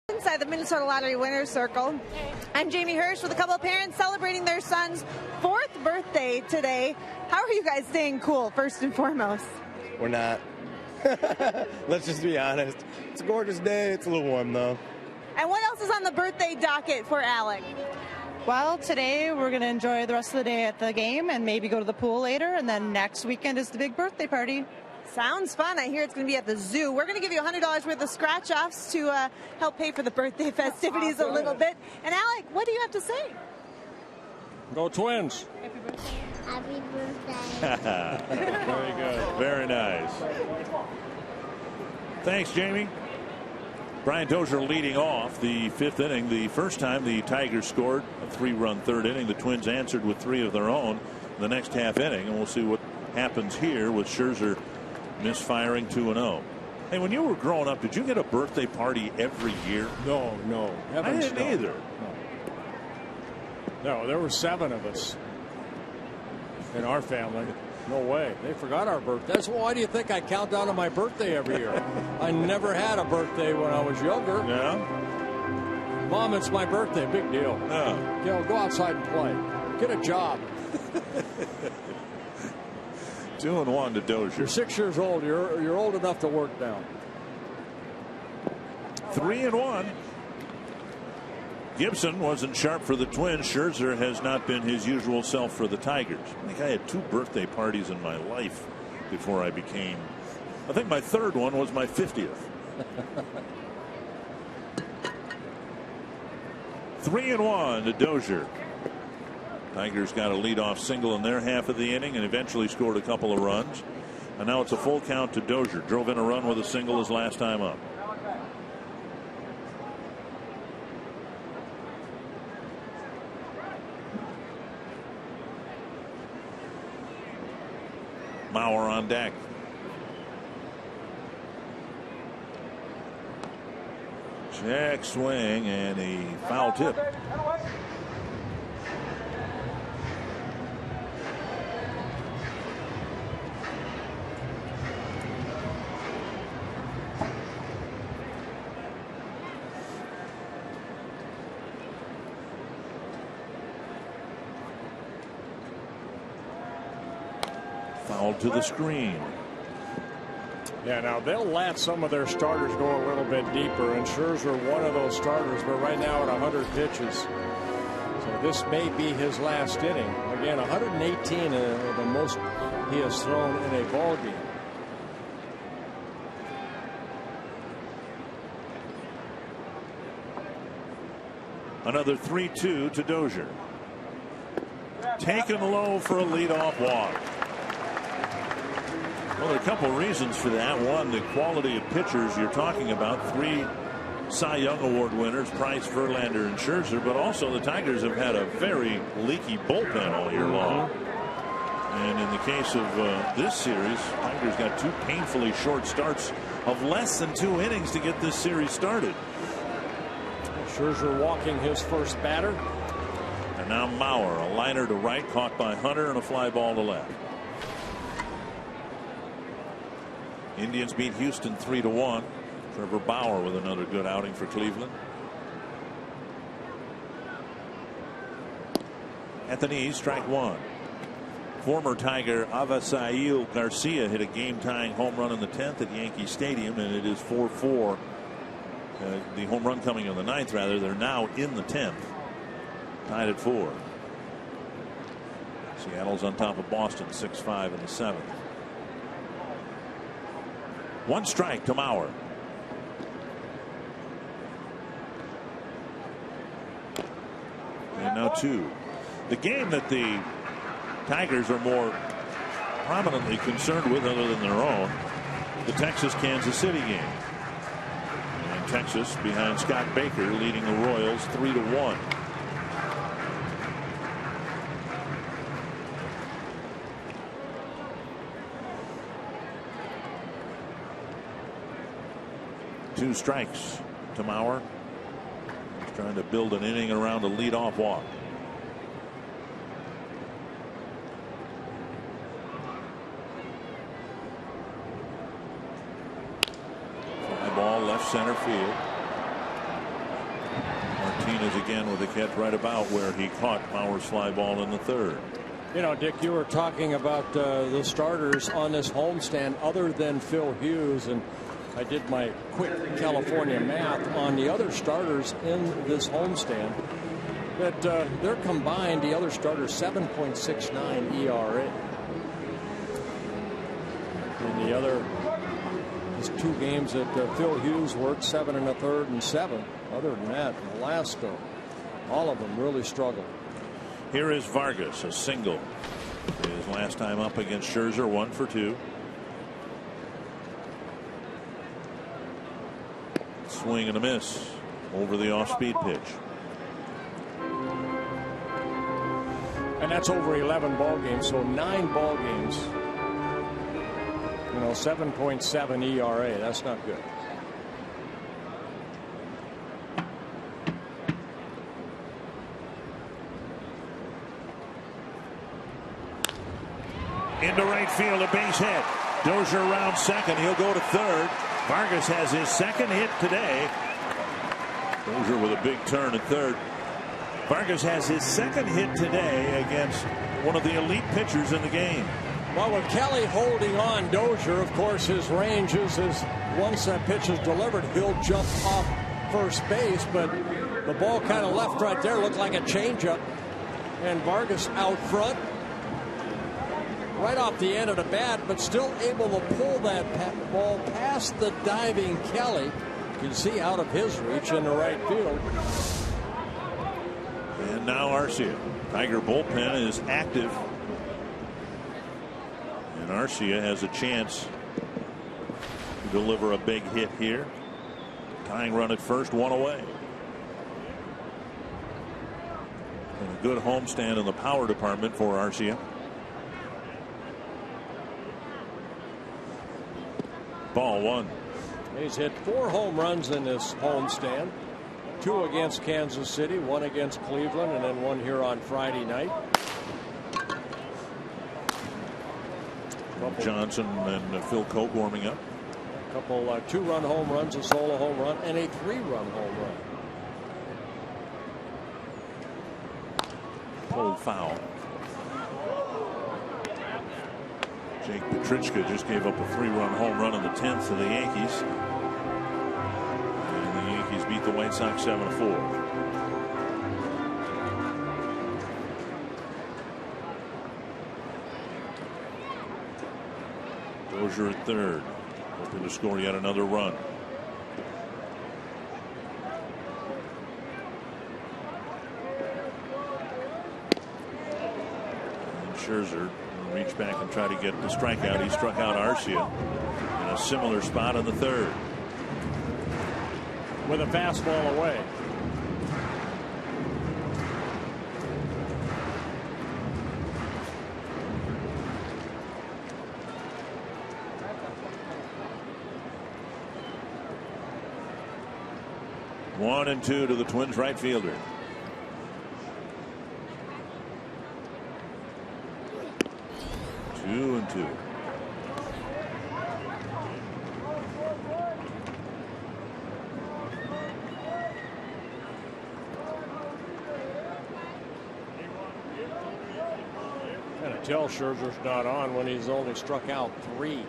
Inside the Minnesota Lottery Winners Circle. I'm Jamie Hirsch with a couple of parents celebrating their son's 4th birthday today. How are you guys staying cool, first and foremost? We're not. Let's just be honest. It's a gorgeous day. It's a little warm, though. And what else is on the birthday docket for Alec? Well, today we're going to enjoy the rest of the day at the game and maybe go to the pool later. And then next weekend is the big birthday party. Sounds fun. I hear it's going to be at the zoo. We're going to give you $100 worth of scratch-offs to help pay for the birthday festivities a little bit. And Alec, what do you have to say? Go Twins. Happy birthday. Very good. Very nice. Thanks, Jamie. Brian Dozier leading off the 5th inning. The first time the Tigers scored a 3-run 3rd inning. The Twins answered with 3 of their own in the next half inning. And we'll see what happens here with Scherzer misfiring 2-0. Hey, when you were growing up, did you get a birthday party every year? No. I didn't either. No, there were 7 of us. in our family. No way. They forgot our birthday. That's why do you think I count down to my birthday every year? I never had a birthday when I was younger. Yeah. Mom, it's my birthday. Big deal. Yeah. You know, go outside and play. Get a job. 2-1 to Dozier. You're 6 years old. You're old enough to work now. 3-1. Gibson wasn't sharp for the Twins. Scherzer has not been his usual self for the Tigers. I think I had 2 birthday parties in my life before I became. I think my third one was my 50th. 3-1 to Dozier. Tigers got a leadoff single in their half of the inning and eventually scored a couple of runs. And now it's a full count to Dozier. Drove in a run with a single his last time up. Mauer on deck. Check swing and a foul tip. Foul to the screen. Yeah, now they'll let some of their starters go a little bit deeper, and Scherzer one of those starters, but right now at 100 pitches. So this may be his last inning. Again, 118, the most he has thrown in a ball game. Another 3-2 to Dozier. Taken low for a leadoff walk. Well, there are a couple of reasons for that. One, the quality of pitchers you're talking about. 3 Cy Young Award winners, Price, Verlander, and Scherzer. But also the Tigers have had a very leaky bullpen all year long. And in the case of this series, Tigers got 2 painfully short starts of less than 2 innings to get this series started. Scherzer walking his first batter. And now Mauer, a liner to right, caught by Hunter, and a fly ball to left. Indians beat Houston 3-1. Trevor Bauer with another good outing for Cleveland. At the knees, strike 1. Former Tiger Avisail Garcia hit a game-tying home run in the 10th at Yankee Stadium, and it is 4-4. The home run coming in the 9th, rather. They're now in the 10th. Tied at 4. Seattle's on top of Boston 6-5 in the 7th. 1 strike to Mauer. And now 2. The game that the Tigers are more prominently concerned with, other than their own, the Texas-Kansas City game. And Texas behind Scott Baker leading the Royals 3-1. Two strikes to Mauer. He's trying to build an inning around a leadoff walk. Fly ball left center field. Martinez again with a catch right about where he caught Mauer's fly ball in the 3rd. You know, Dick, you were talking about the starters on this homestand other than Phil Hughes, and I did my quick California math on the other starters in this homestand. That they're combined, the other starters, 7.69 ERA. And the other, there's 2 games that Phil Hughes worked, 7 1/3 and 7. Other than that, the last, all of them really struggled. Here is Vargas, a single. His last time up against Scherzer, 1 for 2. Swing and a miss over the off-speed pitch. And that's over 11 ball games, so 9 ball games. You know, 7.7 ERA. That's not good. into right field, a base hit. Dozier around second. He'll go to third. Vargas has his second hit today. Dozier with a big turn at third. Vargas has his second hit today against one of the elite pitchers in the game. Well, with Kelly holding on, Dozier, of course, his range is once that pitch is delivered, he'll jump off first base, but the ball kind of left right there, looked like a changeup. And Vargas out front, right off the end of the bat, but still able to pull that ball past the diving Kelly. You can see out of his reach in the right field. And now Arcia. Tiger bullpen is active. And Arcia has a chance to deliver a big hit here. Tying run at first, one away. And a good homestand in the power department for Arcia. Ball one. He's hit 4 home runs in this homestand. 2 against Kansas City, 1 against Cleveland, and then 1 here on Friday night. Johnson and Phil Coke warming up. A couple 2-run home runs, a solo home run, and a 3-run home run. Pulled foul. Jake Petrichka just gave up a 3-run home run in the 10th to the Yankees. And the Yankees beat the White Sox 7-4. Dozier at third, hoping to score yet another run. And Scherzer reach back and try to get the strikeout. He struck out Arcia in a similar spot in the third. With a fastball away. One and two to the Twins right fielder. Two and two. Kind of tell Scherzer's not on when he's only struck out 3.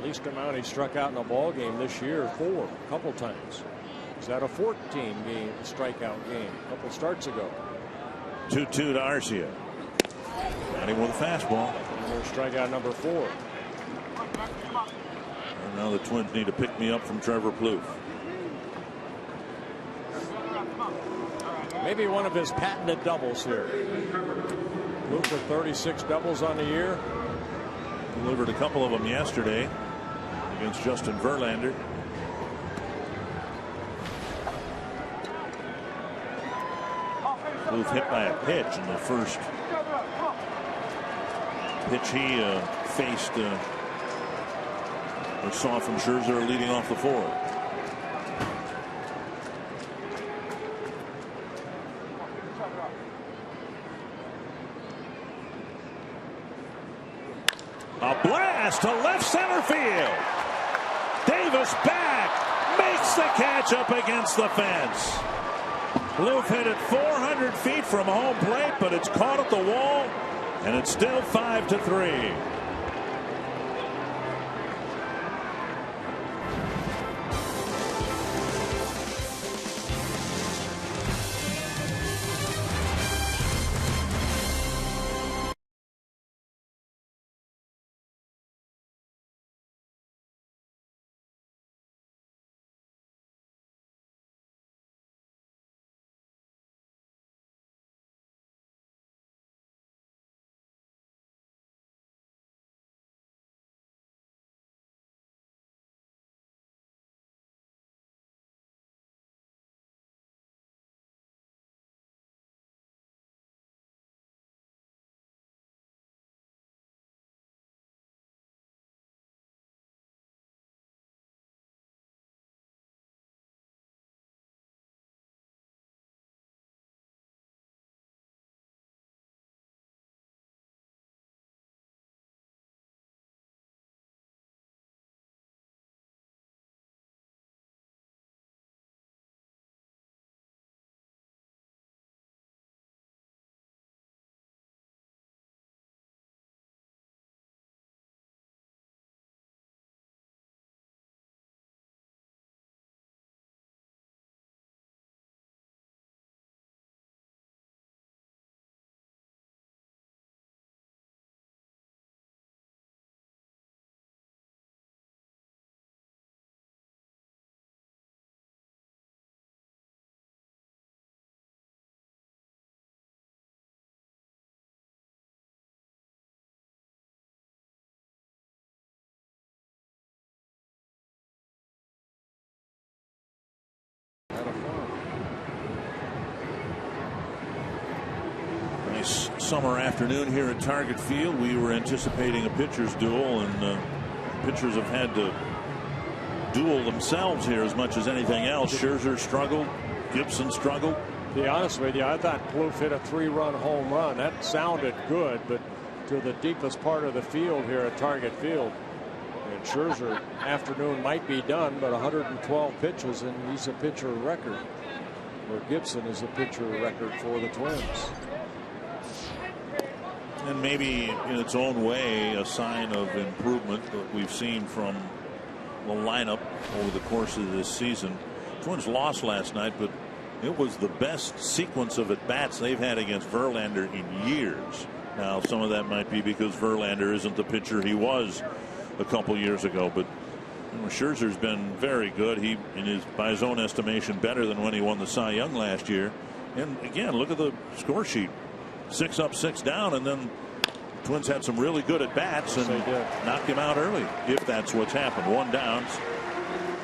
Least amount he struck out in a ball game this year, 4, a couple times. He's had a 14-game strikeout game a couple starts ago. 2-2 to Arcia. Got him with a fastball. And there's strikeout number 4. And now the Twins need to pick me up from Trevor Plouffe. Maybe one of his patented doubles here. Plouffe with 36 doubles on the year. Delivered a couple of them yesterday against Justin Verlander. Plouffe hit by a pitch in the first pitch he faced or saw from Scherzer leading off the 4th. A blast to left center field. Davis back, makes the catch up against the fence. Plouffe hit it 400 feet from home plate, but it's caught at the wall, and it's still 5-3. summer afternoon here at Target Field. We were anticipating a pitcher's duel, and pitchers have had to duel themselves here as much as anything else. Scherzer struggled. Gibson struggled. To be honest with you, I thought Plouffe hit a 3-run home run. That sounded good, but to the deepest part of the field here at Target Field. And Scherzer afternoon might be done, but 112 pitches, and he's a pitcher record. Where Gibson is a pitcher record for the Twins. And maybe in its own way a sign of improvement that we've seen from the lineup over the course of this season. Twins lost last night, but it was the best sequence of at-bats they've had against Verlander in years. Now, some of that might be because Verlander isn't the pitcher he was a couple years ago, but Scherzer's been very good. He is, by his own estimation, better than when he won the Cy Young last year. And again, look at the score sheet. 6 up, 6 down, and then Twins had some really good at-bats and knocked him out early, if that's what's happened. 1 down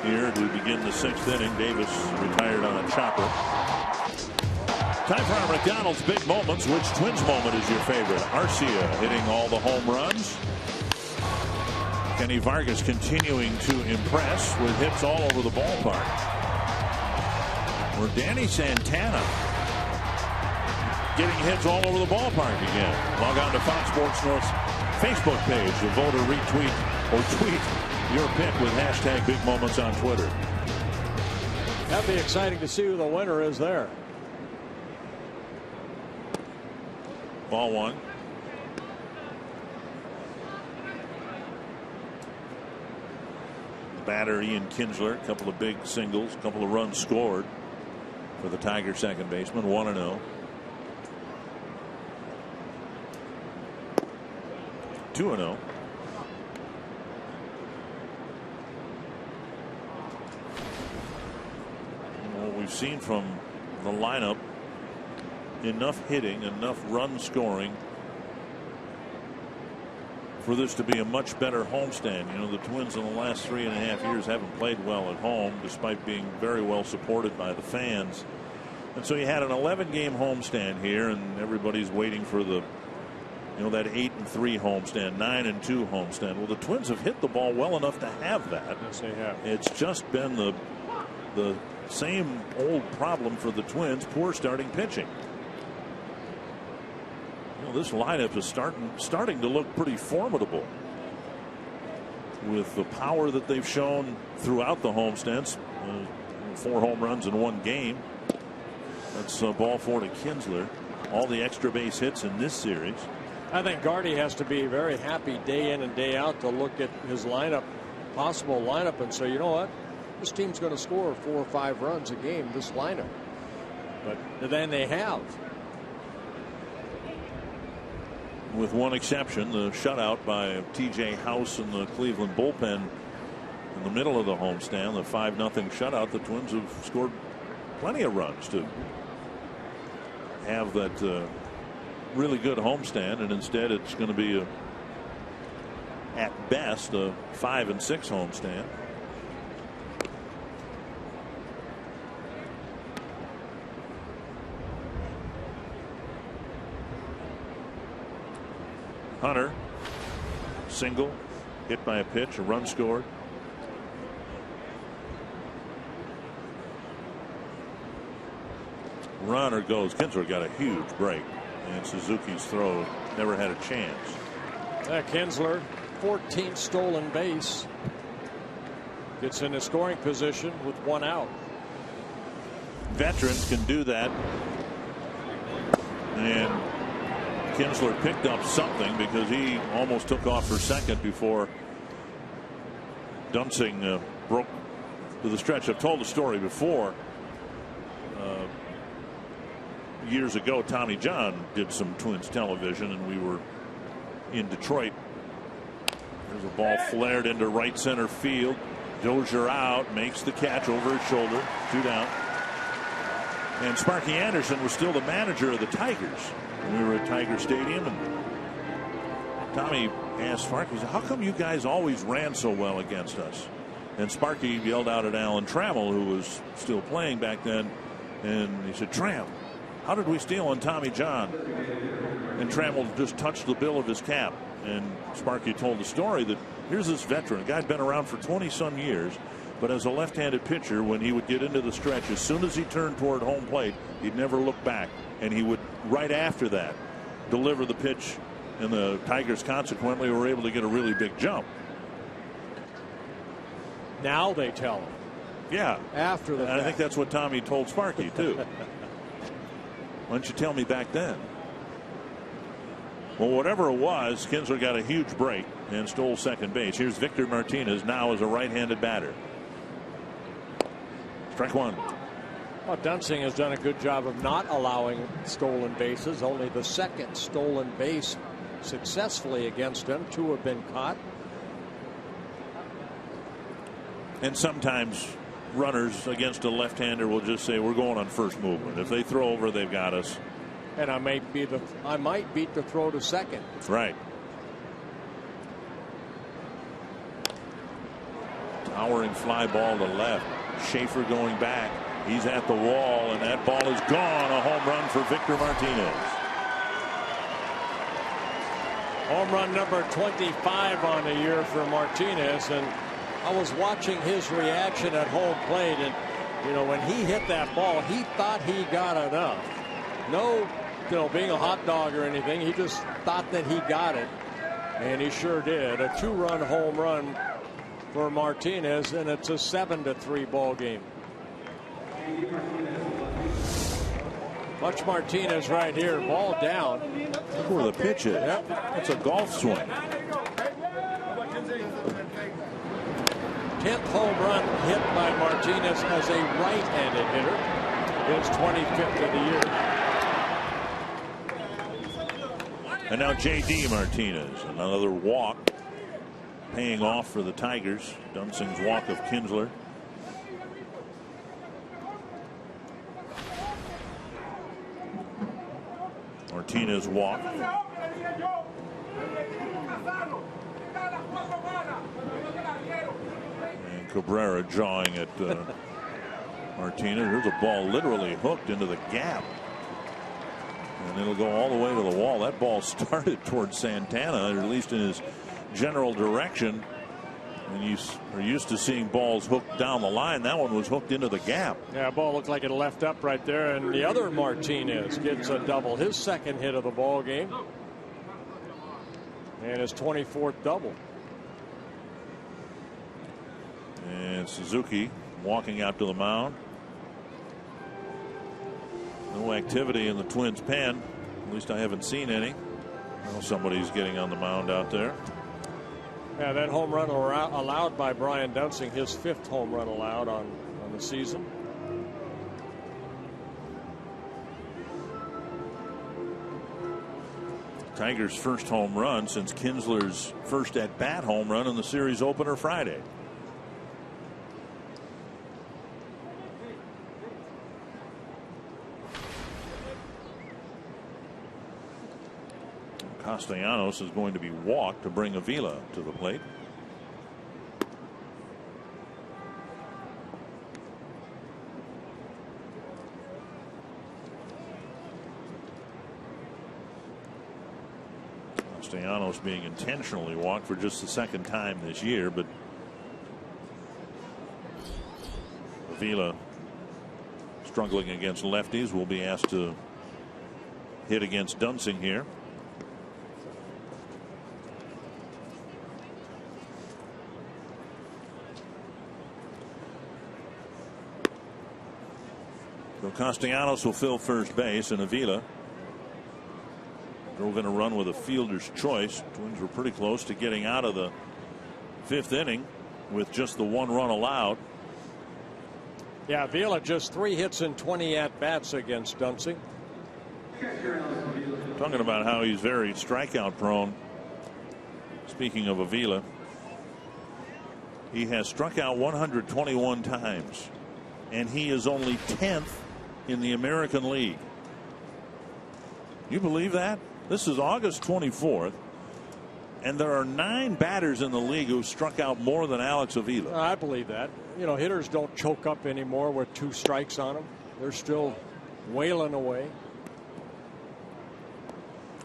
here to begin the 6th inning. Davis retired on a chopper. Time for our McDonald's Big Moments. Which Twins moment is your favorite? Arcia hitting all the home runs. Kenny Vargas continuing to impress with hits all over the ballpark. Or Danny Santana getting hits all over the ballpark again. Log on to Fox Sports North's Facebook page to vote or retweet or tweet your pick with hashtag Big Moments on Twitter. That'd be exciting to see who the winner is there. Ball 1. Batter Ian Kinsler, a couple of big singles, a couple of runs scored for the Tigers second baseman. 1-0. 2-0. What we've seen from the lineup, enough hitting, enough run scoring for this to be a much better homestand. You know, the Twins in the last 3.5 years haven't played well at home, despite being very well supported by the fans. And so you had an 11-game homestand here, and everybody's waiting for the, you know, that 8-3 homestand, 9-2 homestand. Well, the Twins have hit the ball well enough to have that. Yes, they have. It's just been the same old problem for the Twins: poor starting pitching. Well, this lineup is starting to look pretty formidable with the power that they've shown throughout the homestands. 4 home runs in 1 game. That's ball 4 to Kinsler. All the extra base hits in this series. I think Gardy has to be very happy day in and day out to look at his lineup, possible lineup, and say, you know what, this team's going to score 4 or 5 runs a game, this lineup. But then they have. With one exception, the shutout by T.J. House in the Cleveland bullpen in the middle of the homestand, the 5-0 shutout. The Twins have scored plenty of runs to have that really good homestand, and instead it's going to be at best a 5-6 homestand. Hunter, single, hit by a pitch, a run scored. Runner goes. Kinsler got a huge break, and Suzuki's throw never had a chance. Kinsler, 14th stolen base, gets in a scoring position with 1 out. Veterans can do that, and Kinsler picked up something because he almost took off for second before Dunsing broke to the stretch. I've told the story before. Years ago, Tommy John did some Twins television, and we were in Detroit. There's a ball flared into right center field. Dozier out, makes the catch over his shoulder. 2 down. And Sparky Anderson was still the manager of the Tigers. We were at Tiger Stadium, and Tommy asked Sparky, how come you guys always ran so well against us? And Sparky yelled out at Alan Trammell, who was still playing back then, and he said, Tram, how did we steal on Tommy John? And Trammell just touched the bill of his cap. And Sparky told the story that here's this veteran, a guy who'd been around for 20-some years, but as a left-handed pitcher, when he would get into the stretch, as soon as he turned toward home plate, he'd never look back. And he would, right after that, deliver the pitch. And the Tigers consequently were able to get a really big jump. Now they tell him. Yeah. After the fact. I think that's what Tommy told Sparky, too. Why don't you tell me back then? Well, whatever it was, Kinsler got a huge break and stole second base. Here's Victor Martinez now as a right-handed batter. Strike one. Well, Dunsing has done a good job of not allowing stolen bases. Only the second stolen base successfully against him. 2 have been caught. And sometimes runners against a left-hander will just say, we're going on first movement. If they throw over, they've got us. And I might beat the throw to second. Right. Towering fly ball to left. Schaefer going back. He's at the wall, and that ball is gone. A home run for Victor Martinez. Home run number 25 on the year for Martinez. And I was watching his reaction at home plate, and you know, when he hit that ball, he thought he got enough. No, you know, being a hot dog or anything, he just thought that he got it, and he sure did. A 2-run home run for Martinez, and it's a 7-3 ball game. Watch Martinez right here, ball down. Look where the pitch is. Yep. It's a golf swing. 10th home run hit by Martinez as a right-handed hitter. His 25th of the year. And now J.D. Martinez, another walk, paying off for the Tigers. Dunsing's walk of Kinsler. Martinez walk. And Cabrera jawing at Martinez. Here's a ball literally hooked into the gap. And it'll go all the way to the wall. That ball started towards Santana, or at least in his general direction. And you are used to seeing balls hooked down the line. That one was hooked into the gap. Yeah, ball looked like it left up right there. And the other Martinez gets a double. His second hit of the ball game. And his 24th double. And Suzuki walking out to the mound. No activity in the Twins' pen. At least I haven't seen any. Well, somebody's getting on the mound out there. Yeah, that home run allowed by Brian Dunsing, his 5th home run allowed on the season. Tigers' first home run since Kinsler's first at-bat home run in the series opener Friday. Castellanos is going to be walked to bring Avila to the plate. Castellanos being intentionally walked for just the 2nd time this year, but Avila, struggling against lefties, will be asked to hit against Dunsing here. So Castellanos will fill first base, and Avila drove in a run with a fielder's choice. Twins were pretty close to getting out of the 5th inning with just the 1 run allowed. Yeah, Avila just 3 hits and 20 at-bats against Dunsing. Talking about how he's very strikeout prone. Speaking of Avila, he has struck out 121 times, and he is only 10th in the American League. You believe that? This is August 24th, and there are 9 batters in the league who struck out more than Alex Avila. I believe that. You know, hitters don't choke up anymore with 2 strikes on them. They're still wailing away.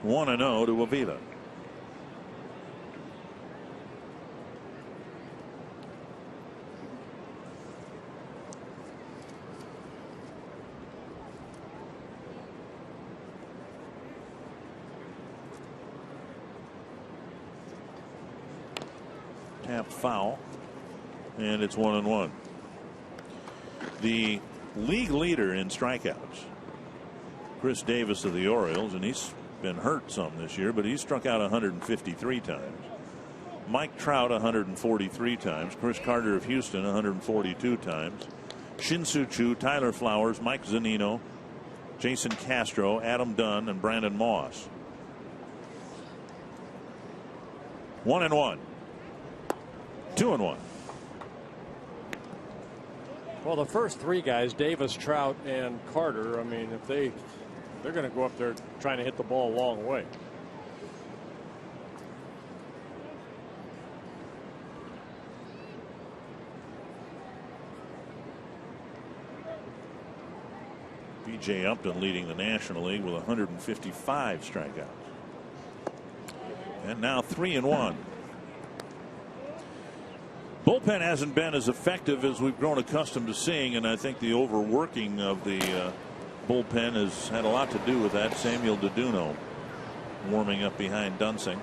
1-0 to Avila. Tapped foul, and it's 1-1. The league leader in strikeouts, Chris Davis of the Orioles, and he's been hurt some this year, but he's struck out 153 times. Mike Trout 143 times. Chris Carter of Houston 142 times. Shin-Soo Choo, Tyler Flowers, Mike Zunino, Jason Castro, Adam Dunn, and Brandon Moss. 1-1. 2-1. Well, the first three guys, Davis, Trout, and Carter, I mean, if they're going to go up there trying to hit the ball a long way. B.J. Upton leading the National League with 155 strikeouts. And now 3-1. Bullpen hasn't been as effective as we've grown accustomed to seeing, and I think the overworking of the bullpen has had a lot to do with that. Samuel DeDuno warming up behind Dunsing.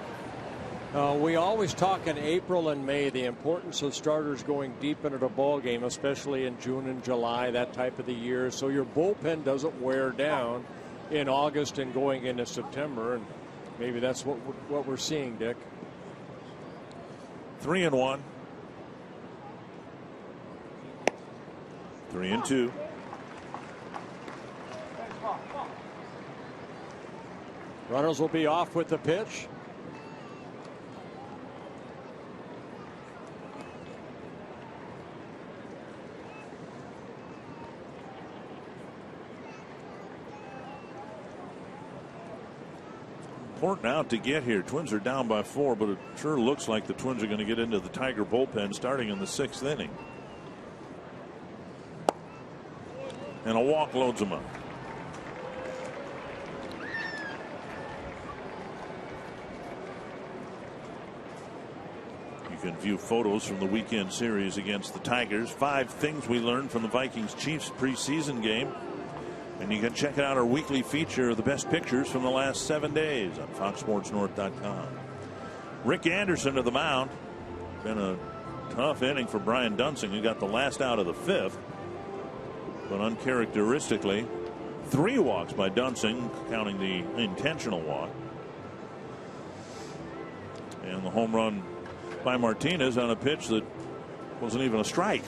We always talk in April and May the importance of starters going deep into the ball game, especially in June and July, that type of the year, so your bullpen doesn't wear down in August and going into September, and maybe that's what we're seeing, Dick. 3-1. 3-2. Runners will be off with the pitch. Important out to get here. Twins are down by 4, but it sure looks like the Twins are going to get into the Tiger bullpen starting in the 6th inning. And a walk loads them up. You can view photos from the weekend series against the Tigers. 5 things we learned from the Vikings-Chiefs preseason game. And you can check out our weekly feature of the best pictures from the last 7 days on FoxSportsNorth.com. Rick Anderson to the mound. Been a tough inning for Brian Dunsing, who got the last out of the 5th. But uncharacteristically, 3 walks by Dunsing, counting the intentional walk. And the home run by Martinez on a pitch that wasn't even a strike.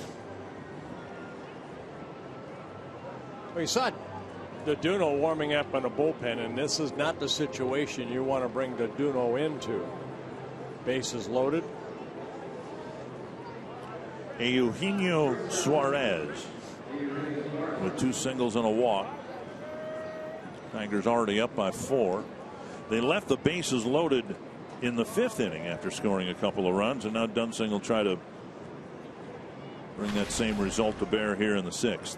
Well, you saw DeDuno warming up in a bullpen, and this is not the situation you want to bring DeDuno into. Bases loaded. Eugenio Suarez with 2 singles and a walk. Tigers already up by 4. They left the bases loaded in the 5th inning after scoring a couple of runs, and now Dunsing will try to bring that same result to bear here in the 6th.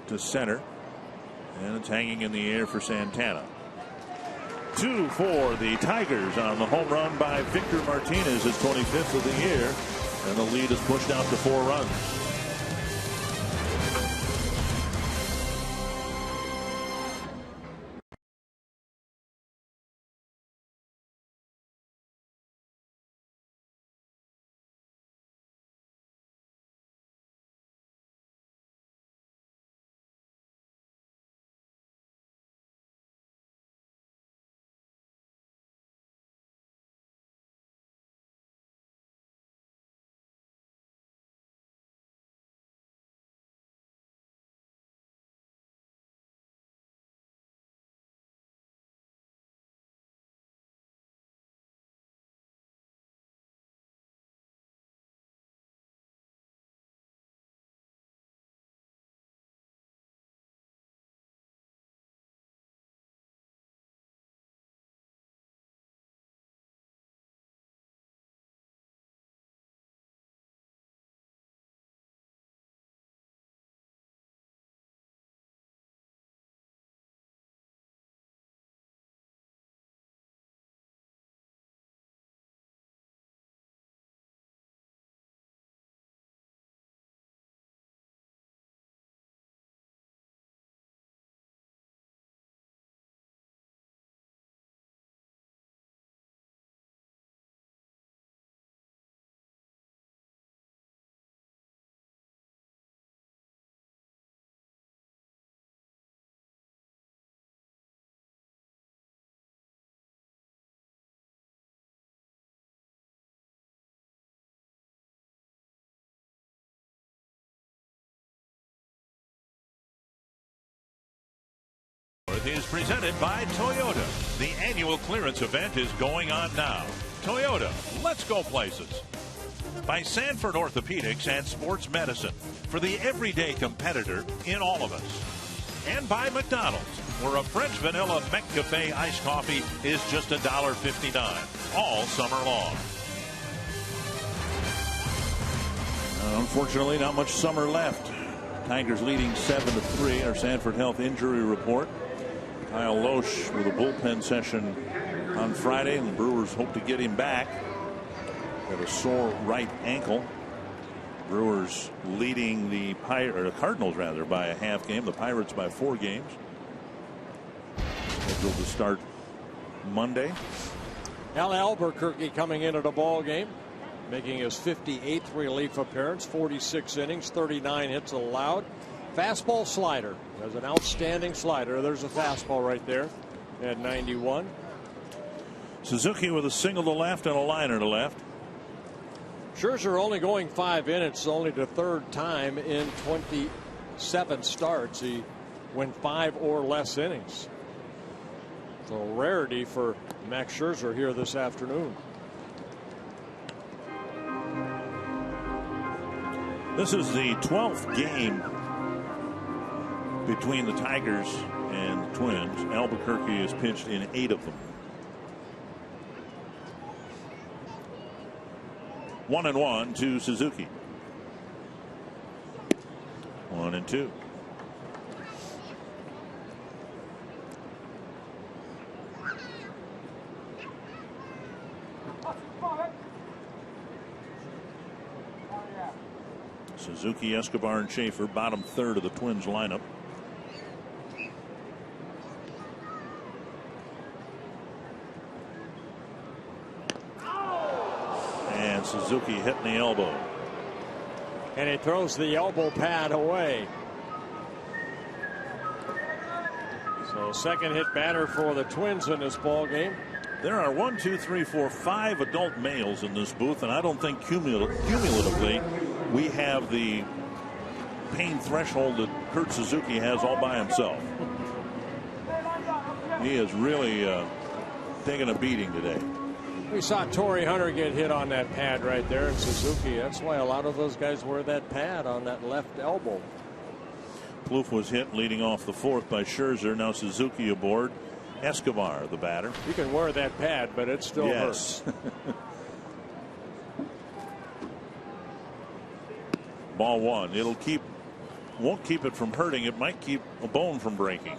To center, and it's hanging in the air for Santana. 2 for the Tigers on the home run by Victor Martinez, his 25th of the year, and the lead is pushed out to 4 runs. 4th is presented by Toyota. The annual clearance event is going on now. Toyota, let's go places. By Sanford Orthopedics and Sports Medicine, for the everyday competitor in all of us. And by McDonald's, where a French vanilla McCafe iced coffee is just $1.59 all summer long. Unfortunately, not much summer left. Tigers leading 7-3. Our Sanford Health injury report. Kyle Loesch with a bullpen session on Friday, and the Brewers hope to get him back. Got a sore right ankle. Brewers leading the Cardinals by a half game. The Pirates by 4 games. Scheduled to start Monday. Al Albuquerque coming into the ball game, making his 58th relief appearance, 46 innings, 39 hits allowed. Fastball slider. Has an outstanding slider. There's a fastball right there at 91. Suzuki with a single to left and a liner to left. Scherzer only going 5 innings, only the 3rd time in 27 starts. He went 5 or less innings. It's a rarity for Max Scherzer here this afternoon. This is the 12th game between the Tigers and the Twins. Albuquerque has pitched in 8 of them. 1-1 to Suzuki. 1-2. Suzuki, Escobar, and Schaefer, bottom third of the Twins lineup. And Suzuki hitting the elbow. And he throws the elbow pad away. So second hit batter for the Twins in this ball game. There are 1, 2, 3, 4, 5 adult males in this booth, and I don't think cumulatively we have the pain threshold that Kurt Suzuki has all by himself. He is really taking a beating today. We saw Torrey Hunter get hit on that pad right there in Suzuki. That's why a lot of those guys wear that pad on that left elbow. Plouffe was hit leading off the 4th by Scherzer. Now Suzuki aboard. Escobar, the batter. You can wear that pad, but it still hurts. Ball 1. Won't keep it from hurting. It might keep a bone from breaking.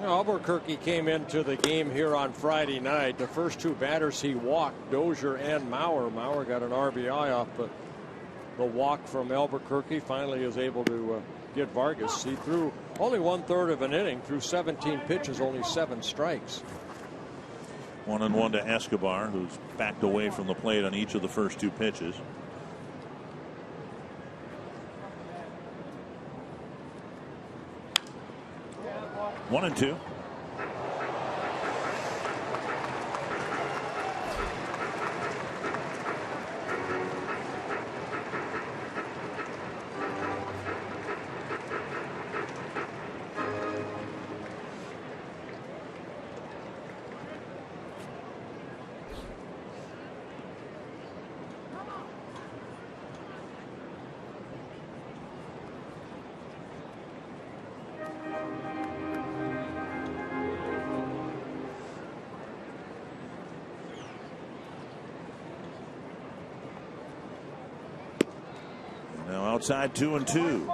Albuquerque came into the game here on Friday night. The first 2 batters he walked, Dozier and Mauer. Mauer got an RBI off the walk from Albuquerque. Finally is able to get Vargas. He threw only 1/3 of an inning, threw 17 pitches, only 7 strikes. 1-1 to Escobar, who's backed away from the plate on each of the first 2 pitches. One and 2. Outside 2-2.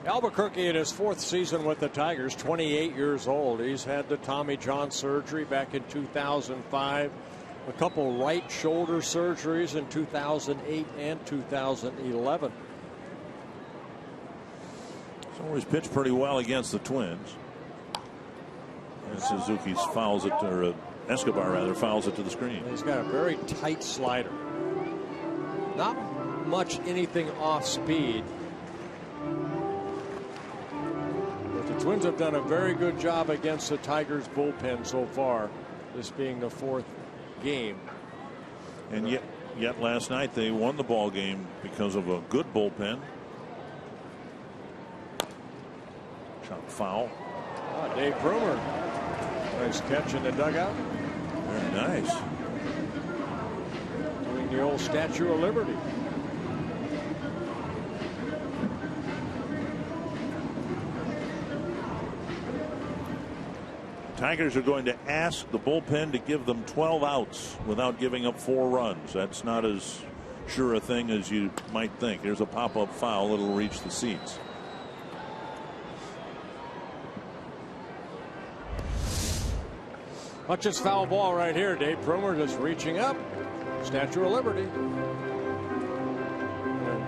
Albuquerque in his 4th season with the Tigers, 28 years old. He's had the Tommy John surgery back in 2005, a couple right shoulder surgeries in 2008 and 2011. He's always pitched pretty well against the Twins. And Suzuki fouls it, or Escobar rather, fouls it to the screen. He's got a very tight slider. Not much anything off speed. But the Twins have done a very good job against the Tigers bullpen so far, this being the 4th game. And yet last night they won the ball game because of a good bullpen. Shot foul. Dave Brewmer. Nice catch in the dugout. Very nice. Doing the old Statue of Liberty. Tigers are going to ask the bullpen to give them 12 outs without giving up 4 runs. That's not as sure a thing as you might think. There's a pop-up foul that'll reach the seats. Watch this foul ball right here. Dave Brewmer just reaching up. Statue of Liberty. And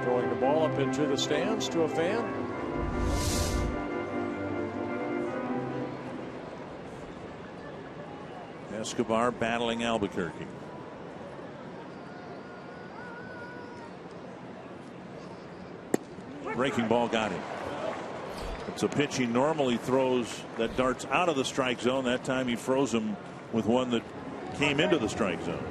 throwing the ball up into the stands to a fan. Escobar battling Albuquerque. Breaking ball got him. It's a pitch he normally throws that darts out of the strike zone. That time he froze him with one that came into the strike zone.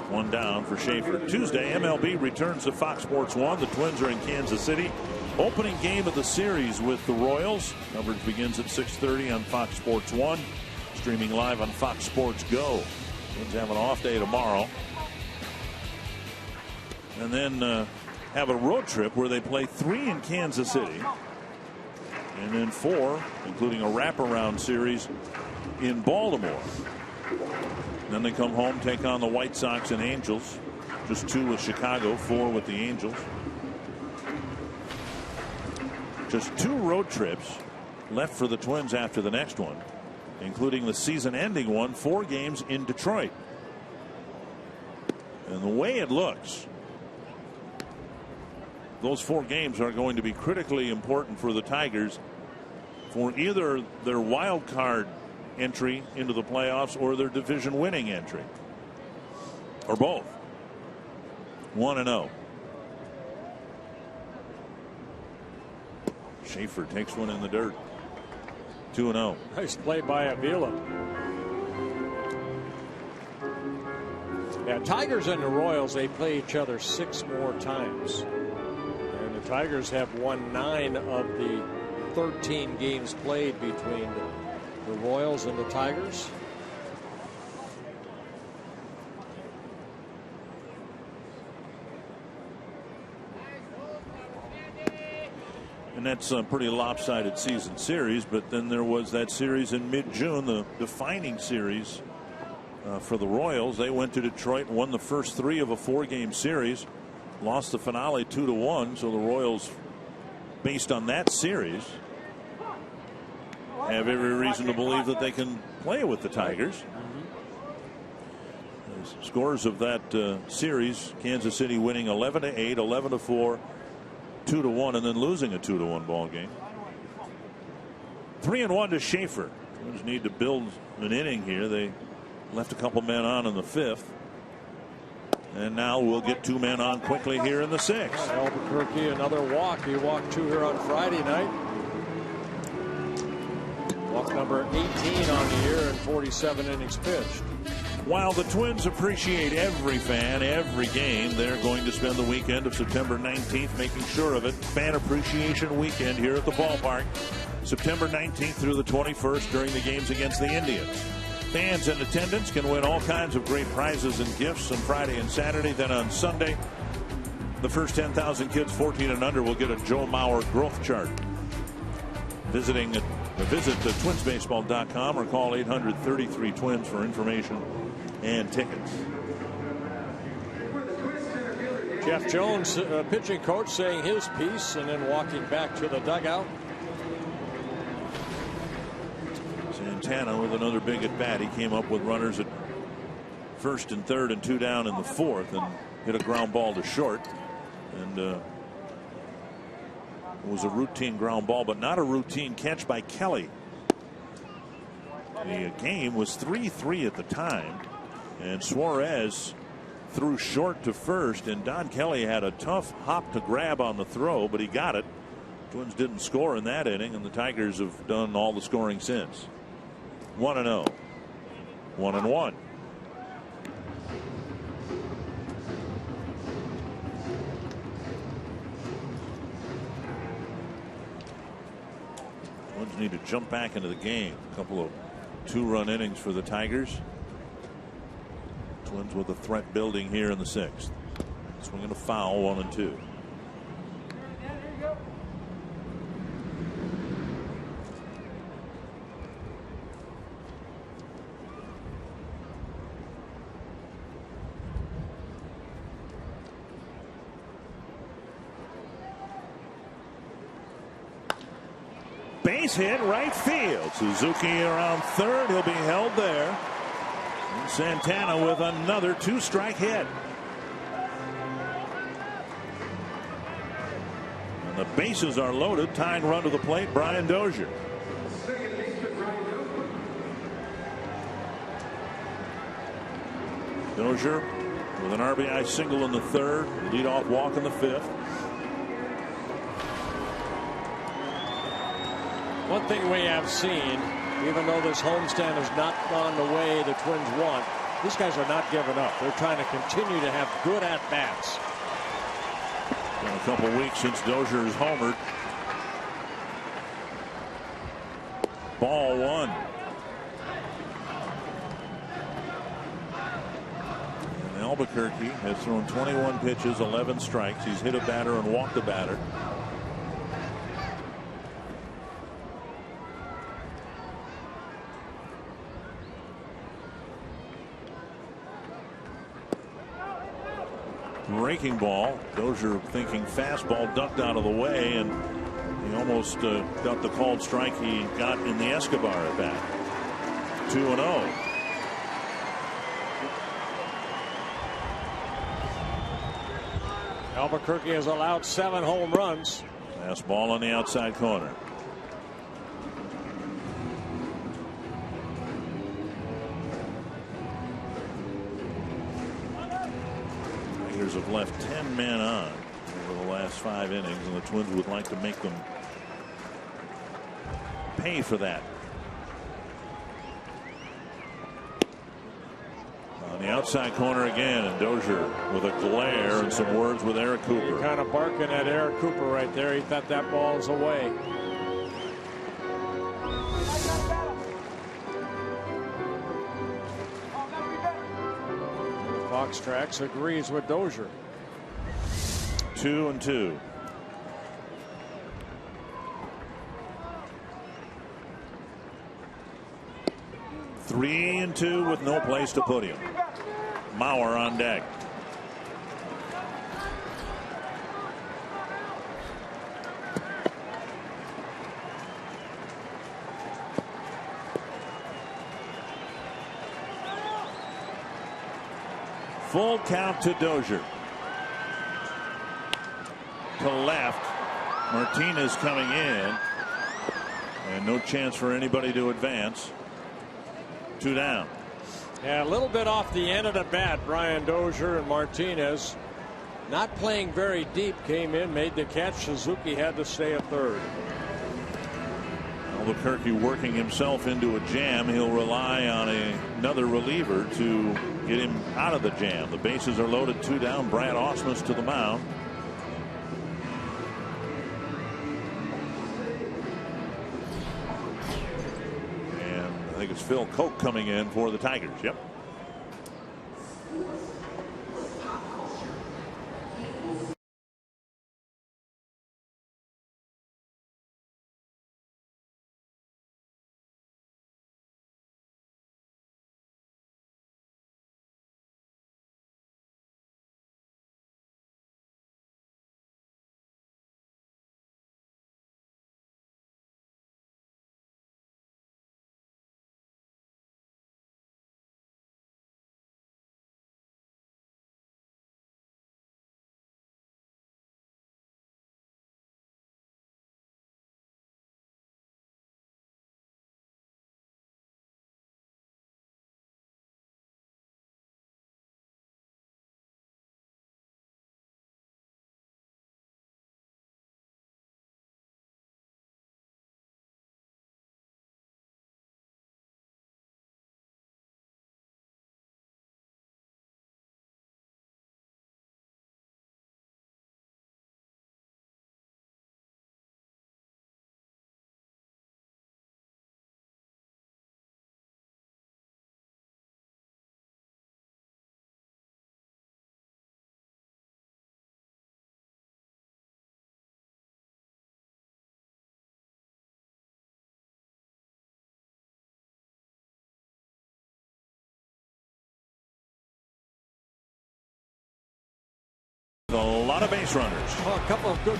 1 down for Schaefer. Tuesday, MLB returns to Fox Sports 1. The Twins are in Kansas City. Opening game of the series with the Royals. Coverage begins at 6:30 on Fox Sports 1. Streaming live on Fox Sports Go. Twins have an off day tomorrow. And then have a road trip where they play 3 in Kansas City. And then 4, including a wraparound series in Baltimore. Then they come home, take on the White Sox and Angels. Just 2 with Chicago, 4 with the Angels. Just 2 road trips left for the Twins after the next one, including the season-ending one, 4 games in Detroit. And the way it looks, those 4 games are going to be critically important for the Tigers for either their wild card entry into the playoffs or their division winning entry, or both. 1-0. Schaefer takes one in the dirt. 2-0. Nice play by Avila. Yeah, Tigers and the Royals, they play each other 6 more times. And the Tigers have won 9 of the 13 games played between the Royals and the Tigers. And that's a pretty lopsided season series, but then there was that series in mid-June, the defining series for the Royals. They went to Detroit and won the first 3 of a 4-game series, lost the finale 2-1. So the Royals, based on that series, have every reason to believe that they can play with the Tigers. The scores of that series: Kansas City winning 11-8, 11-4, 2-1, and then losing a 2-1 ball game. 3-1 to Schaefer. Twins need to build an inning here. They left a couple men on in the 5th. And now we'll get 2 men on quickly here in the 6th. Albuquerque, another walk. He walked 2 here on Friday night. Walk number 18 on the year and 47 innings pitched. While the Twins appreciate every fan, every game, they're going to spend the weekend of September 19th making sure of it. Fan Appreciation Weekend here at the ballpark. September 19th through the 21st during the games against the Indians. Fans in attendance can win all kinds of great prizes and gifts on Friday and Saturday. Then on Sunday, the first 10,000 kids 14 and under will get a Joe Mauer growth chart. Visit twinsbaseball.com or call 800-33-TWINS for information and tickets. Jeff Jones, pitching coach, saying his piece and then walking back to the dugout. Santana with another big at bat. He came up with runners at first and third and 2 down in the 4th and hit a ground ball to short. And it was a routine ground ball, but not a routine catch by Kelly. The game was 3-3 at the time, and Suarez threw short to first, and Don Kelly had a tough hop to grab on the throw, but he got it. Twins didn't score in that inning, and the Tigers have done all the scoring since. 1-0. 1-1. need to jump back into the game. A couple of 2-run innings for the Tigers. Twins with a threat building here in the 6th. Swinging a foul, 1-2. Base hit right field. Suzuki around third. He'll be held there. And Santana with another 2-strike hit. And the bases are loaded. Tying run to the plate, Brian Dozier. Dozier with an RBI single in the 3rd. Leadoff walk in the 5th. One thing we have seen, even though this homestand has not gone the way the Twins want, these guys are not giving up. They're trying to continue to have good at-bats. Been a couple weeks since Dozier has homered. Ball 1. And Albuquerque has thrown 21 pitches, 11 strikes. He's hit a batter and walked a batter. Breaking ball. Dozier thinking fastball, ducked out of the way, and he almost got the called strike he got in the Escobar at bat. 2-0. Albuquerque has allowed 7 home runs. Fastball on the outside corner. Have left 10 men on over the last 5 innings, and the Twins would like to make them pay for that. On the outside corner again, and Dozier with a glare and some words with Eric Cooper. Kind of barking at Eric Cooper right there. He thought that ball was away. Foxtrax agrees with Dozier. 2-2. Three and 2 with no place to put him. Mauer on deck. Full count to Dozier. To left. Martinez coming in. And no chance for anybody to advance. 2 down. Yeah, a little bit off the end of the bat. Brian Dozier and Martinez not playing very deep. Came in, made the catch. Suzuki had to stay at third. Albuquerque working himself into a jam. He'll rely on another reliever to get him out of the jam. The bases are loaded, 2 down. Brad Ausmus to the mound. And I think it's Phil Koch coming in for the Tigers. Yep. A lot of base runners. Well, a couple of good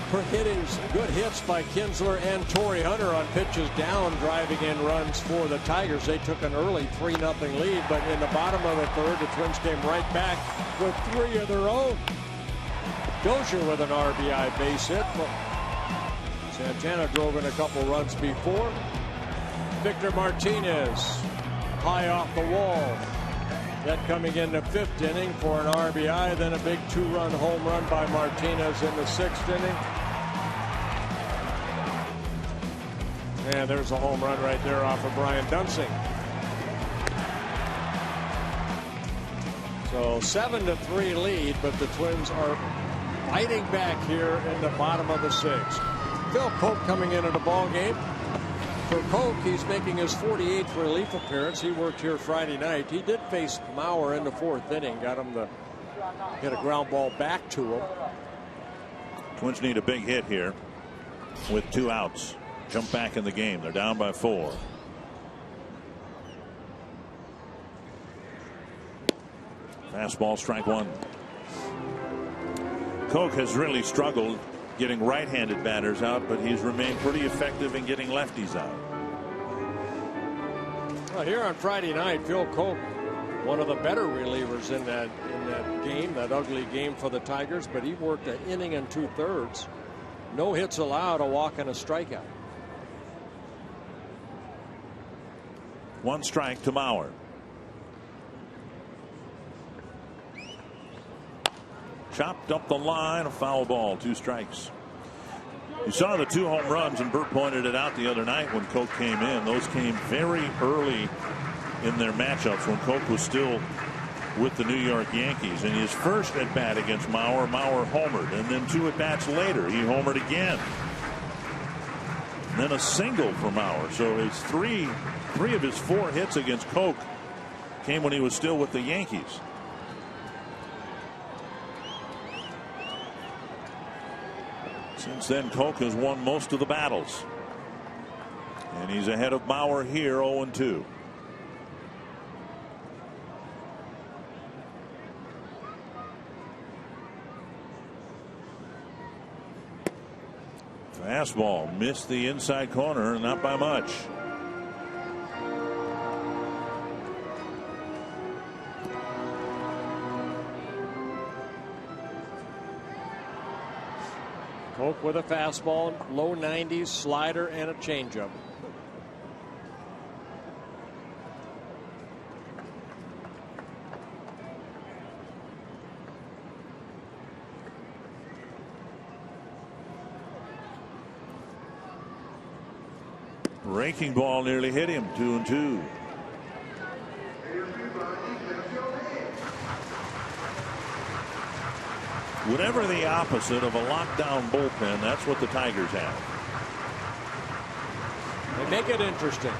hits by Kinsler and Torrey Hunter on pitches down, driving in runs for the Tigers. They took an early 3-0 lead, but in the bottom of the third, the Twins came right back with 3 of their own. Dozier with an RBI base hit. Santana drove in a couple runs before. Victor Martinez high off the wall. That coming into 5th inning for an RBI, then a big 2-run home run by Martinez in the 6th inning. And there's a home run right there off of Brian Dunsing. So 7-3 lead, but the Twins are fighting back here in the bottom of the 6th. Phil Koch coming into the ball game. For Koch, he's making his 48th relief appearance. He worked here Friday night. He did face Mauer in the 4th inning. Got him to hit a ground ball back to him. Twins need a big hit here with 2 outs. Jump back in the game. They're down by 4. Fastball, strike 1. Koch has really struggled getting right-handed batters out, but he's remained pretty effective in getting lefties out. Well, here on Friday night, Phil Koch, one of the better relievers in that game, that ugly game for the Tigers, but he worked an inning and 2/3. No hits allowed, a walk and a strikeout. 1 strike to Mauer. Chopped up the line, a foul ball, 2 strikes. You saw the 2 home runs, and Bert pointed it out the other night when Koch came in. Those came very early in their matchups when Koch was still with the New York Yankees. In his first at bat against Mauer, Mauer homered, and then 2 at bats later, he homered again. And then a single for Mauer. So his three of his 4 hits against Koch came when he was still with the Yankees. Since then, Koch has won most of the battles. And he's ahead of Mauer here, 0-2. Fastball missed the inside corner, not by much. Koch with a fastball, low 90s, slider, and a changeup. Breaking ball nearly hit him, 2-2. Whatever the opposite of a lockdown bullpen, that's what the Tigers have. They make it interesting.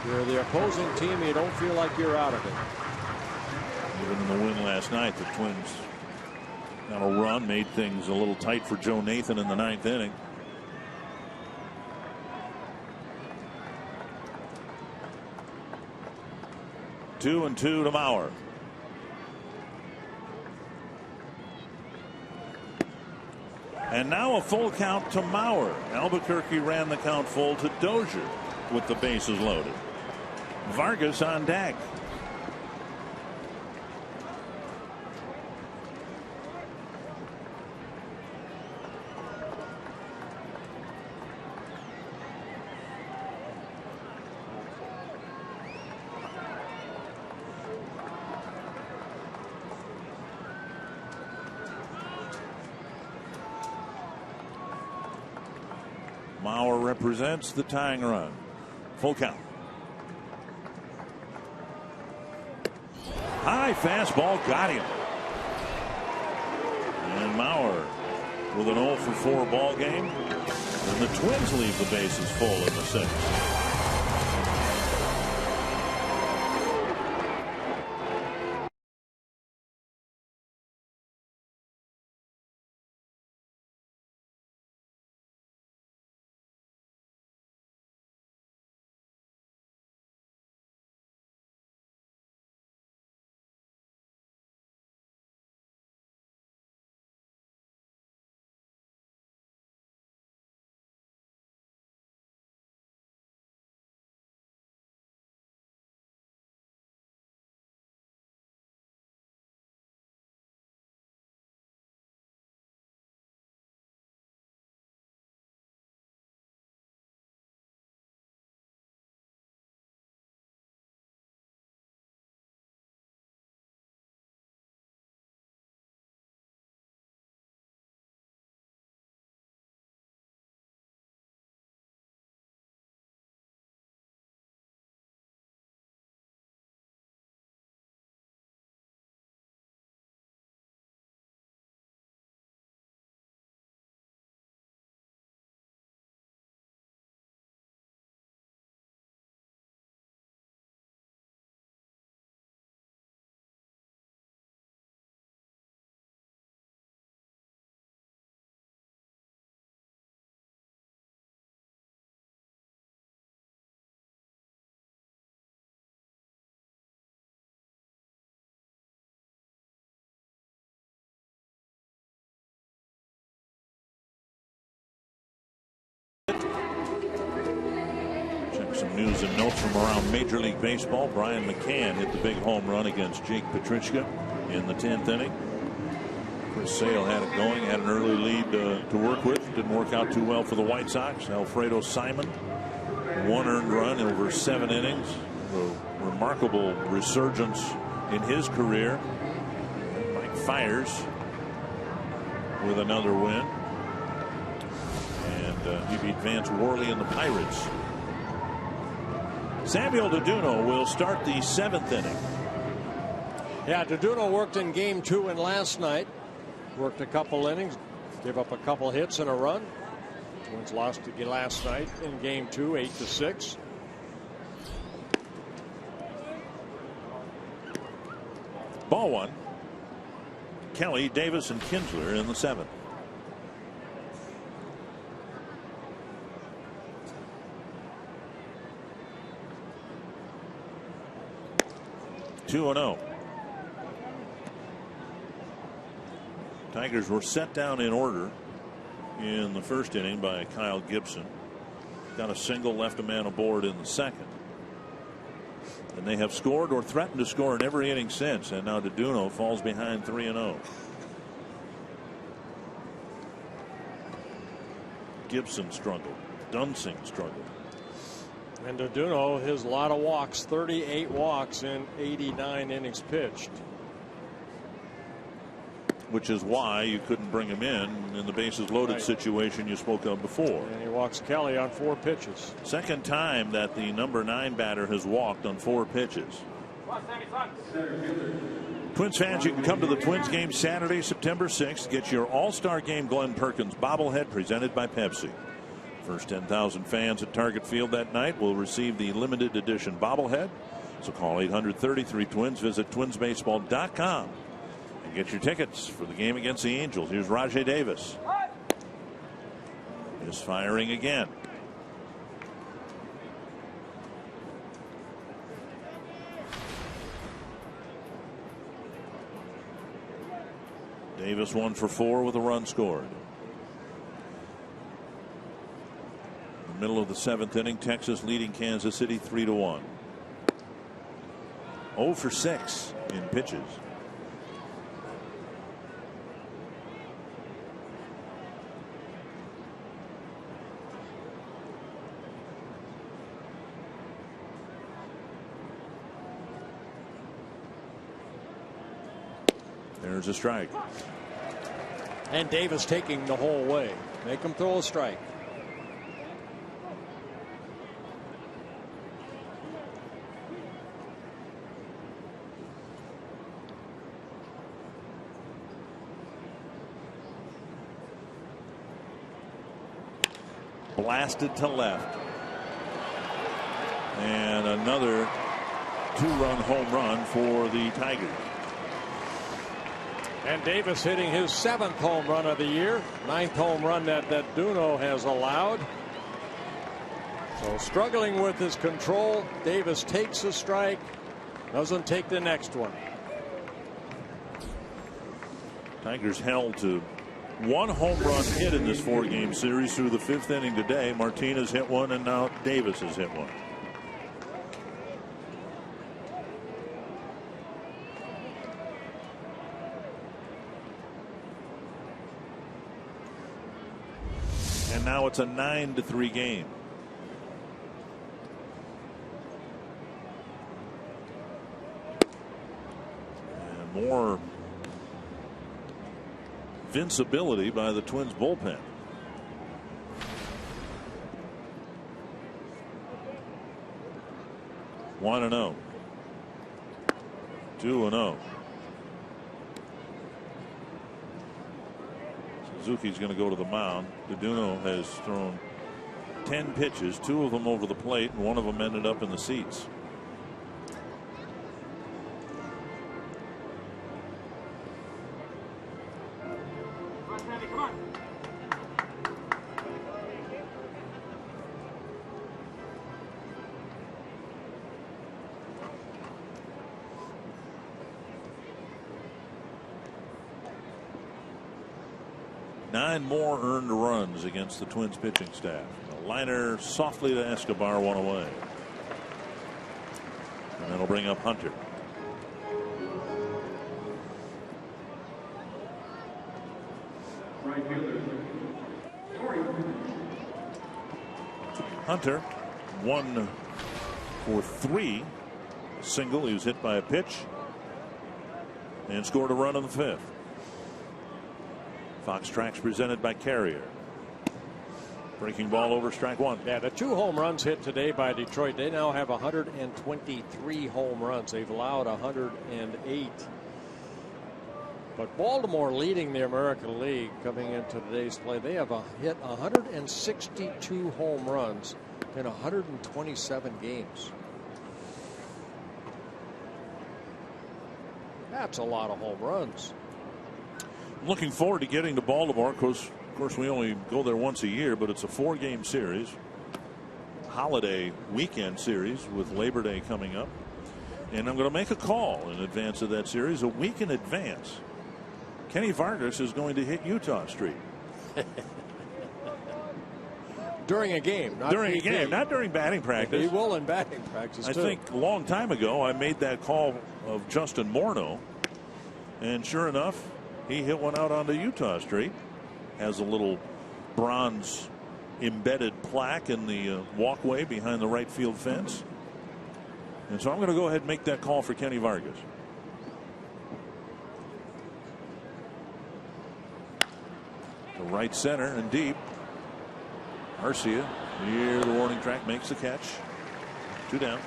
You're the opposing team, you don't feel like you're out of it. Even in the win last night, the Twins got a run, made things a little tight for Joe Nathan in the 9th inning. Two and 2 to Mauer. And now a full count to Mauer. Albuquerque ran the count full to Dozier with the bases loaded. Vargas on deck. Mauer represents the tying run. Full count. High fastball got him. And Mauer with an 0 for 4 ball game. And the Twins leave the bases full in the 6th. Some news and notes from around Major League Baseball. Brian McCann hit the big home run against Jake Petrichka in the 10th inning. Chris Sale had it going, had an early lead to work with. Didn't work out too well for the White Sox. Alfredo Simon, 1 earned run in over 7 innings. A remarkable resurgence in his career. Mike Fiers with another win. And he beat Vance Worley and the Pirates. Samuel Deduno will start the 7th inning. Yeah, Deduno worked in game 2 and last night. Worked a couple innings, gave up a couple hits and a run. Twins lost again last night in game 2, 8-6. Ball 1. Kelly, Davis, and Kinsler in the 7th. Two and 0. Tigers were set down in order in the first inning by Kyle Gibson. Got a single, left a man aboard in the second. And they have scored or threatened to score in every inning since. And now Deduno falls behind 3-0. Gibson struggled. Dunsing struggled. And Deduno, his lot of walks, 38 walks in 89 innings pitched. Which is why you couldn't bring him in the bases loaded situation you spoke of before. And he walks Kelly on 4 pitches. Second time that the number 9 batter has walked on 4 pitches. Twins fans, you can come to the Twins game Saturday, September 6th. Get your All-Star Game Glenn Perkins bobblehead presented by Pepsi. First 10,000 fans at Target Field that night will receive the limited edition bobblehead. So call 833-TWINS. Visit twinsbaseball.com and get your tickets for the game against the Angels. Here's Rajai Davis. Is firing again. Davis 1 for 4 with a run scored. Middle of the 7th inning, Texas leading Kansas City 3-1. 0 for 6 in pitches. There's a strike. And Davis taking the whole way. Make him throw a strike. Blasted to left. And another 2-run home run for the Tigers. And Davis hitting his 7th home run of the year. 9th home run that Duno has allowed. So struggling with his control. Davis takes a strike. Doesn't take the next one. Tigers held to 1 home run hit in this 4-game series through the 5th inning today. Martinez hit one, and now Davis has hit one. And now it's a 9-3 game. And more invincibility by the Twins bullpen. One and 0. 2-0. Suzuki's going to go to the mound. Deduno has thrown 10 pitches, 2 of them over the plate, and 1 of them ended up in the seats. Nine more earned runs against the Twins pitching staff. Liner softly to Escobar, 1 away. And that'll bring up Hunter. Hunter 1 for 3. Single. He was hit by a pitch and scored a run in the 5th. Fox Tracks presented by Carrier. Breaking ball over, strike 1. Yeah, the 2 home runs hit today by Detroit. They now have 123 home runs. They've allowed 108. But Baltimore leading the American League coming into today's play. They have hit 162 home runs in 127 games. That's a lot of home runs. Looking forward to getting to Baltimore. Of course, we only go there once a year, but it's a 4-game series. Holiday weekend series with Labor Day coming up. And I'm going to make a call in advance of that series, a week in advance. Kenny Vargas is going to hit Utah Street. During a game. Not during a game, not during batting practice. He will in batting practice, I too. think a long time ago I made that call of Justin Morneau. And sure enough, he hit one out onto Utah Street. Has a little bronze embedded plaque in the walkway behind the right field fence. And so I'm going to go ahead and make that call for Kenny Vargas. To right center and deep. Arcia near the warning track makes the catch. 2 down.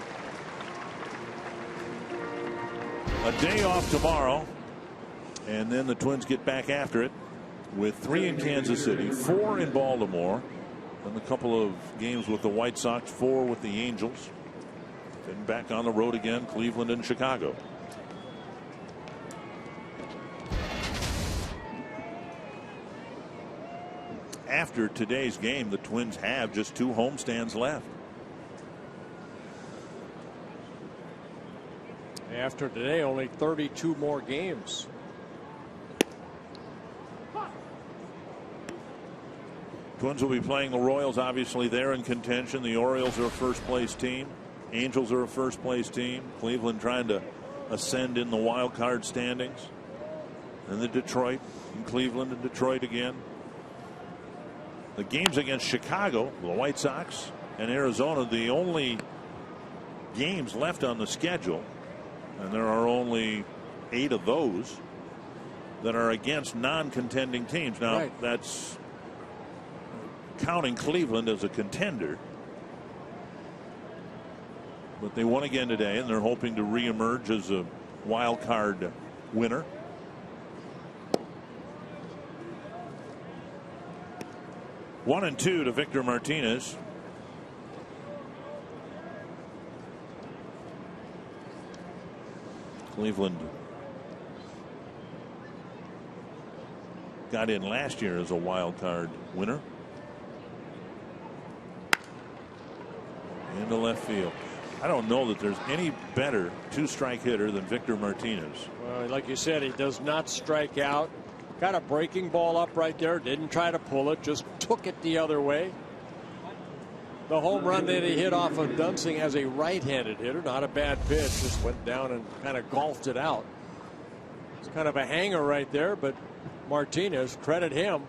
A day off tomorrow. And then the Twins get back after it with 3 in Kansas City, 4 in Baltimore, and a couple of games with the White Sox, 4 with the Angels. Then back on the road again, Cleveland and Chicago. After today's game, the Twins have just 2 homestands left. After today, only 32 more games. Twins will be playing the Royals. Obviously, they're in contention. The Orioles are a first-place team. Angels are a first-place team. Cleveland trying to ascend in the wild card standings. And the Detroit and Cleveland and Detroit again. The games against Chicago, the White Sox, and Arizona, the only games left on the schedule, and there are only 8 of those that are against non-contending teams. Now, that's counting Cleveland as a contender. But they won again today, and they're hoping to reemerge as a wild card winner. One and 2 to Victor Martinez. Cleveland got in last year as a wild card winner. Into left field. I don't know that there's any better 2-strike hitter than Victor Martinez. Well, like you said, he does not strike out. Got a breaking ball up right there. Didn't try to pull it. Just took it the other way. The home run that he hit off of Dunsing as a right-handed hitter. Not a bad pitch. Just went down and kind of golfed it out. It's kind of a hanger right there, but Martinez, credit him,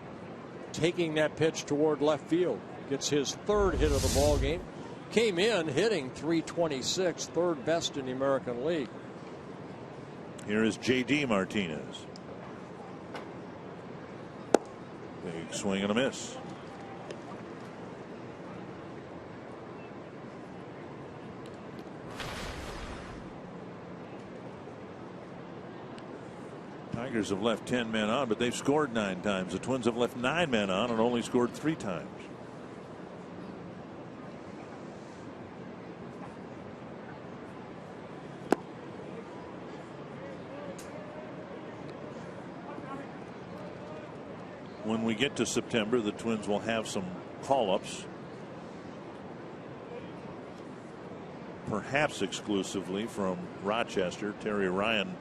taking that pitch toward left field. Gets his 3rd hit of the ball game. Came in hitting .326, 3rd best in the American League. Here is J.D. Martinez. Big swing and a miss. Tigers have left 10 men on, but they've scored 9 times. The Twins have left 9 men on and only scored 3 times. When we get to September, the Twins will have some call-ups, perhaps exclusively from Rochester. Terry Ryan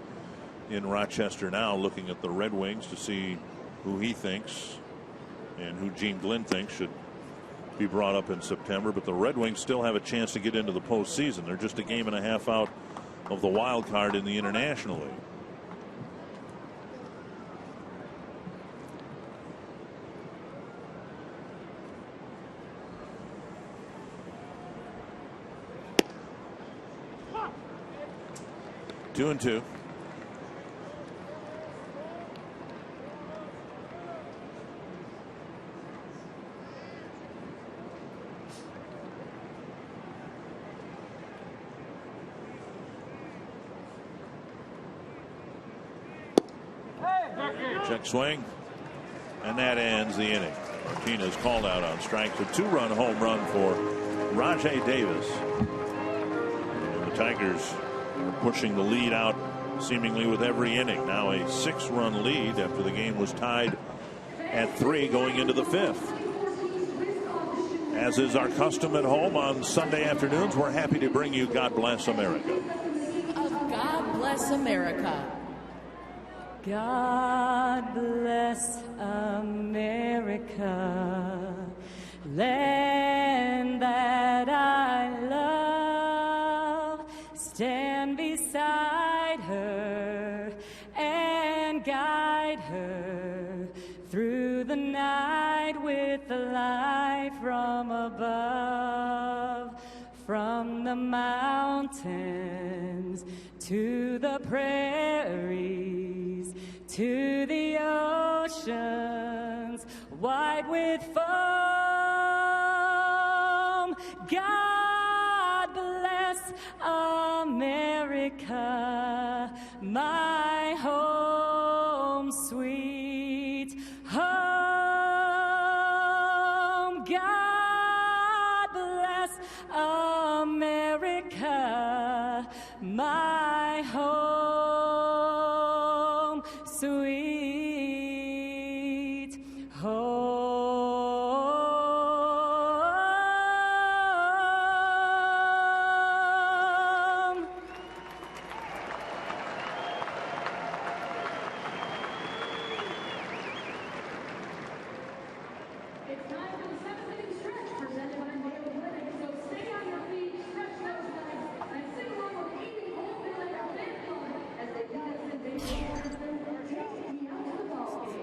in Rochester now, looking at the Red Wings to see who he thinks and who Gene Glenn thinks should be brought up in September, but the Red Wings still have a chance to get into the postseason. They're just a game and a half out of the wild card in the International League. Two and two. Check swing, and that ends the inning. Martinez called out on strikes. A 2-run home run for Rajai Davis. And the Tigers are pushing the lead out seemingly with every inning. Now a 6-run lead after the game was tied at 3 going into the 5th. As is our custom at home on Sunday afternoons, we're happy to bring you God Bless America. God Bless America. God bless America, land that I love. Stand beside her and guide her through the night with the light from above. From the mountains to the prairies, to the oceans wide with foam. God bless America, my home sweet home. God bless America, my home sweet home. It's time for the 7-inning stretch presented by Mayo Clinic. So stay on your feet, stretch those legs, and sing along with 80 Oakland fan club as they lead us in baseball and take me out to the ball game.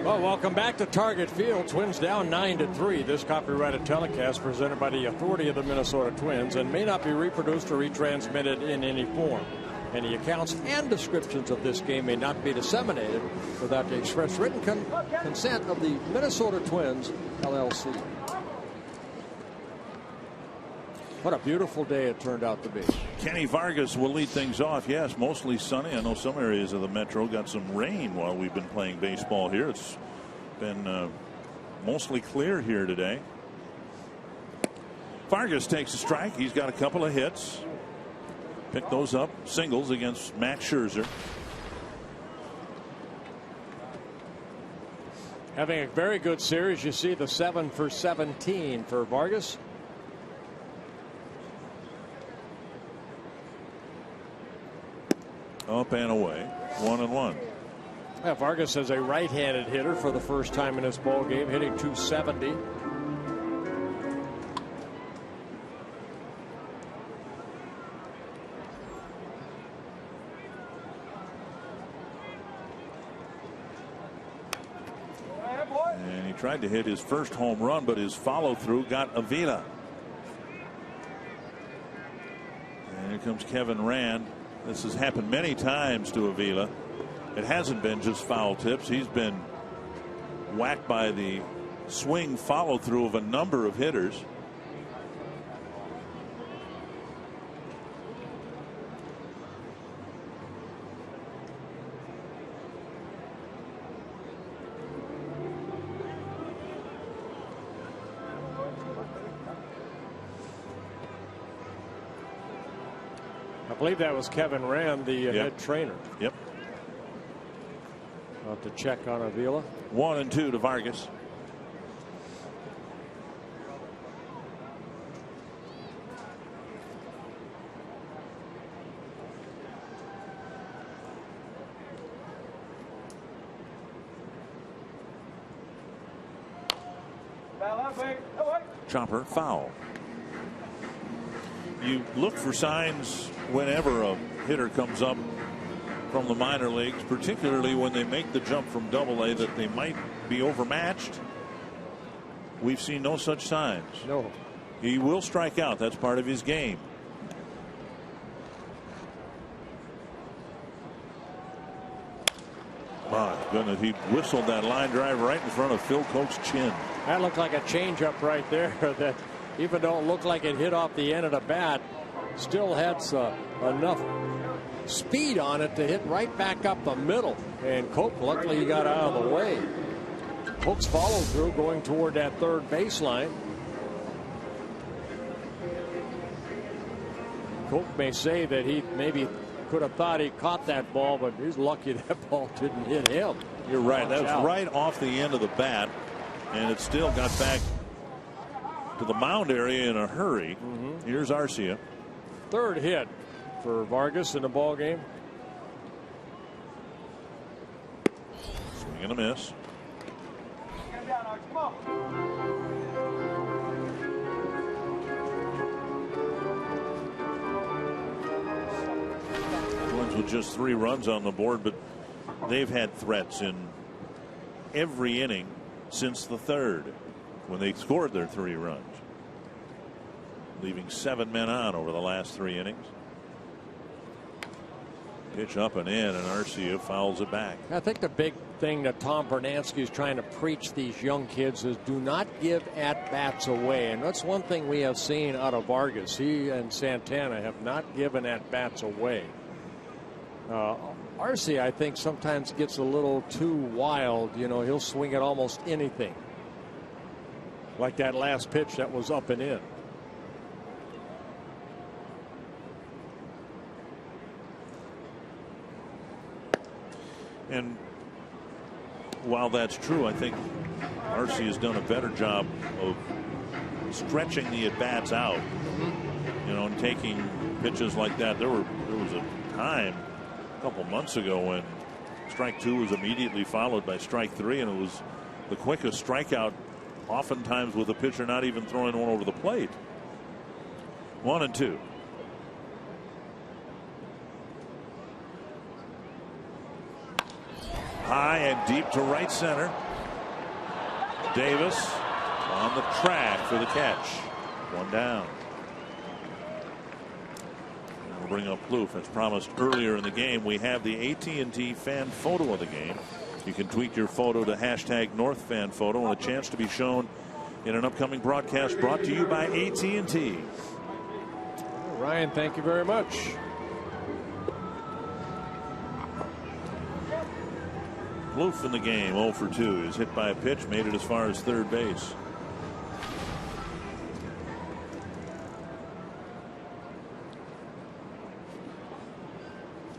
Well, welcome back to Target Field. Twins down 9-3. This copyrighted telecast presented by the authority of the Minnesota Twins and may not be reproduced or retransmitted in any form. Any accounts and descriptions of this game may not be disseminated without the express written consent of the Minnesota Twins, LLC. What a beautiful day it turned out to be. Kenny Vargas will lead things off. Yes, mostly sunny. I know some areas of the metro got some rain while we've been playing baseball here. It's been mostly clear here today. Vargas takes a strike. He's got a couple of hits. Picked those up. Singles against Max Scherzer. Having a very good series. You see the 7 for 17 for Vargas. Up and away. 1-1. Yeah, Vargas is a right-handed hitter for the first time in this ball game, hitting .270. And he tried to hit his first home run, but his follow-through got Avila. And here comes Kevin Rand. This has happened many times to Avila. It hasn't been just foul tips. He's been whacked by the swing follow-through of a number of hitters. I believe that was Kevin Rand, the head trainer. Yep. I'll have to check on Avila. 1-2 to Vargas. Chopper foul. You look for signs whenever a hitter comes up from the minor leagues, particularly when they make the jump from Double-A, that they might be overmatched. We've seen no such signs. No. He will strike out. That's part of his game. My goodness, he whistled that line drive right in front of Phil Koch's chin. That looked like a changeup right there that, even though it looked like it hit off the end of the bat, still had enough speed on it to hit right back up the middle. And Koch, luckily, he got out of the way. Koch's follow through going toward that third baseline. Koch may say that he maybe could have thought he caught that ball, but he's lucky that ball didn't hit him. You're right. That was right off the end of the bat, and it still got back to the mound area in a hurry. Here's Arcia. Third hit for Vargas in the ball game. Swing and a miss. Twins with just 3 runs on the board, but they've had threats in every inning since the third, when they scored their 3 runs, leaving 7 men on over the last 3 innings. Pitch up and in, and Arcia fouls it back. I think the big thing that Tom Bernansky is trying to preach these young kids is do not give at-bats away. And that's one thing we have seen out of Vargas. He and Santana have not given at-bats away. Arcia, I think, sometimes gets a little too wild. You know, he'll swing at almost anything. Like that last pitch that was up and in. And while that's true, I think Arcia has done a better job of stretching the at-bats out, you know, and taking pitches like that. There was a time a couple months ago when strike 2 was immediately followed by strike 3, and it was the quickest strikeout, oftentimes with a pitcher not even throwing one over the plate. 1-2. High and deep to right center. Davis on the track for the catch. 1 down. And we'll bring up Plouffe. As promised earlier in the game, we have the AT&T fan photo of the game. You can tweet your photo to #NorthFanPhoto and a chance to be shown in an upcoming broadcast brought to you by AT&T. Ryan, thank you very much. Plouffe in the game, 0 for 2. He's hit by a pitch, made it as far as third base.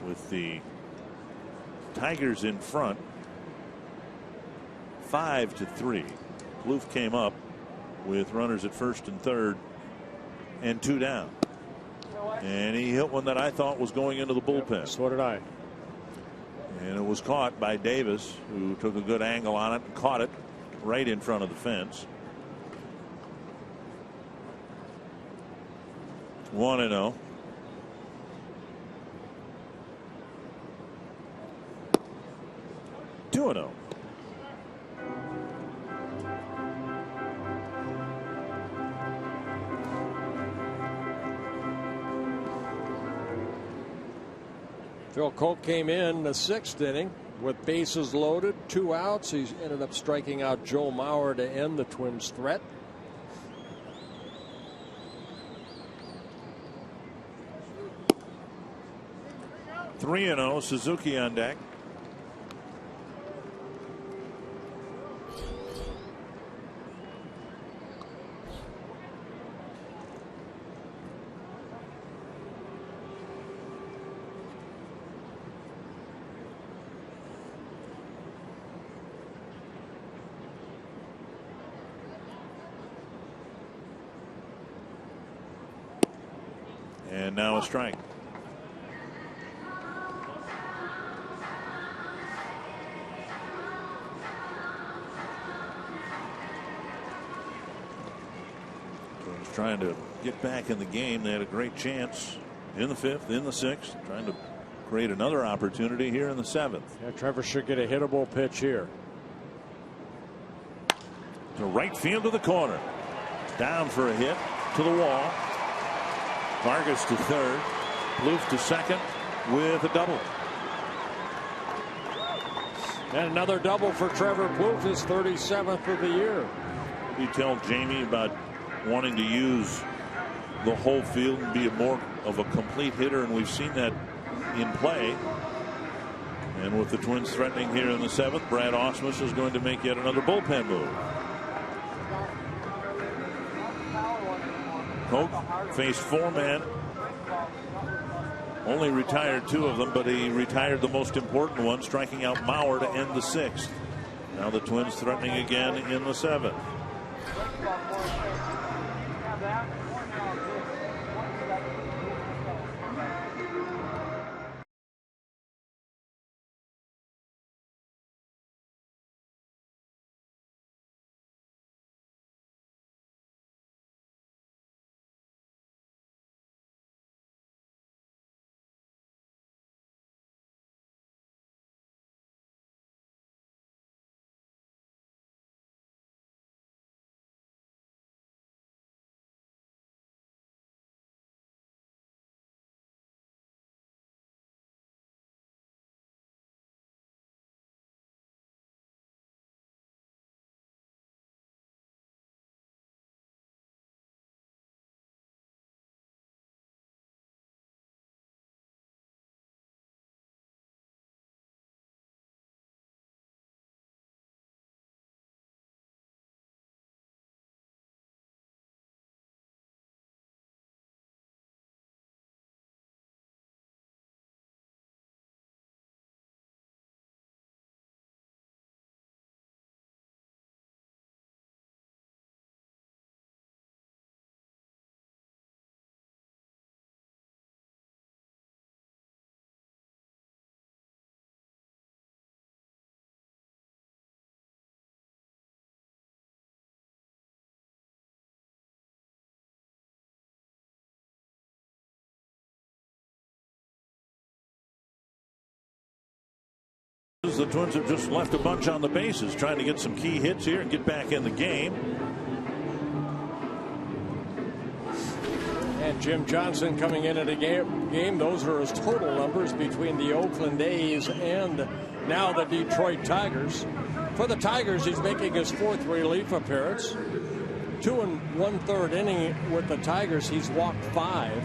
With the Tigers in front, 5-3. Plouffe came up with runners at first and third and 2 down. And he hit one that I thought was going into the bullpen. So did I. was caught by Davis, who took a good angle on it and caught it right in front of the fence. 1-0. Two 2-0. Phil Coke came in the 6th inning with bases loaded, 2 outs. He ended up striking out Joe Mauer to end the Twins' threat. Three 3-0. Suzuki on deck. And now a strike. Twins trying to get back in the game. They had a great chance in the 5th, in the 6th, trying to create another opportunity here in the 7th. Yeah, Trevor should get a hittable pitch here. To right field to the corner. Down for a hit to the wall. Vargas to third. Plouffe to second with a double. And another double for Trevor Plouffe, his 37th of the year. You tell Jamie about wanting to use the whole field and be more of a complete hitter, and we've seen that in play. And with the Twins threatening here in the 7th, Brad Ausmus is going to make yet another bullpen move. Coke faced 4 men. Only retired 2 of them, but he retired the most important one, striking out Mauer to end the 6th. Now the Twins threatening again in the 7th. The Twins have just left a bunch on the bases, trying to get some key hits here and get back in the game. And Jim Johnson coming in at a game. Those are his total numbers between the Oakland A's and now the Detroit Tigers. For the Tigers, he's making his 4th relief appearance. 2 1/3 inning with the Tigers. He's walked 5,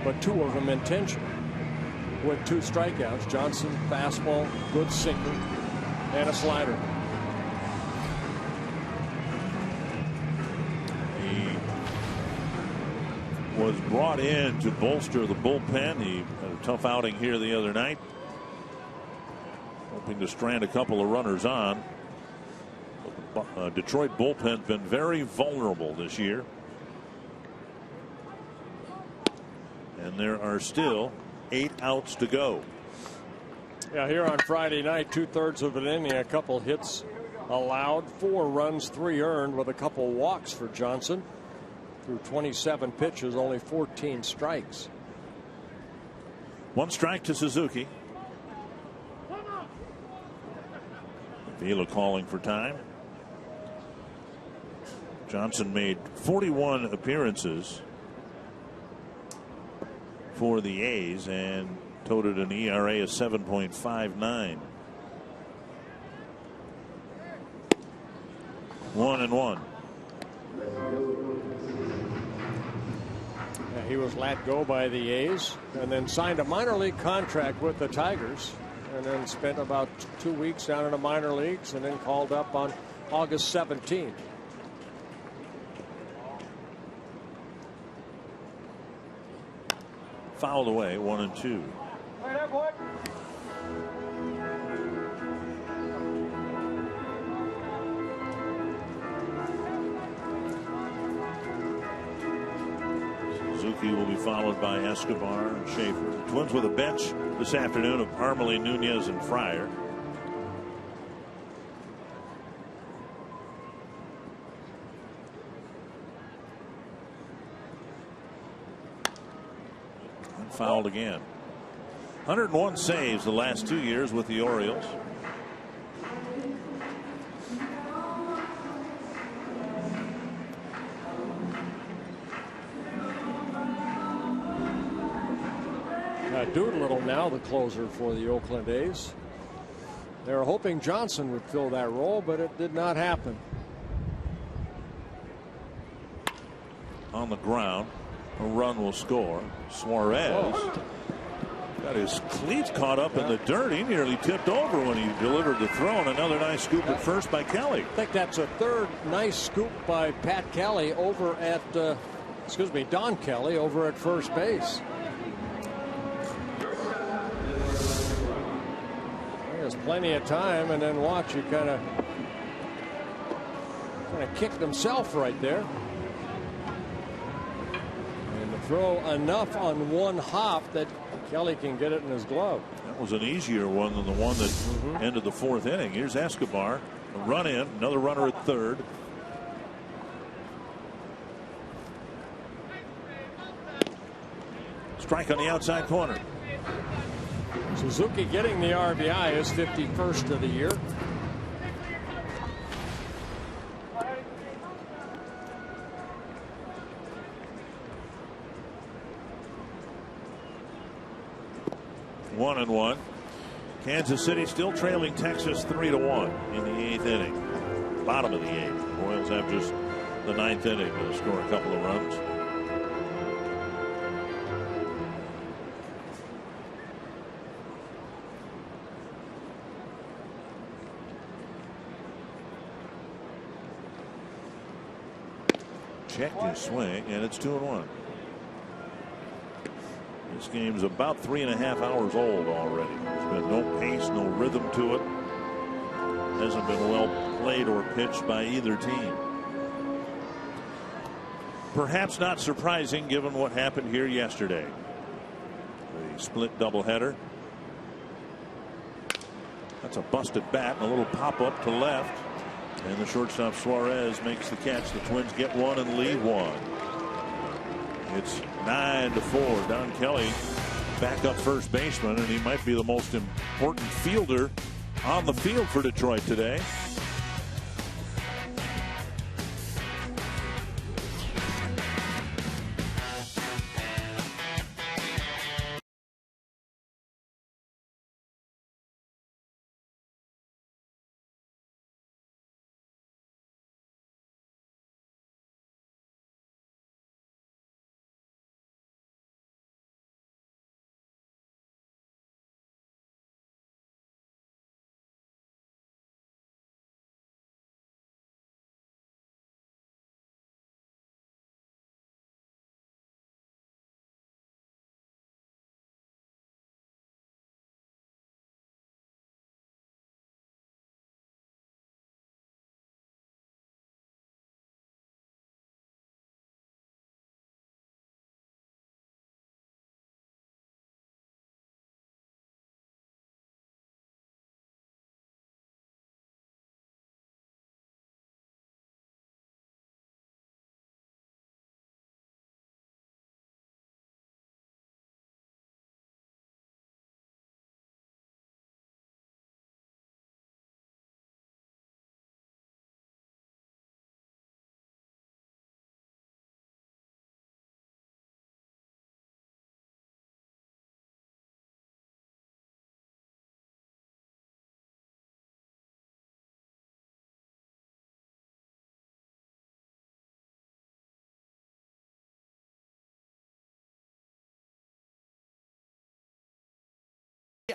but 2 of them intentional. With 2 strikeouts. Johnson, fastball, good sinker, and a slider. He was brought in to bolster the bullpen. He had a tough outing here the other night, hoping to strand a couple of runners on. But the Detroit bullpen's been very vulnerable this year. And there are still 8 outs to go. Yeah, here on Friday night, 2/3 of an inning, a couple hits allowed, 4 runs, 3 earned, with a couple walks for Johnson. Through 27 pitches, only 14 strikes. 1 strike to Suzuki. Vila calling for time. Johnson made 41 appearances for the A's and toted an ERA of 7.59. 1-1. Yeah, he was let go by the A's and then signed a minor league contract with the Tigers, and then spent about 2 weeks down in the minor leagues, and then called up on August 17th. Fouled away, 1-2. Suzuki will be followed by Escobar and Schaefer. The Twins with a bench this afternoon of Parmalee, Nunez, and Fryer. And fouled again. 101 saves the last 2 years with the Orioles. Doolittle now the closer for the Oakland A's. They were hoping Johnson would fill that role, but it did not happen. On the ground, a run will score. Suarez got his cleats caught up in the dirt. He nearly tipped over when he delivered the throw, and another nice scoop at first by Kelly. I think that's a third nice scoop by Pat Kelly over at Don Kelly over at first base. There's plenty of time, and then watch, he kind of kicked himself right there. And the throw enough on one hop that Kelly can get it in his glove. That was an easier one than the one that ended the 4th inning. Here's Escobar, a run in, another runner at third. Strike on the outside corner. Suzuki getting the RBI, his 51st of the year. One and one. Kansas City still trailing Texas 3-1 in the 8th inning. Bottom of the 8th. Royals have just the 9th inning to score a couple of runs. Checked his swing, and it's 2-1. This game's about 3.5 hours old already. There's been no pace, no rhythm to it. Hasn't been well played or pitched by either team. Perhaps not surprising given what happened here yesterday. The split doubleheader. That's a busted bat and a little pop up to left. And the shortstop Suarez makes the catch. The Twins get one and lead one. It's 9-4. Don Kelly, backup first baseman, and he might be the most important fielder on the field for Detroit today.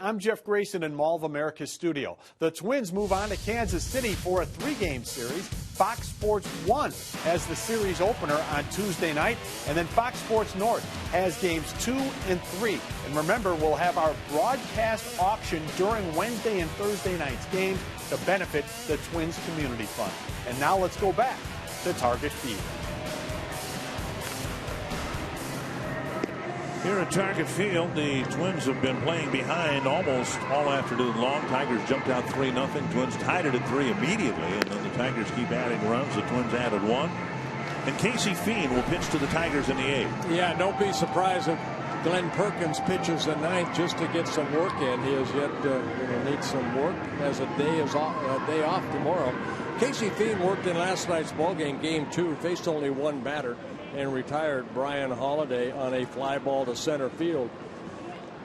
I'm Jeff Grayson in Mall of America studio. The Twins move on to Kansas City for a 3-game series. Fox Sports 1 has the series opener on Tuesday night, and then Fox Sports North has games 2 and 3. And remember, we'll have our broadcast auction during Wednesday and Thursday night's games to benefit the Twins Community Fund. And now let's go back to Target Field. Here at Target Field, the Twins have been playing behind almost all afternoon long. Tigers jumped out 3-0. Twins tied it at 3 immediately, and then the Tigers keep adding runs. The Twins added 1. And Casey Fiend will pitch to the Tigers in the 8th. Yeah, don't be surprised if Glenn Perkins pitches the 9th just to get some work in. He has yet need some work as a day off tomorrow. Casey Fiend worked in last night's ballgame, game 2, faced only one batter, and retired Brian Holiday on a fly ball to center field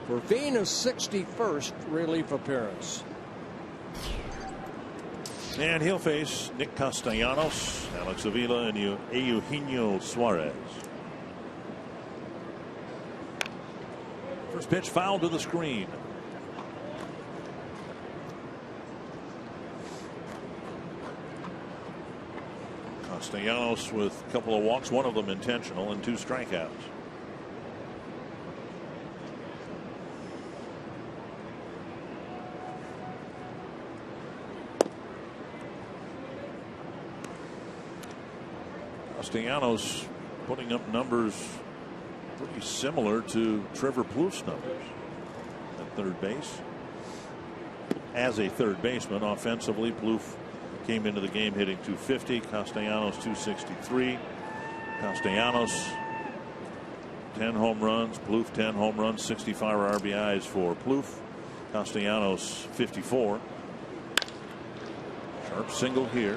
for Fiend, his 61st relief appearance. And he'll face Nick Castellanos, Alex Avila, and Eugenio Suarez. First pitch foul to the screen. Castellanos with a couple of walks, one of them intentional, and 2 strikeouts. Castellanos putting up numbers pretty similar to Trevor Plouffe's numbers at third base. As a third baseman, offensively, Plouffe came into the game hitting .250. Castellanos .263. Castellanos 10 home runs. Plouffe 10 home runs. 65 RBIs for Plouffe. Castellanos 54. Sharp single here.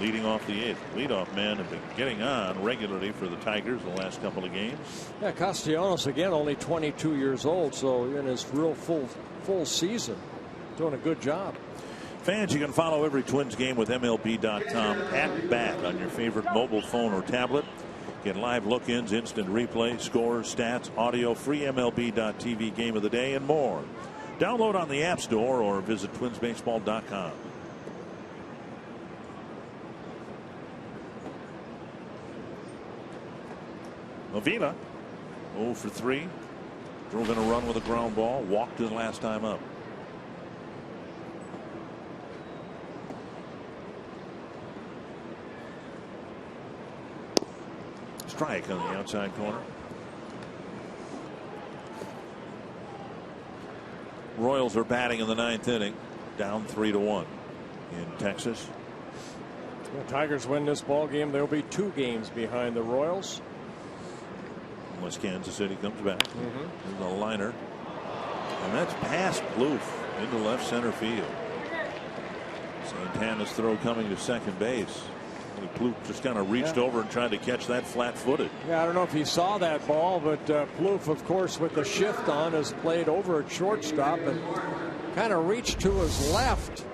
Leading off the 8th. Leadoff men have been getting on regularly for the Tigers the last couple of games. Yeah, Castellanos again only 22 years old, so in his real full season, doing a good job. Fans, you can follow every Twins game with MLB.com at bat on your favorite mobile phone or tablet. Get live look-ins, instant replay, scores, stats, audio, free MLB.tv game of the day, and more. Download on the App Store or visit twinsbaseball.com. Avila 0 for 3. Drove in a run with a ground ball. Walked in last time up. Strike on the outside corner. Royals are batting in the 9th inning, down 3-1 in Texas. The Tigers win this ball game, they'll be 2 games behind the Royals. Unless Kansas City comes back. There's a liner. And that's past Plouffe into left center field. Santana's throw coming to second base. Plouffe just kind of reached over and tried to catch that flat-footed. Yeah, I don't know if he saw that ball, but Plouffe, of course, with the shift on, has played over at shortstop and kind of reached to his left.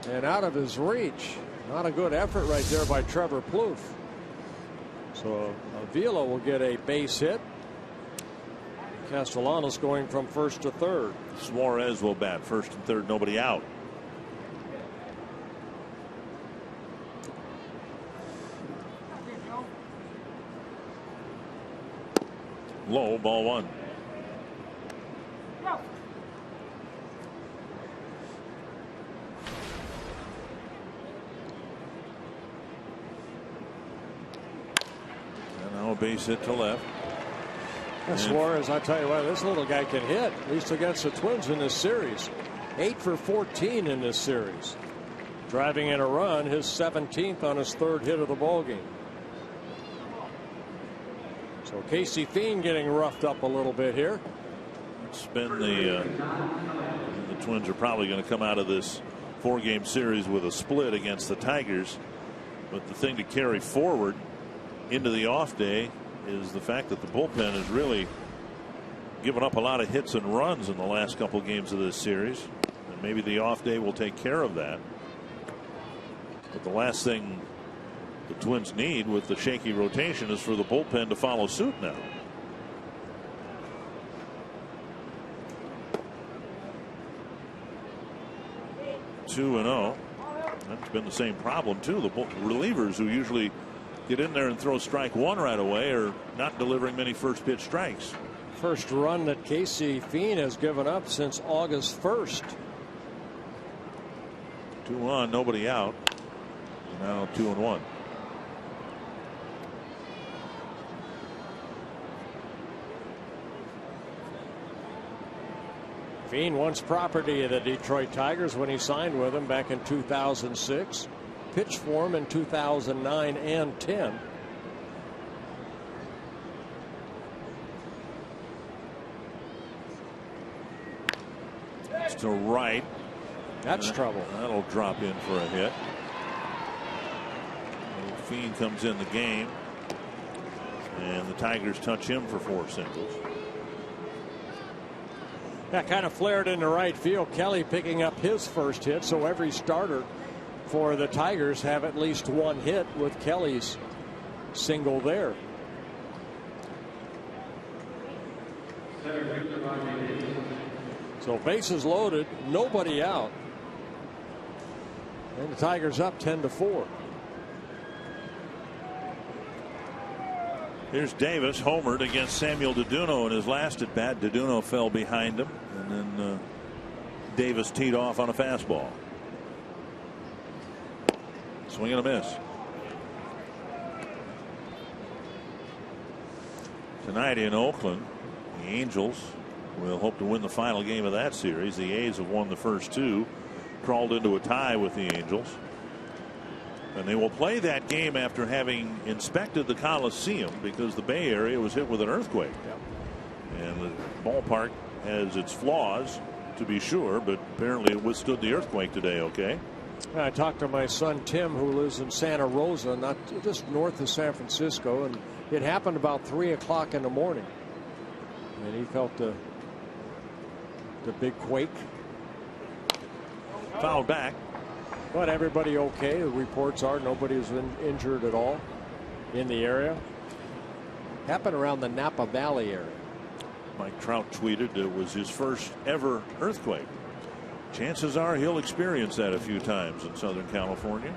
And out of his reach. Not a good effort right there by Trevor Plouffe. So Avila will get a base hit. Castellanos going from first to third. Suarez will bat first and third, nobody out. Low, ball 1. And now a base hit to left. Suarez, I tell you what, this little guy can hit, at least against the Twins in this series. 8 for 14 in this series. Driving in a run, his 17th on his 3rd hit of the ballgame. So Casey Fiend getting roughed up a little bit here. It's been the Twins are probably going to come out of this 4-game series with a split against the Tigers. But the thing to carry forward into the off day is the fact that the bullpen has really given up a lot of hits and runs in the last couple games of this series. And maybe the off day will take care of that. But the last thing the Twins need with the shaky rotation is for the bullpen to follow suit now. 2-0. That's been the same problem too. The relievers who usually get in there and throw strike one right away are not delivering many first pitch strikes. First run that Casey Fiend has given up since August 1st. 2-1, nobody out. Now 2-1. Fiend once property of the Detroit Tigers when he signed with them back in 2006. Pitched for him in 2009 and 10. It's to right. That's trouble. That'll drop in for a hit. Fiend comes in the game, and the Tigers touch him for 4 singles. That kind of flared into right field. Kelly picking up his first hit, so every starter for the Tigers have at least one hit with Kelly's single there. So bases loaded, nobody out, and the Tigers up 10-4. Here's Davis homered against Samuel Deduno in his last at bat. Deduno fell behind him, and then Davis teed off on a fastball. Swing and a miss. Tonight in Oakland, the Angels will hope to win the final game of that series. The A's have won the first 2, crawled into a tie with the Angels. And they will play that game after having inspected the Coliseum because the Bay Area was hit with an earthquake. Yep. And the ballpark has its flaws, to be sure, but apparently it withstood the earthquake today okay. I talked to my son Tim, who lives in Santa Rosa, not just north of San Francisco, and it happened about 3 o'clock in the morning. And he felt the big quake. Fouled back. But everybody okay. The reports are nobody was injured at all in the area. Happened around the Napa Valley area. Mike Trout tweeted it was his first ever earthquake. Chances are he'll experience that a few times in Southern California.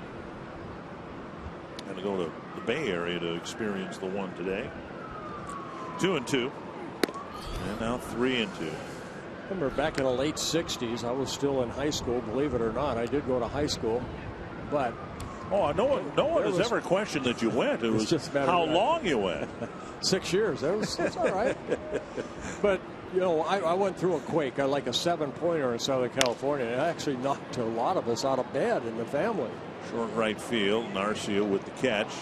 Had to go to the Bay Area to experience the one today. 2-2. And now 3-2. Remember back in the late 60s, I was still in high school, believe it or not. I did go to high school, but no one has ever questioned that you went. It was just how long you went. 6 years. That's all right. But you know, I went through a quake. I like a 7-pointer in Southern California. It actually knocked a lot of us out of bed in the family. Short right field. Narcia with the catch,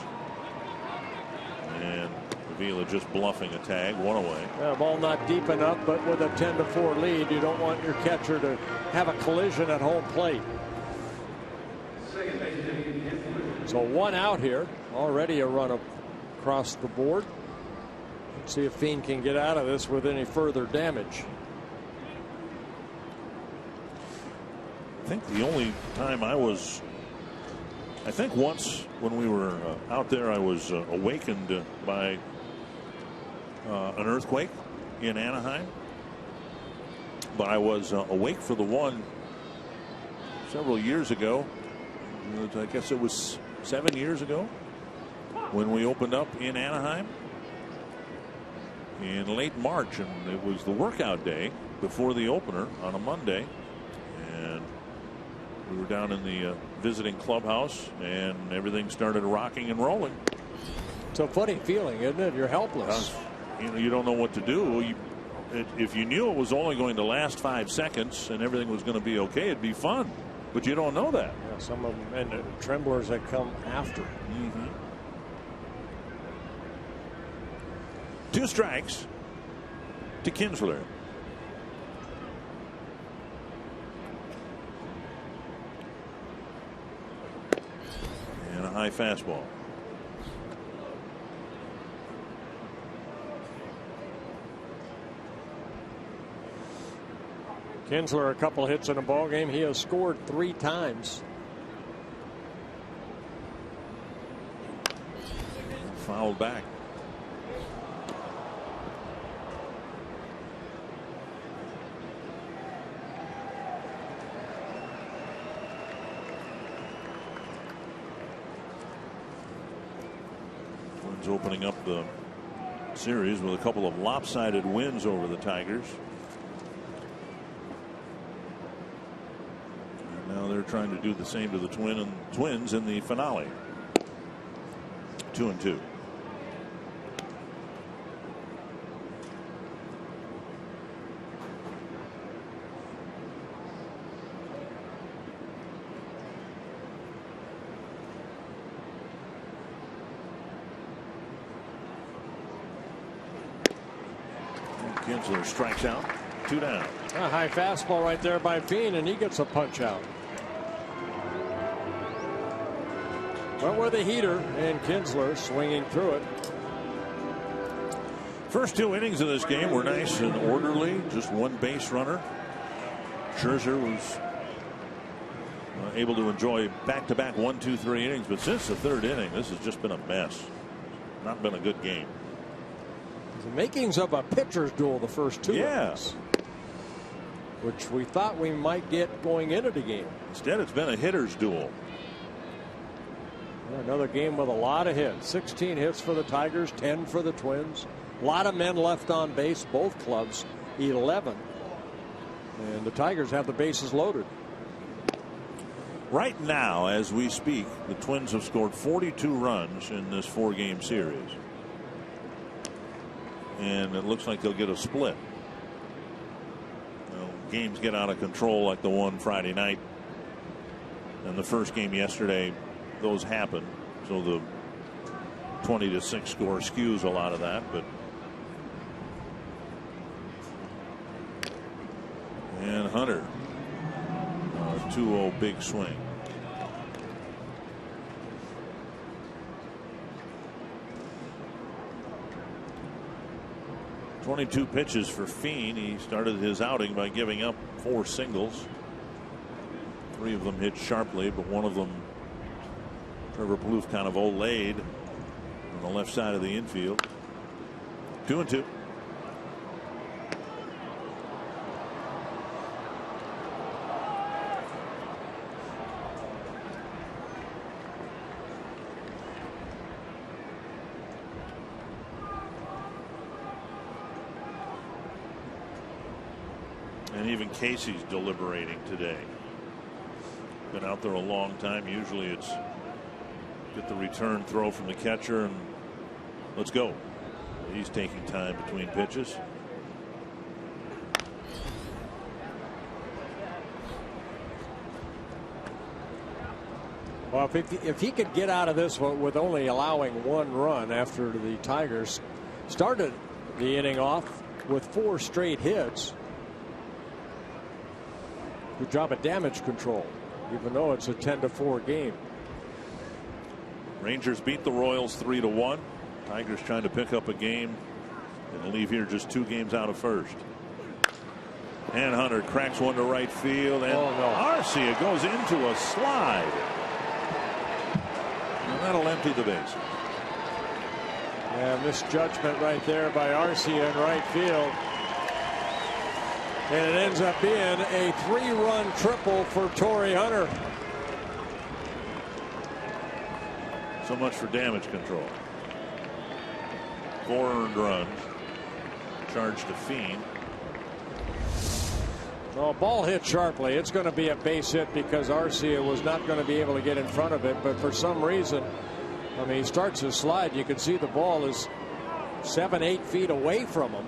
and Avila just bluffing a tag, 1 away. Ball not deep enough, but with a 10-4 lead, you don't want your catcher to have a collision at home plate. So 1 out here, already a run across the board. Let's see if Fiend can get out of this with any further damage. I think the only time I think once when we were out there, I was awakened by an earthquake in Anaheim, but I was awake for the one several years ago. I guess it was 7 years ago when we opened up in Anaheim in late March, and it was the workout day before the opener on a Monday, and we were down in the visiting clubhouse, and everything started rocking and rolling. It's a funny feeling, isn't it? You're helpless. You don't know what to do. If you knew it was only going to last 5 seconds and everything was going to be okay, it'd be fun. But you don't know that. Yeah, some of them, and the tremblers that come after. 2 strikes to Kinsler. And a high fastball. Kinsler, a couple hits in a ball game. He has scored 3 times. Fouled back. Twins opening up the series with a couple of lopsided wins over the Tigers. And now they're trying to do the same to the Twins in the finale. 2-2. Kinsler strikes out. 2 down. A high fastball right there by Fiend, and he gets a punch out. Went with a heater, and Kinsler swinging through it. First 2 innings of this game were nice and orderly. Just 1 base runner. Scherzer was able to enjoy back-to-back 1, 2, 3 innings, but since the 3rd inning, this has just been a mess. Not been a good game. The makings of a pitcher's duel the first 2 innings, which we thought we might get going into the game. Instead, it's been a hitter's duel. Another game with a lot of hits. 16 hits for the Tigers, 10 for the Twins. A lot of men left on base, both clubs 11. And the Tigers have the bases loaded. Right now, as we speak, the Twins have scored 42 runs in this 4-game series. And it looks like they'll get a split. Games get out of control like the one Friday night. And the first game yesterday, those happen. So the 20-6 score skews a lot of that. But and Hunter, 2-0 big swing. .22 pitches for Fiend. He started his outing by giving up 4 singles. 3 of them hit sharply, but one of them Trevor Plouffe kind of olayed on the left side of the infield. 2-2. And even Casey's deliberating today. Been out there a long time. Usually it's get the return throw from the catcher and let's go. He's taking time between pitches. Well, if he could get out of this one with only allowing 1 run after the Tigers started the inning off with 4 straight hits. Good job of damage control, even though it's a 10-4 game. Rangers beat the Royals 3-1. Tigers trying to pick up a game and leave here just 2 games out of first. And Hunter cracks one to right field, and Arcia goes into a slide. And that'll empty the base. Yeah, misjudgment right there by Arcia in right field. And it ends up being a 3-run triple for Torrey Hunter. So much for damage control. 4 earned runs. Charged to Fiend. Well, ball hit sharply. It's going to be a base hit because Arcia was not going to be able to get in front of it. But for some reason, I mean, he starts his slide. You can see the ball is 7-8 feet away from him.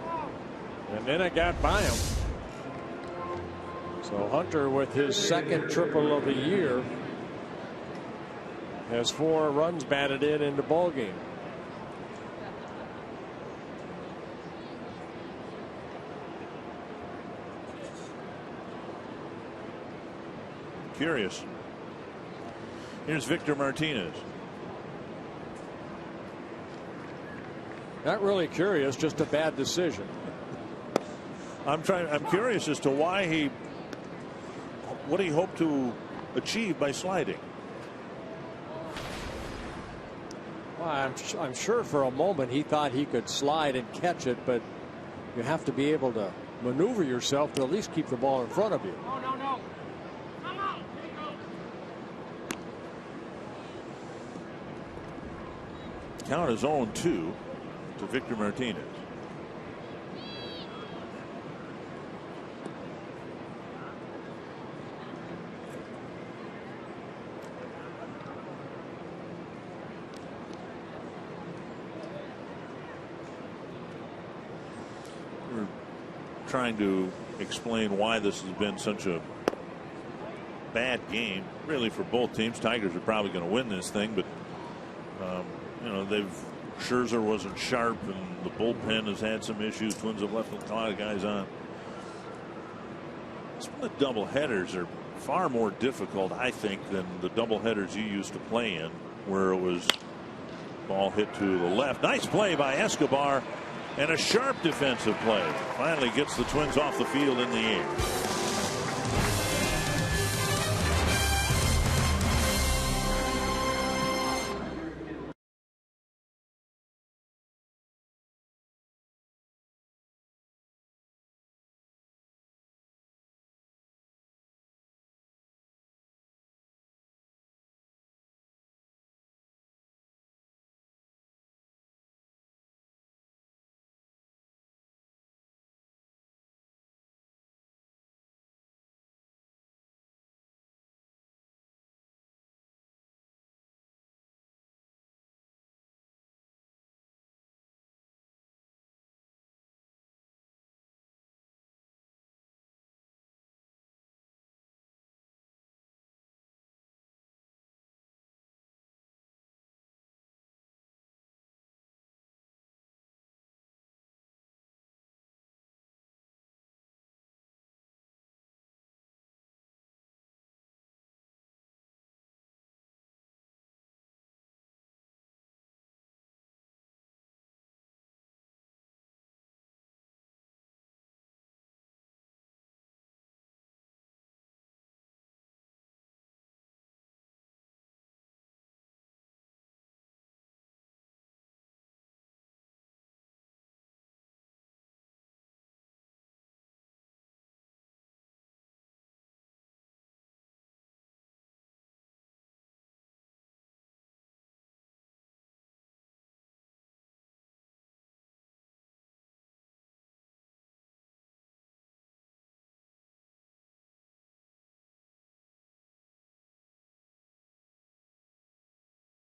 And then it got by him. So Hunter, with his 2nd triple of the year, has 4 runs batted in the ball game. Curious. Here's Victor Martinez. Not really curious, just a bad decision. I'm curious as to why what he hoped to achieve by sliding. Well, I'm sure for a moment he thought he could slide and catch it, but you have to be able to maneuver yourself to at least keep the ball in front of you. No. Come on. count is 0-2 to Victor Martinez. We're trying to explain why this has been such a bad game, really, for both teams. Tigers are probably going to win this thing, but you know, Scherzer wasn't sharp, and the bullpen has had some issues. Twins have left a lot of guys on. Split doubleheaders are far more difficult, I think, than the doubleheaders you used to play in, where it was ball hit to the left. Nice play by Escobar, and a sharp defensive play. Finally gets the Twins off the field in the eighth.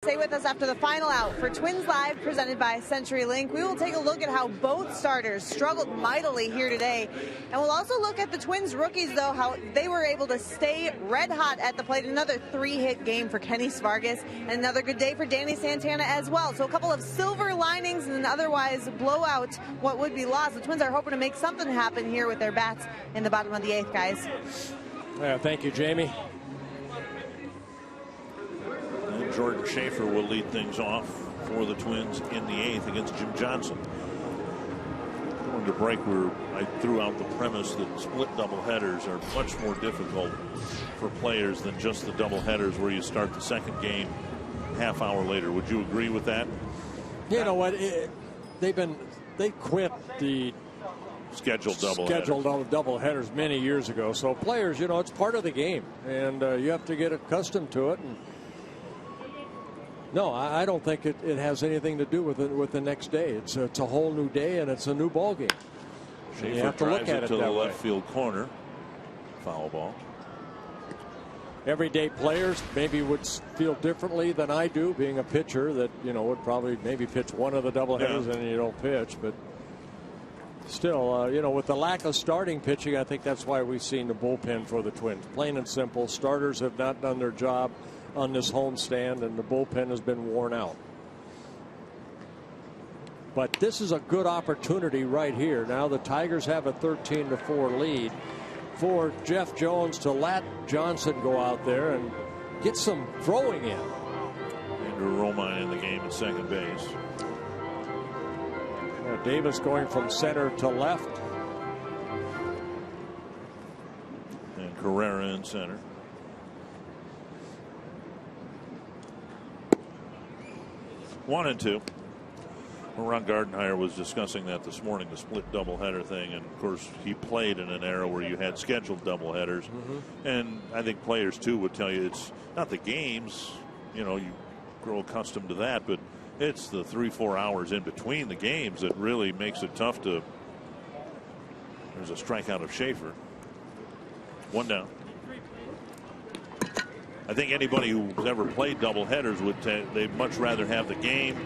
Stay with us after the final out for Twins Live, presented by CenturyLink. We will take a look at how both starters struggled mightily here today. And we'll also look at the Twins rookies, though, how they were able to stay red hot at the plate. Another 3-hit game for Kenny Vargas, and another good day for Danny Santana as well. So a couple of silver linings and an otherwise blowout what would be lost. The Twins are hoping to make something happen here with their bats in the bottom of the eighth, guys. Yeah, thank you, Jamie. Jordan Schaefer will lead things off for the Twins in the eighth against Jim Johnson. Going to break where I threw out the premise that split doubleheaders are much more difficult for players than just the doubleheaders where you start the second game half hour later. Would you agree with that? You know what? They quit the scheduled doubleheaders many years ago. So players, you know, it's part of the game, and you have to get accustomed to it. And no, I don't think it has anything to do with the next day. It's a whole new day, and it's a new ball game. Schaefer you have to look at it to the that left way. field corner. Foul ball. Everyday players maybe would feel differently than I do, being a pitcher that, you know, would probably maybe pitch one of the doubleheaders and you don't pitch. But still, you know, with the lack of starting pitching, I think that's why we've seen the bullpen for the Twins. Plain and simple, starters have not done their job on this homestand, and the bullpen has been worn out. But this is a good opportunity right here. Now the Tigers have a 13-4 lead for Jeff Jones to let Johnson go out there and get some throwing in. Andrew Romine in the game at second base. Davis going from center to left. And Carrera in center. One and two. Ron Gardenhire was discussing that this morning, the split doubleheader thing, and of course he played in an era where you had scheduled doubleheaders, and I think players too would tell you it's not the games, you know, you grow accustomed to that, but It's the 3-4 hours in between the games that really makes it tough to. There's a strikeout of Schaefer. 1 down. I think anybody who's ever played doubleheaders would they'd much rather have the game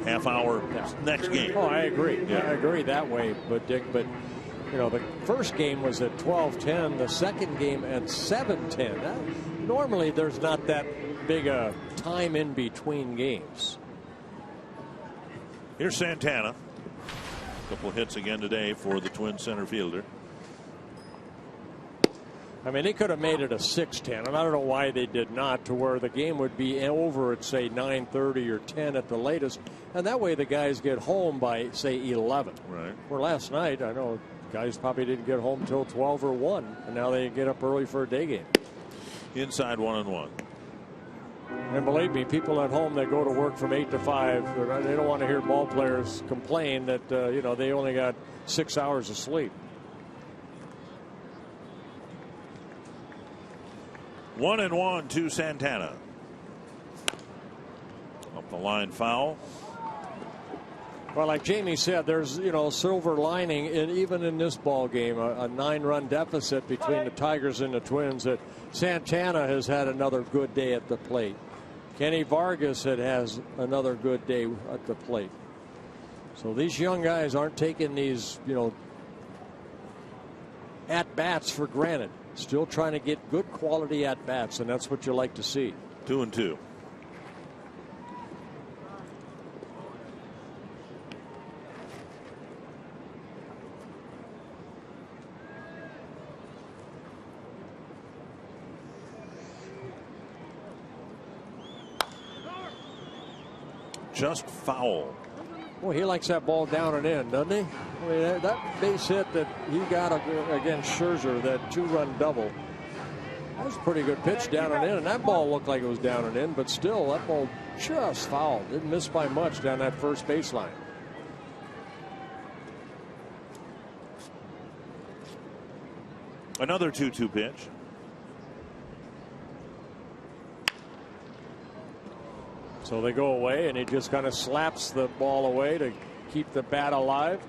half hour next game. Oh, I agree. Yeah. I agree that way. But Dick, the first game was at 12:10. The second game at 7:10. Normally, there's not that big a time in between games. Here's Santana. A couple of hits again today for the Twins center fielder. I mean, they could have made it a 6-10, and I don't know why they did not, to where the game would be over at, say, 9:30 or 10 at the latest. And that way the guys get home by, say, 11. Right. Where last night, I know guys probably didn't get home until 12 or 1, and now they get up early for a day game. Inside 1-1. And believe me, people at home that go to work from 8 to 5, they don't want to hear ball players complain that, they only got 6 hours of sleep. 1-1 to Santana. Up the line, foul. Well, like Jamie said, there's silver lining even in this ball game, a 9-run deficit between the Tigers and the Twins. That Santana has had another good day at the plate. Kenny Vargas has another good day at the plate. So these young guys aren't taking these at bats for granted. Still trying to get good quality at bats, and that's what you like to see. 2-2. Just foul. Well, he likes that ball down and in, doesn't he? I mean, that base hit that he got against Scherzer, that 2-run double, that was a pretty good pitch down and in, and that ball looked like it was down and in, but still, that ball just fouled. Didn't miss by much down that first baseline. Another 2-2 pitch. So they go away, and he just kind of slaps the ball away to keep the bat alive.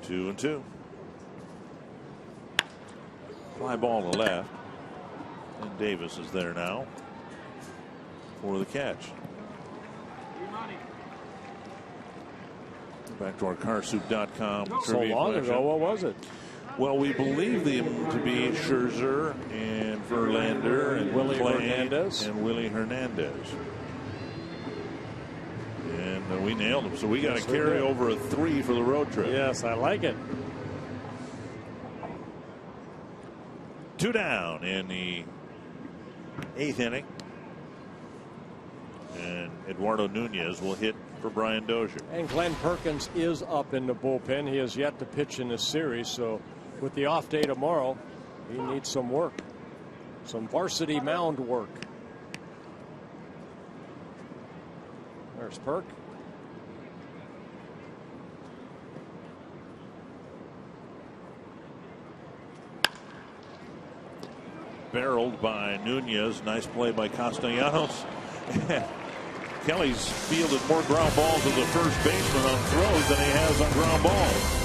Two and two. Fly ball to left. And Davis is there now for the catch. Back to our carsoup.com. So long ago, what was it? Well, we believe them to be Scherzer and Verlander and Willie Hernandez. And Willie Hernandez. And we nailed them. So we got to carry over a 3 for the road trip. Yes, I like it. 2 down in the 8th inning. And Eduardo Nunez will hit for Brian Dozier. And Glenn Perkins is up in the bullpen. He has yet to pitch in this series. So with the off day tomorrow, he needs some work. Some varsity mound work. There's Perk. Barreled by Nunez. Nice play by Castellanos. Kelly's fielded more ground balls as a first baseman on throws than he has on ground balls.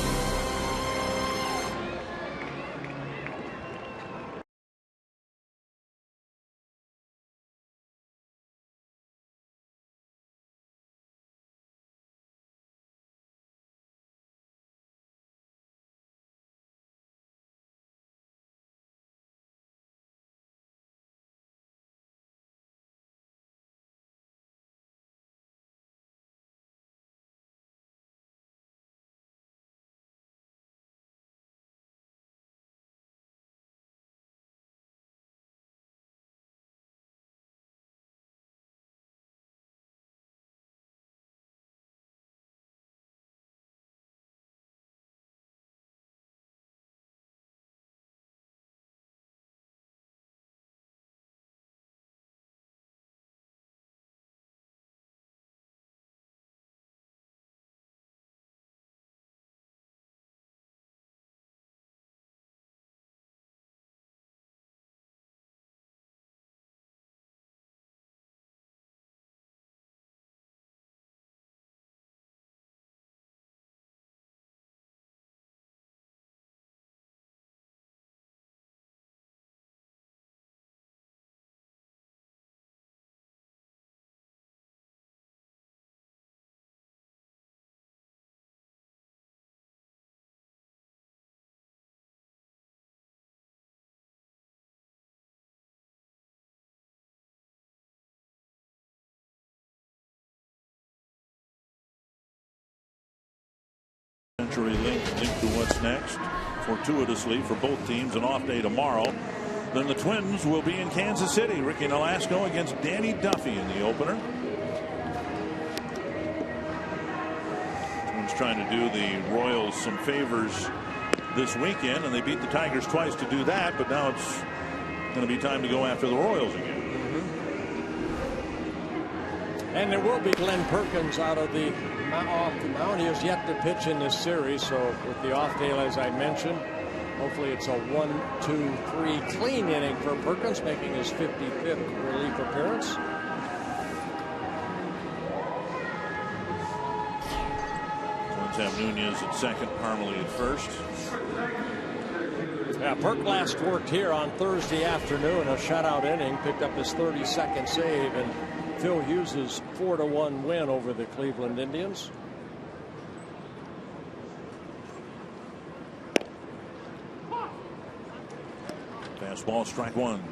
to what's next. Fortuitously for both teams, an off day tomorrow. Then the Twins will be in Kansas City. Ricky Nolasco against Danny Duffy in the opener. Twins trying to do the Royals some favors this weekend, and they beat the Tigers twice to do that, but now it's going to be time to go after the Royals again. And there will be Glenn Perkins off the mound. He has yet to pitch in this series, so with the off day, as I mentioned, hopefully it's a 1-2-3 clean inning for Perkins, making his 55th relief appearance. Twins have Nunez at second, Parmalee at first. Yeah, Perk last worked here on Thursday afternoon, a shutout inning, picked up his 32nd save, and Phil Hughes' 4-1 win over the Cleveland Indians. Fastball, strike one.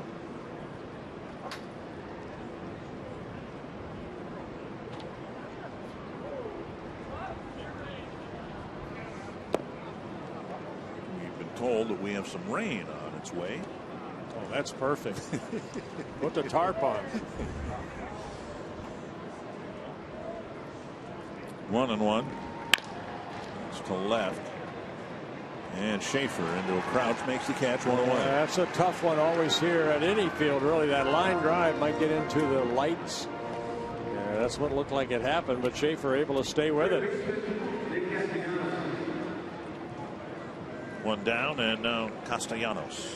We've been told that we have some rain on its way. Oh, that's perfect. Put the tarp on. 1-1. It's to left. And Schaefer into a crouch makes the catch 1-1. That's a tough one always here at any field, really. That line drive might get into the lights. Yeah, that's what looked like it happened, but Schaefer able to stay with it. One down, and now Castellanos.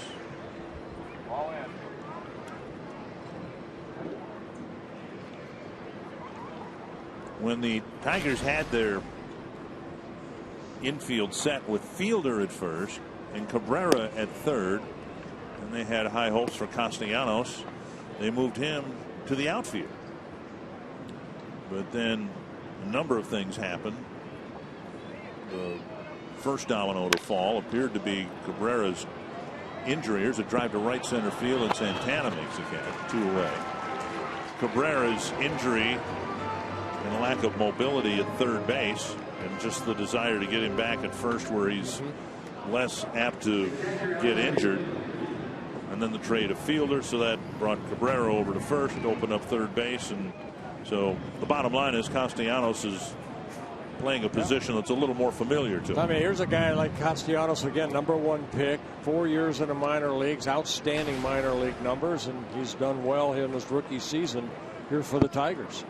When the Tigers had their infield set with Fielder at first and Cabrera at third, and they had high hopes for Castellanos, they moved him to the outfield. But then a number of things happened. The first domino to fall appeared to be Cabrera's injury. Here's a drive to right center field, and Santana makes the catch, 2 away. Cabrera's injury and a lack of mobility at third base, and just the desire to get him back at first where he's less apt to get injured. And then the trade of Fielder, so that brought Cabrera over to first to open up third base. And so the bottom line is Castellanos is playing a position that's a little more familiar to him. I mean, here's a guy like Castellanos, again, #1 pick, 4 years in the minor leagues, outstanding minor league numbers, and he's done well in his rookie season here for the Tigers.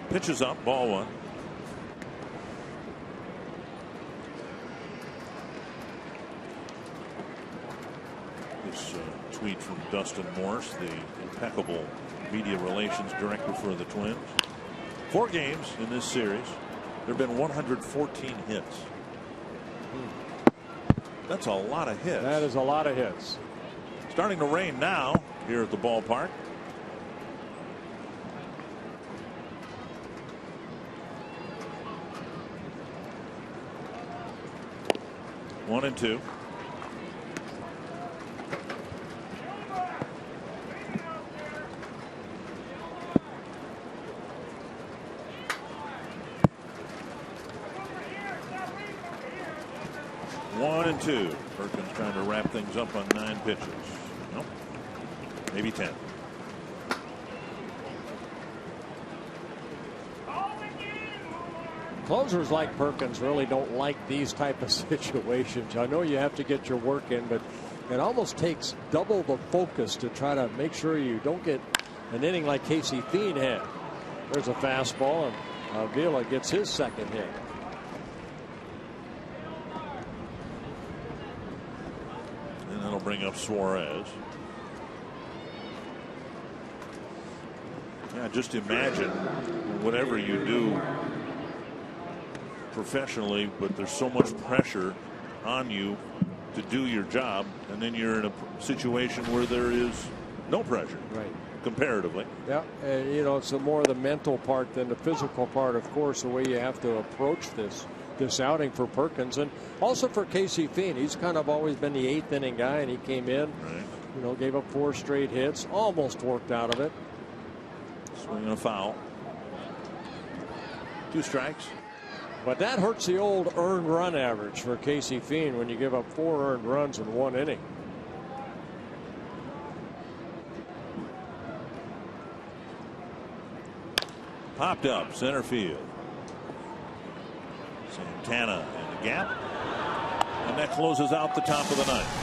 Pitches up, ball one. This tweet from Dustin Morse, the impeccable media relations director for the Twins. 4 games in this series. There have been 114 hits. That's a lot of hits. That is a lot of hits. Starting to rain now here at the ballpark. One and two. One and two. Perkins trying to wrap things up on 9 pitches. Nope. Maybe 10. Closers like Perkins really don't like these type of situations. I know you have to get your work in, but it almost takes double the focus to try to make sure you don't get an inning like Casey Fiend had. There's a fastball, and Avila gets his second hit. And that'll bring up Suarez. Yeah, just imagine whatever you do professionally, but there's so much pressure on you to do your job, and then you're in a situation where there is no pressure, right, comparatively. Yeah, and you know, it's more the mental part than the physical part, of course, the way you have to approach this outing for Perkins, and also for Casey Fiend. He's kind of always been the 8th inning guy, and he came in, right, you know, gave up 4 straight hits, almost worked out of it. Swinging a foul. 2 strikes. But that hurts the old earned run average for Casey Fiend when you give up 4 earned runs in 1 inning. Popped up center field. Santana in the gap. And that closes out the top of the 9th.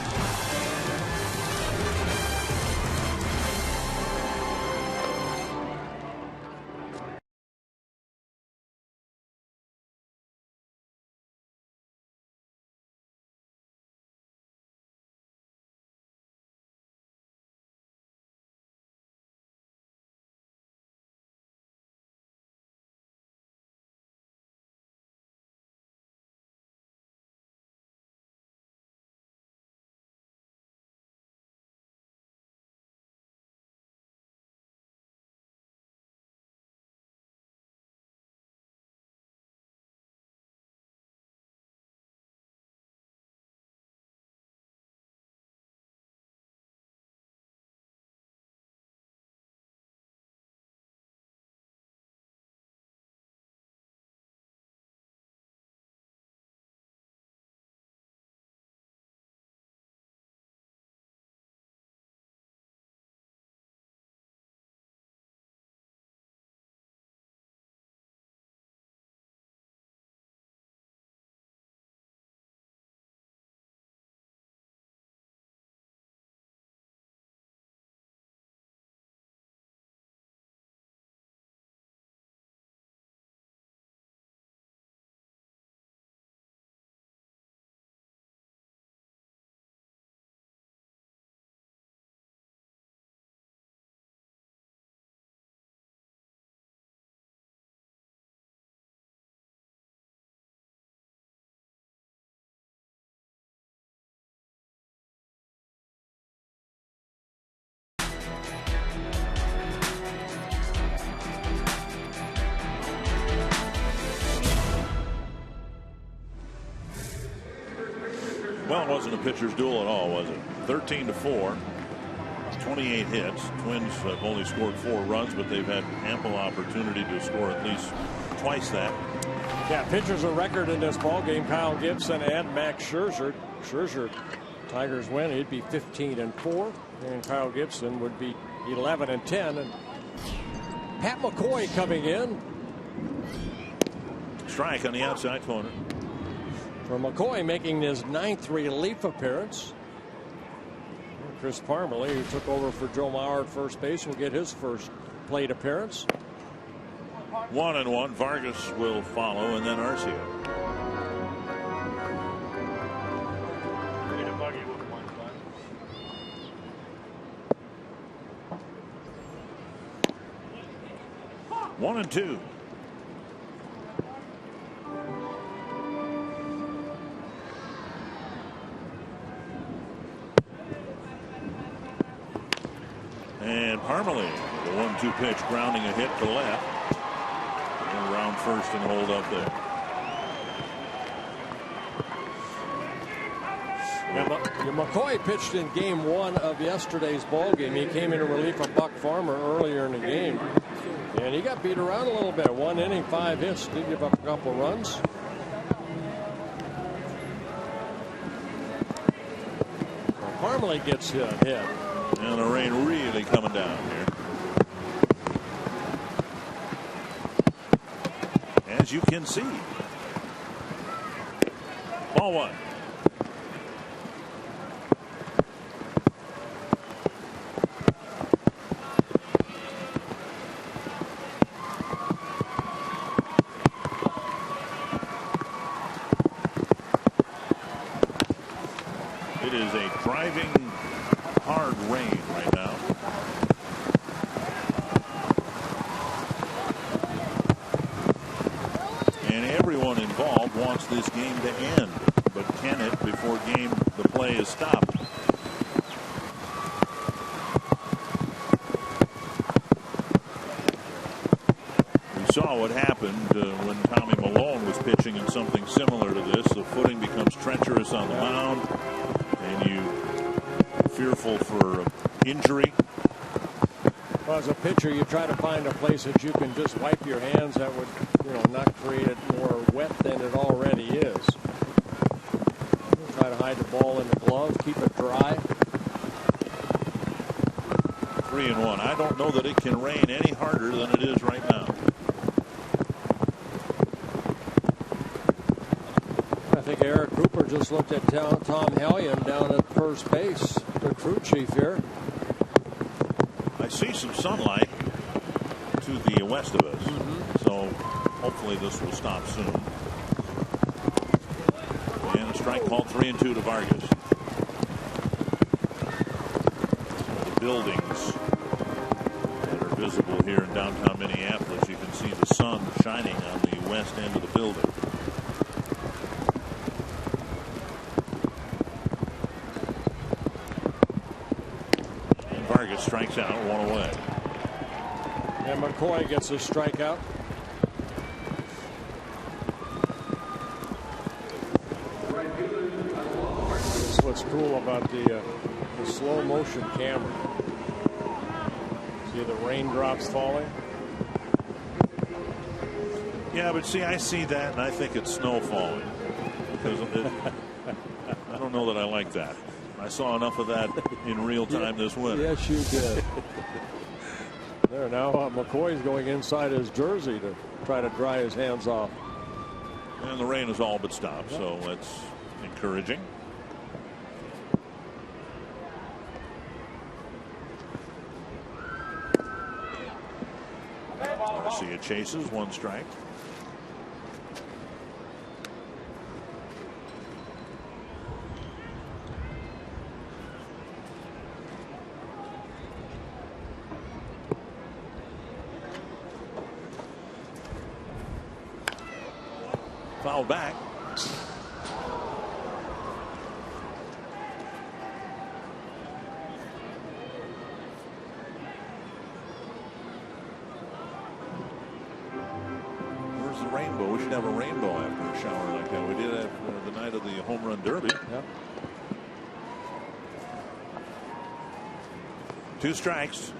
Well, it wasn't a pitcher's duel at all, was it? 13-4, 28 hits. Twins have only scored 4 runs, but they've had ample opportunity to score at least twice that. Yeah, pitchers of record in this ball game: Kyle Gibson and Max Scherzer. Scherzer, Tigers win, he'd be 15-4, and Kyle Gibson would be 11-10. And Pat McCoy coming in. Strike on the outside corner. For McCoy, making his 9th relief appearance. Chris Parmalee, who took over for Joe Mauer at first base, will get his first plate appearance. 1-1. Vargas will follow, and then Arcia. 1-2. And Parmalee, the 1-2 pitch, grounding a hit to left. And round first and hold up there. McCoy pitched in game 1 of yesterday's ball game. He came in relief of Buck Farmer earlier in the game, and he got beat around a little bit. 1 inning, 5 hits, did give up a couple runs. Parmalee gets hit. And the rain really coming down here. As you can see. Ball 1. It is a driving hard rain right now. And everyone involved wants this game to end, but can it before the play is stopped? We saw what happened when Tommy Malone was pitching in something similar to this. The footing becomes treacherous on the mound, and you fearful for injury. Well, as a pitcher, you try to find a place that you can just wipe your hands that would, not create it more wet than it already is. Try to hide the ball in the glove, keep it dry. 3-1. I don't know that it can rain any harder than it is right now. I think Eric Cooper just looked at Tom Hellion down at first base, the crew chief here. I see some sunlight to the west of us, so hopefully this will stop soon. And a strike called 3-2 to Vargas. The buildings that are visible here in downtown Minneapolis, you can see the sun shining on the west end of the building. And Vargas strikes out, 1 away. And McCoy gets a strikeout. That's what's cool about the slow motion camera. See the raindrops falling? Yeah, but see, I see that and I think it's snow falling. Because I don't know that I like that. I saw enough of that in real time this winter. Yes, you did. There now, McCoy's going inside his jersey to try to dry his hands off. And the rain has all but stopped, so that's encouraging. Garcia chases, 1 strike. Foul back. Where's the rainbow? We should have a rainbow after a shower like that. We did that the night of the home run derby. Yep. 2 strikes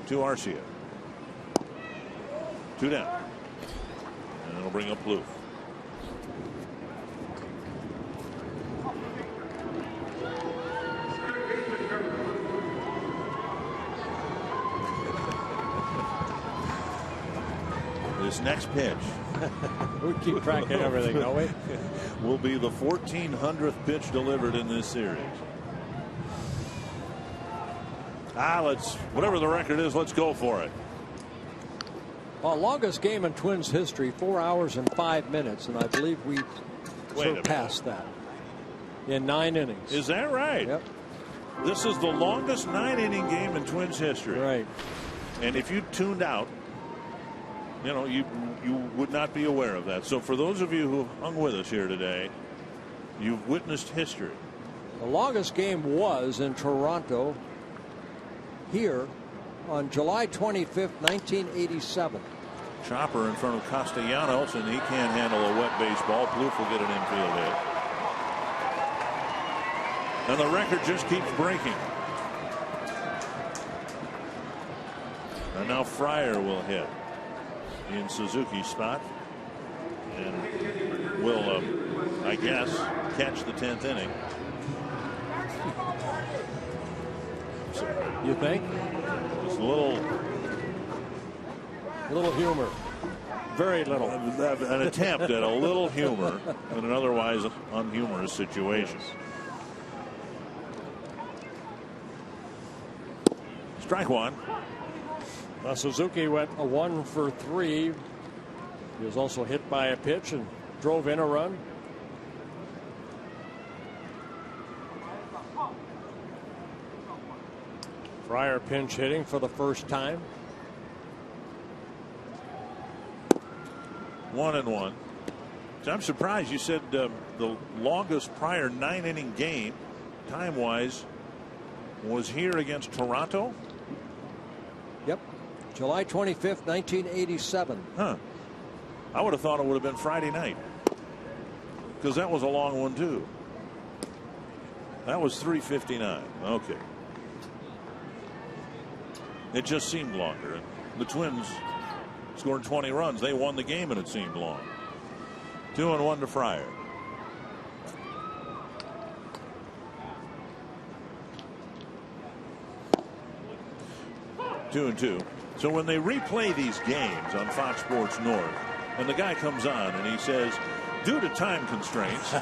to Arcia. 2 down. And it'll bring up Lou. This next pitch. We keep track of everything, don't we? Will be the 1400th pitch delivered in this series. Let's, whatever the record is, let's go for it. Well, longest game in Twins history, 4 hours and 5 minutes, and I believe we surpassed that in 9 innings. Is that right? Yep. This is the longest 9-inning game in Twins history. Right. And if you tuned out, you would not be aware of that. So for those of you who hung with us here today, you've witnessed history. The longest game was in Toronto here on July 25th, 1987. Chopper in front of Castellanos, and he can't handle a wet baseball. Plouffe will get an infield hit. And the record just keeps breaking. And now Fryer will hit in Suzuki's spot. And will, I guess, catch the 10th inning. You think? Just a little humor. Very little. An attempt at a little humor in an otherwise unhumorous situation. Strike 1. Suzuki went a 1 for 3. He was also hit by a pitch and drove in a run. Fryer pinch hitting for the first time. 1-1. So I'm surprised you said the longest prior 9-inning game, time-wise, was here against Toronto. Yep. July 25th, 1987. Huh. I would have thought it would have been Friday night, because that was a long one too. That was 3:59. Okay. It just seemed longer. The Twins scored 20 runs. They won the game, and it seemed long. 2-1 to Fryer. Two and two. So when they replay these games on Fox Sports North, and the guy comes on and he says, due to time constraints,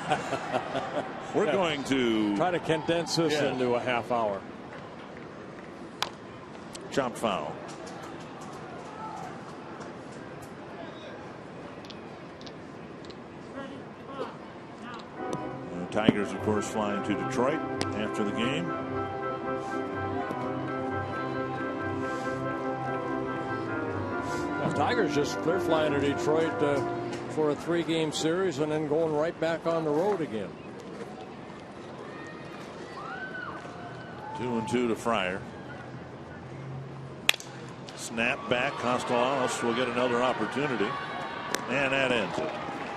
we're going to try to condense this into a half hour. Chopped foul. The Tigers, of course, flying to Detroit after the game. The Tigers they're flying to Detroit for a 3-game series and then going right back on the road again. 2-2 to Fryer. Snap back. Castellanos will get another opportunity. And that ends it.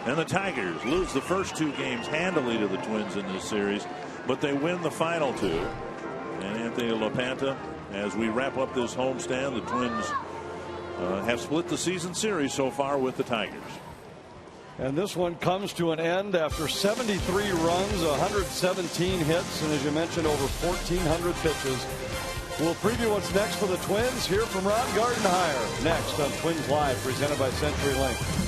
And the Tigers lose the first 2 games handily to the Twins in this series, but they win the final 2. And Anthony LaPanta, as we wrap up this homestand, the Twins have split the season series so far with the Tigers. And this one comes to an end after 73 runs, 117 hits, and as you mentioned, over 1,400 pitches. We'll preview what's next for the Twins. Hear from Ron Gardenhire next on Twins Live, presented by CenturyLink.